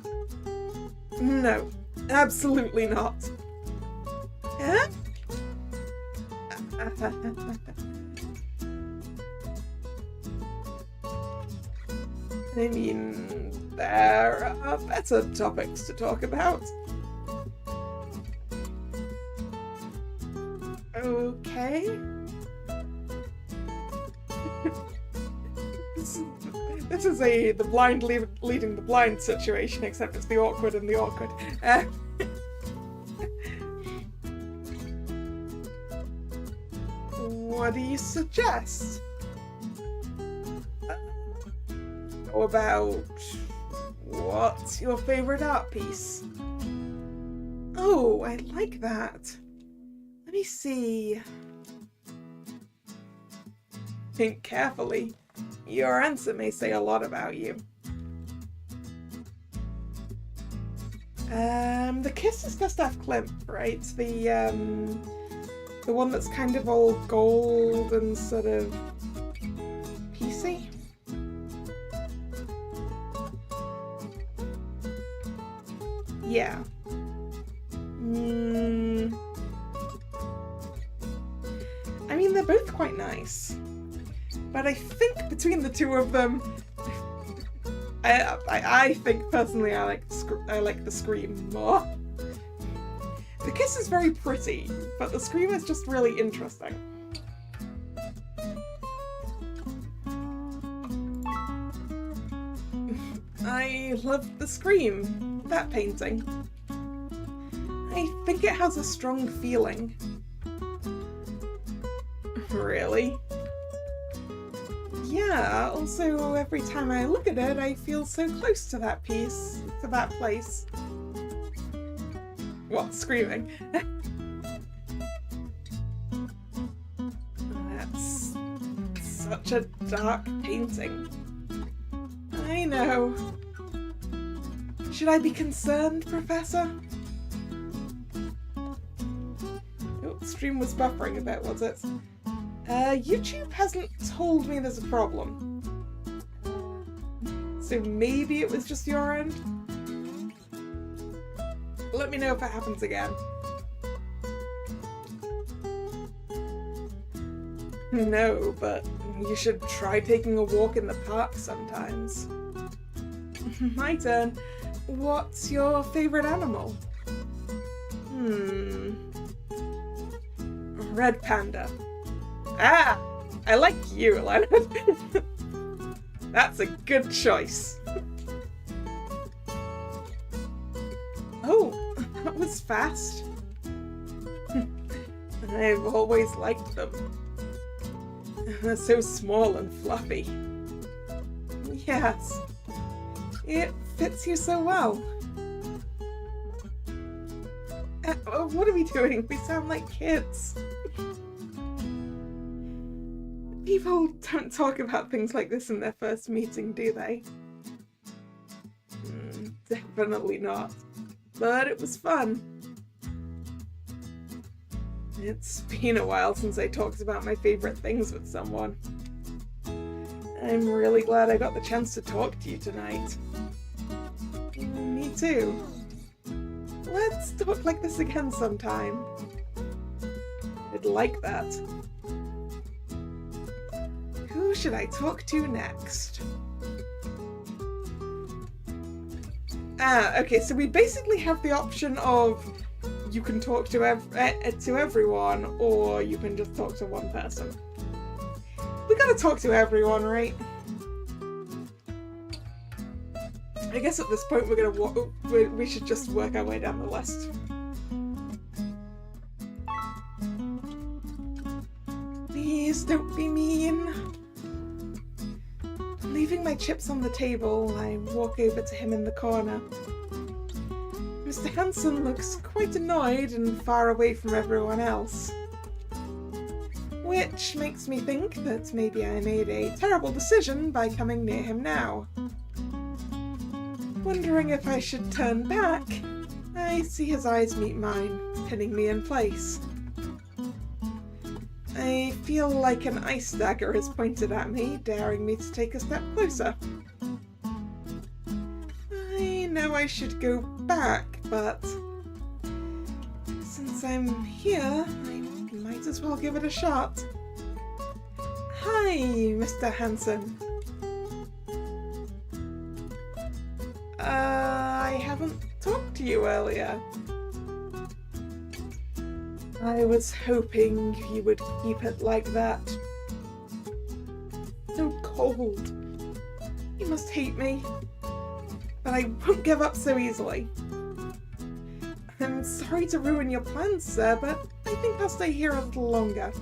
No, absolutely not. Huh? I mean, there are better topics to talk about. Okay. This is the blind leading the blind situation, except it's the awkward and the awkward. What do you suggest? How about what's your favorite art piece? Oh, I like that. Let me see. Think carefully. Your answer may say a lot about you. The Kiss is Gustav Klimt, right? The one that's kind of all gold and sort of piecey. Yeah. I mean, they're both quite nice. But I think between the two of them, I think personally I like the Scream more. The Kiss is very pretty, but the Scream is just really interesting. I love the Scream, that painting. I think it has a strong feeling. Really? Yeah, also every time I look at it, I feel so close to that piece, to that place. What, screaming? That's such a dark painting. I know. Should I be concerned, Professor? Oh, stream was buffering a bit, was it? YouTube hasn't told me there's a problem. So maybe it was just your end? Let me know if it happens again. No, but you should try taking a walk in the park sometimes. My turn. What's your favorite animal? Red panda. Ah! I like you, Leonard. That's a good choice. Oh, that was fast. I've always liked them. They're so small and fluffy. Yes, it fits you so well. What are we doing? We sound like kids. People don't talk about things like this in their first meeting, do they? Definitely not. But it was fun. It's been a while since I talked about my favorite things with someone. I'm really glad I got the chance to talk to you tonight. Me too. Let's talk like this again sometime. I'd like that. Who should I talk to next? Okay, so we basically have the option of you can talk to everyone, or you can just talk to one person. We gotta talk to everyone, right? I guess at this point we should just work our way down the list. Please don't be mean. Leaving my chips on the table, I walk over to him in the corner. Mr. Hansen looks quite annoyed and far away from everyone else. Which makes me think that maybe I made a terrible decision by coming near him now. Wondering if I should turn back, I see his eyes meet mine, pinning me in place. I feel like an ice dagger is pointed at me, daring me to take a step closer. I know I should go back, but since I'm here, I might as well give it a shot. Hi, Mr. Hansen. I haven't talked to you earlier. I was hoping you would keep it like that. So cold. You must hate me. But I won't give up so easily. I'm sorry to ruin your plans, sir, but I think I'll stay here a little longer.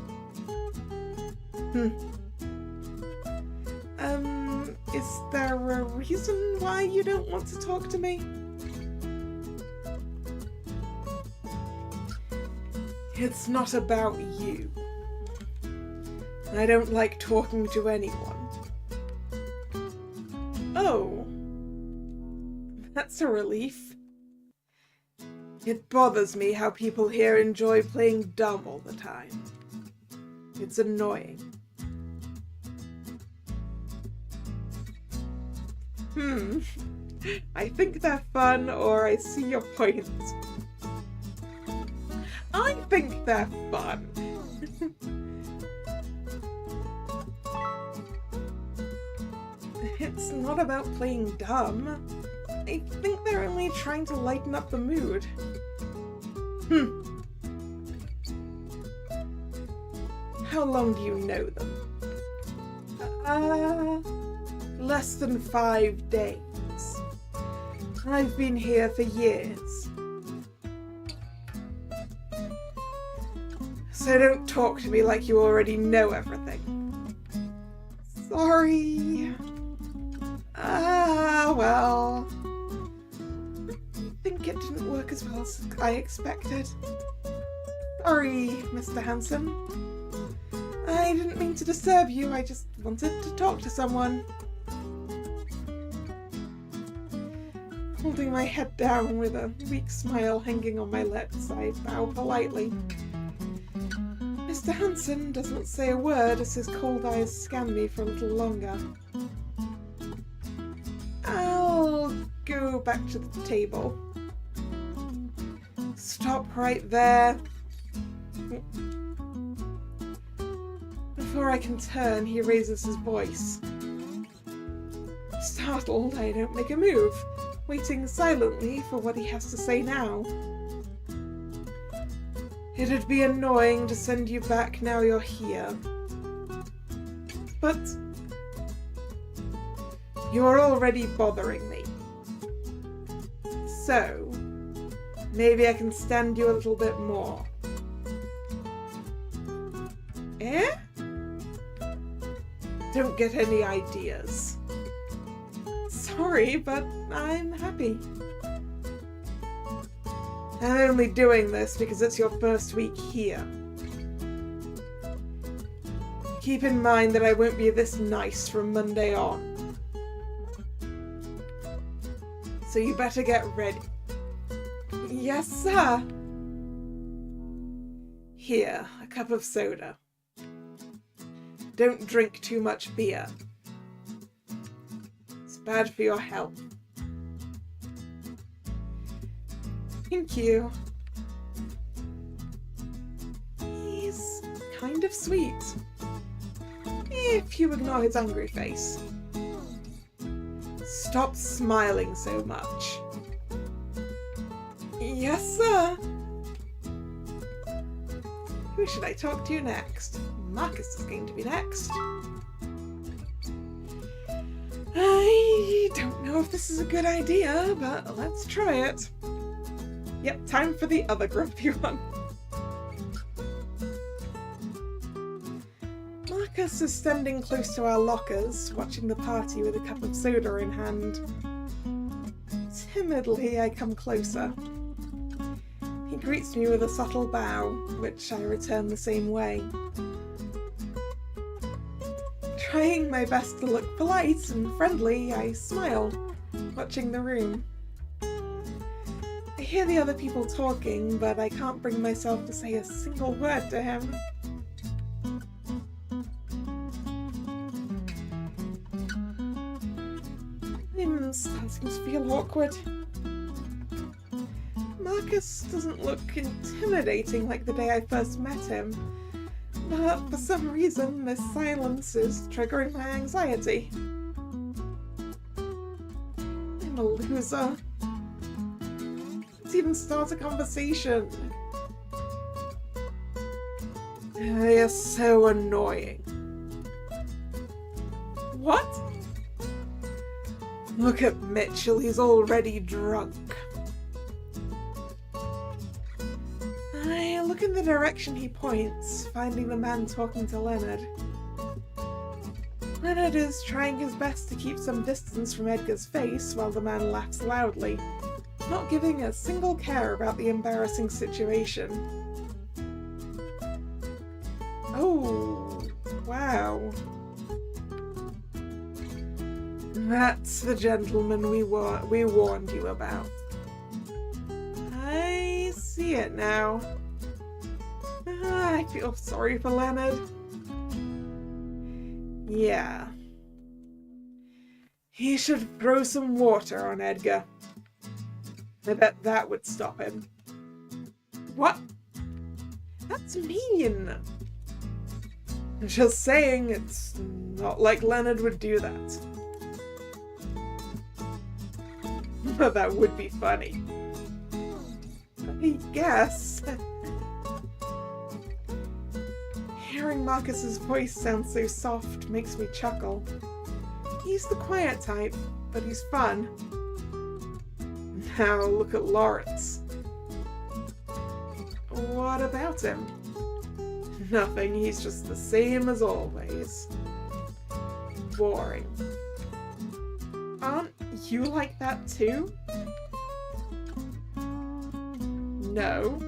Is there a reason why you don't want to talk to me? It's not about you. I don't like talking to anyone. Oh. That's a relief. It bothers me how people here enjoy playing dumb all the time. It's annoying. I think they're fun, or I see your point. I think they're fun. It's not about playing dumb. I think they're only trying to lighten up the mood. How long do you know them? Less than 5 days. I've been here for years. So don't talk to me like you already know everything. Sorry. Well. I think it didn't work as well as I expected. Sorry, Mr. Hansen. I didn't mean to disturb you, I just wanted to talk to someone. Holding my head down with a weak smile hanging on my lips, I bow politely. Mr. Hansen doesn't say a word as his cold eyes scan me for a little longer. I'll go back to the table. Stop right there. Before I can turn, he raises his voice. Startled, I don't make a move, waiting silently for what he has to say now. It'd be annoying to send you back now you're here. But you're already bothering me. So, maybe I can stand you a little bit more. Eh? Don't get any ideas. Sorry, but I'm happy. I'm only doing this because it's your first week here. Keep in mind that I won't be this nice from Monday on. So you better get ready. Yes, sir. Here, a cup of soda. Don't drink too much beer. It's bad for your health. Thank you. He's kind of sweet, if you ignore his angry face. Stop smiling so much. Yes, sir. Who should I talk to next? Marcus is going to be next. I don't know if this is a good idea, but let's try it. Yep, time for the other grumpy one. Marcus is standing close to our lockers, watching the party with a cup of soda in hand. Timidly, I come closer. He greets me with a subtle bow, which I return the same way. Trying my best to look polite and friendly, I smile, watching the room. I hear the other people talking, but I can't bring myself to say a single word to him. I'm starting to feel awkward. Marcus doesn't look intimidating like the day I first met him, but for some reason this silence is triggering my anxiety. I'm a loser. Let's even start a conversation. They are so annoying. What? Look at Mitchell, he's already drunk. I look in the direction he points, finding the man talking to Leonard. Leonard is trying his best to keep some distance from Edgar's face while the man laughs loudly, not giving a single care about the embarrassing situation. Oh, wow. That's the gentleman we warned you about. I see it now. I feel sorry for Leonard. Yeah. He should throw some water on Edgar. I bet that would stop him. What? That's mean. I'm just saying, it's not like Leonard would do that. But that would be funny. I guess. Hearing Marcus's voice sound so soft makes me chuckle. He's the quiet type, but he's fun. Now look at Lawrence. What about him? Nothing, he's just the same as always. Boring. Aren't you like that too? No.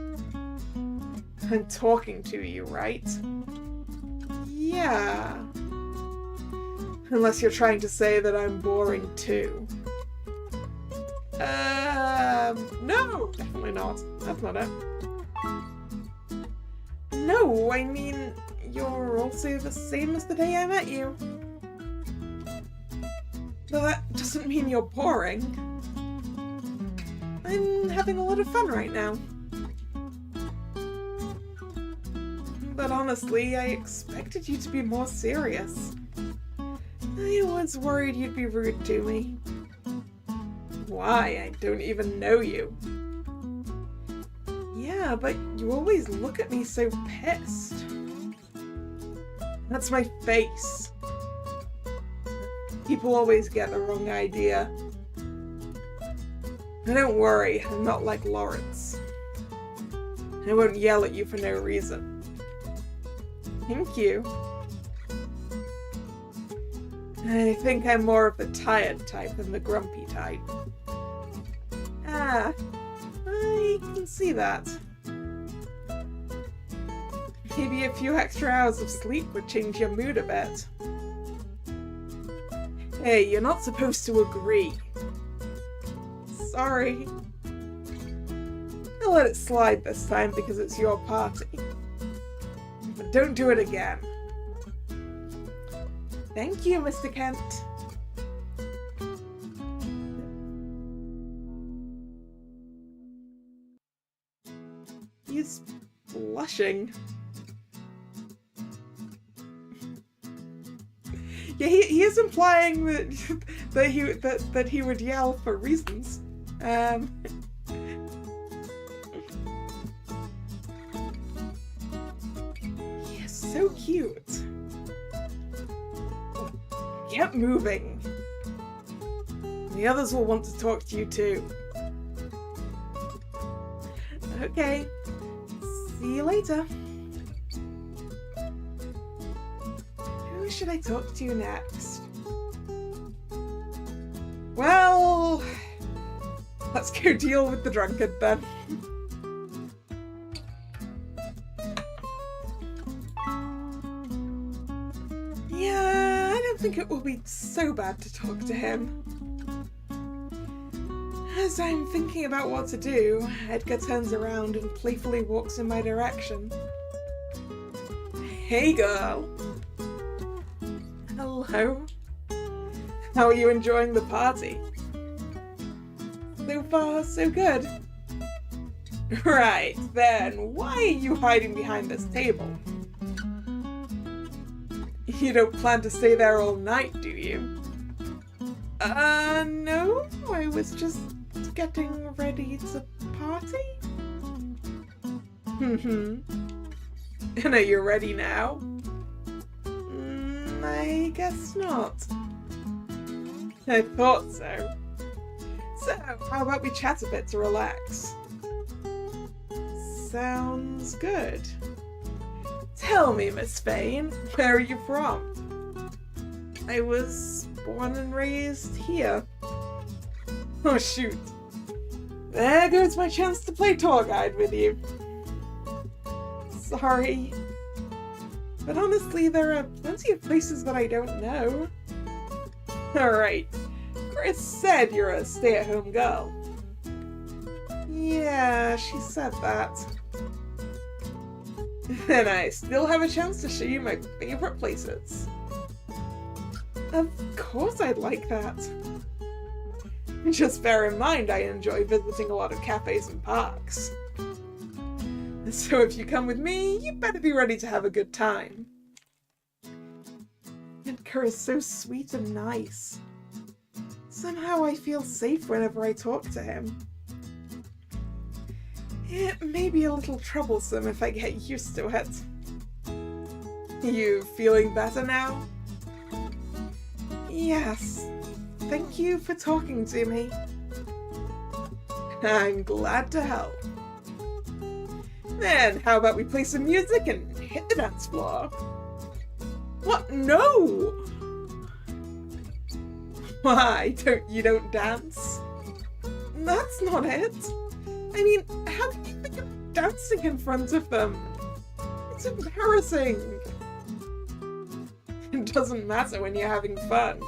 I'm talking to you, right? Yeah. Unless you're trying to say that I'm boring too. No, definitely not. That's not it. No, I mean, you're also the same as the day I met you. But that doesn't mean you're boring. I'm having a lot of fun right now. But honestly, I expected you to be more serious. I was worried you'd be rude to me. Why? I don't even know you. Yeah, but you always look at me so pissed. That's my face. People always get the wrong idea. And don't worry, I'm not like Lawrence. I won't yell at you for no reason. Thank you. I think I'm more of the tired type than the grumpy type. Ah, I can see that. Maybe a few extra hours of sleep would change your mood a bit. Hey, you're not supposed to agree. Sorry. I'll let it slide this time because it's your party. But don't do it again. Thank you, Mr. Kent. He's blushing. Yeah, he is implying that that he would yell for reasons. He's so cute. Get moving. The others will want to talk to you too. Okay. See you later. Who should I talk to next? Well, let's go deal with the drunkard then. Yeah, I don't think it will be so bad to talk to him. As I'm thinking about what to do, Edgar turns around and playfully walks in my direction. Hey girl! Hello? How are you enjoying the party? So far, so good. Right, then why are you hiding behind this table? You don't plan to stay there all night, do you? No, I was just getting ready to party? And are you ready now? I guess not. I thought so. So, how about we chat a bit to relax? Sounds good. Tell me, Miss Fane, where are you from? I was born and raised here. Oh shoot. There goes my chance to play tour guide with you. Sorry. But honestly, there are plenty of places that I don't know. Alright. Chris said you're a stay-at-home girl. Yeah, she said that. And I still have a chance to show you my favorite places. Of course I'd like that. Just bear in mind I enjoy visiting a lot of cafes and parks. So if you come with me, you better be ready to have a good time. Edgar is so sweet and nice. Somehow I feel safe whenever I talk to him. It may be a little troublesome if I get used to it. You feeling better now? Yes. Thank you for talking to me. I'm glad to help. Then how about we play some music and hit the dance floor? What? No! Why, you don't dance? That's not it. I mean, how can you think of dancing in front of them? It's embarrassing. It doesn't matter when you're having fun.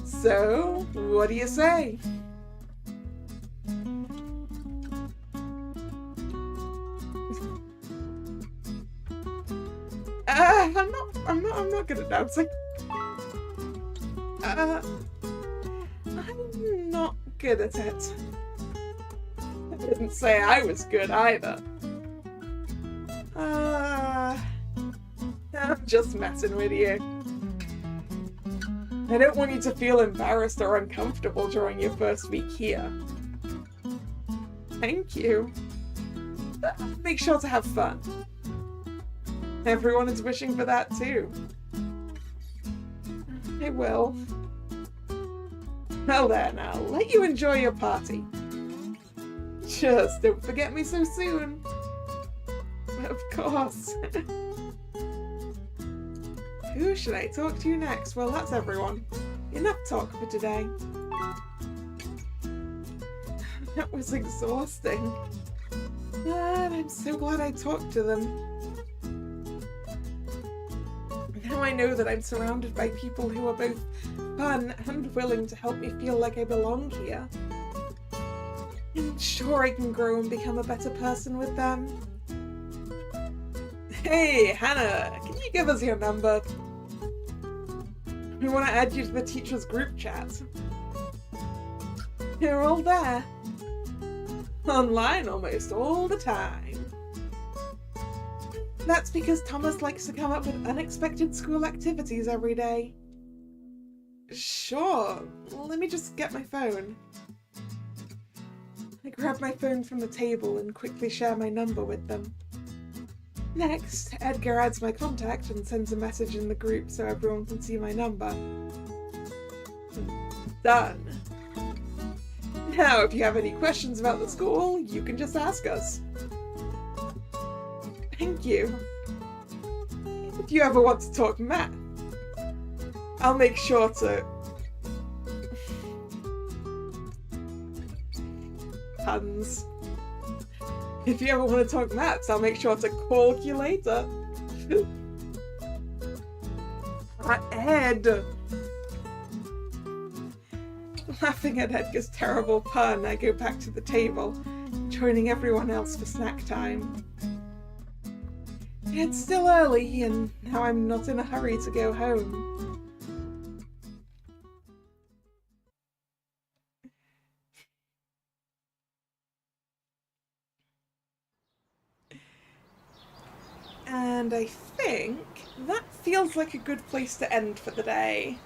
So, what do you say? I'm not good at dancing. I'm not good at it. I didn't say I was good either. I'm just messing with you. I don't want you to feel embarrassed or uncomfortable during your first week here. Thank you. Make sure to have fun. Everyone is wishing for that too. I will. Well then, I'll let you enjoy your party. Just don't forget me so soon. Of course. Who should I talk to next? Well, that's everyone. Enough talk for today. That was exhausting. But I'm so glad I talked to them. Now I know that I'm surrounded by people who are both fun and willing to help me feel like I belong here. I'm sure I can grow and become a better person with them. Hey, Hannah, can you give us your number? We want to add you to the teacher's group chat. You're all there. Online almost all the time. That's because Thomas likes to come up with unexpected school activities every day. Sure. Let me just get my phone. I grab my phone from the table and quickly share my number with them. Next, Edgar adds my contact and sends a message in the group so everyone can see my number. Done. Now, if you have any questions about the school, you can just ask us. Thank you. If you ever want to talk math, I'll make sure to... Puns. If you ever want to talk maths, I'll make sure to call you later. Ed! Laughing at Edgar's terrible pun, I go back to the table, joining everyone else for snack time. It's still early, and now I'm not in a hurry to go home. And I think that feels like a good place to end for the day.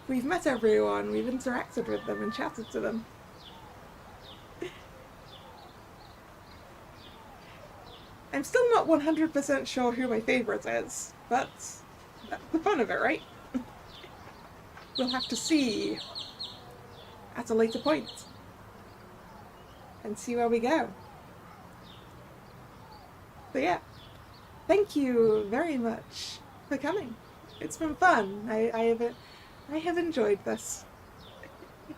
We've met everyone, we've interacted with them and chatted to them. I'm still not 100% sure who my favourite is, but that's the fun of it, right? We'll have to see at a later point and see where we go. But yeah, thank you very much for coming. It's been fun. I have enjoyed this.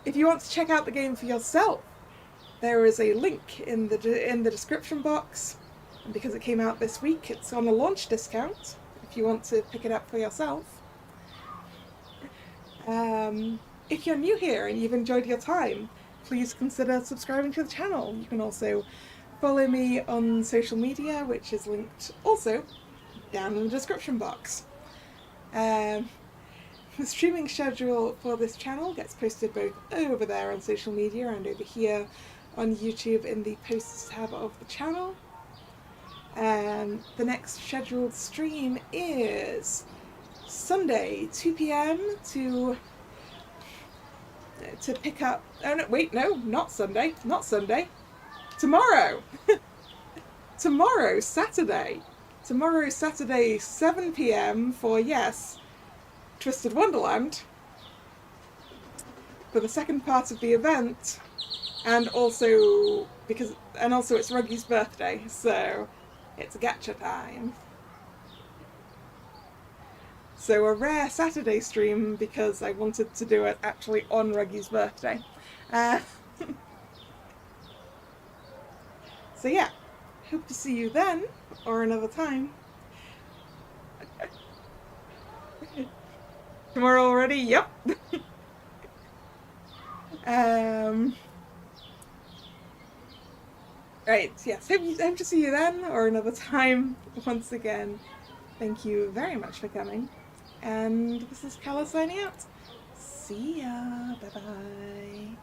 If you want to check out the game for yourself, there is a link in the description box. And because it came out this week, it's on a launch discount if you want to pick it up for yourself. If you're new here and you've enjoyed your time, please consider subscribing to the channel. You can also follow me on social media, which is linked also down in the description box. The streaming schedule for this channel gets posted both over there on social media and over here on YouTube in the posts tab of the channel. The next scheduled stream is Sunday, 2 p.m. to pick up... Oh, no, wait, no, not Sunday. Tomorrow! Tomorrow, Saturday. Tomorrow, Saturday, 7 p.m. for, yes, Twisted Wonderland. For the second part of the event. And also it's Ruggy's birthday, so it's gacha time. So a rare Saturday stream because I wanted to do it actually on Ruggy's birthday. So yeah, hope to see you then, or another time. Tomorrow already? Yep. Right, yes, hope to see you then, or another time. Once again, thank you very much for coming. And this is Kalla signing out. See ya, bye bye.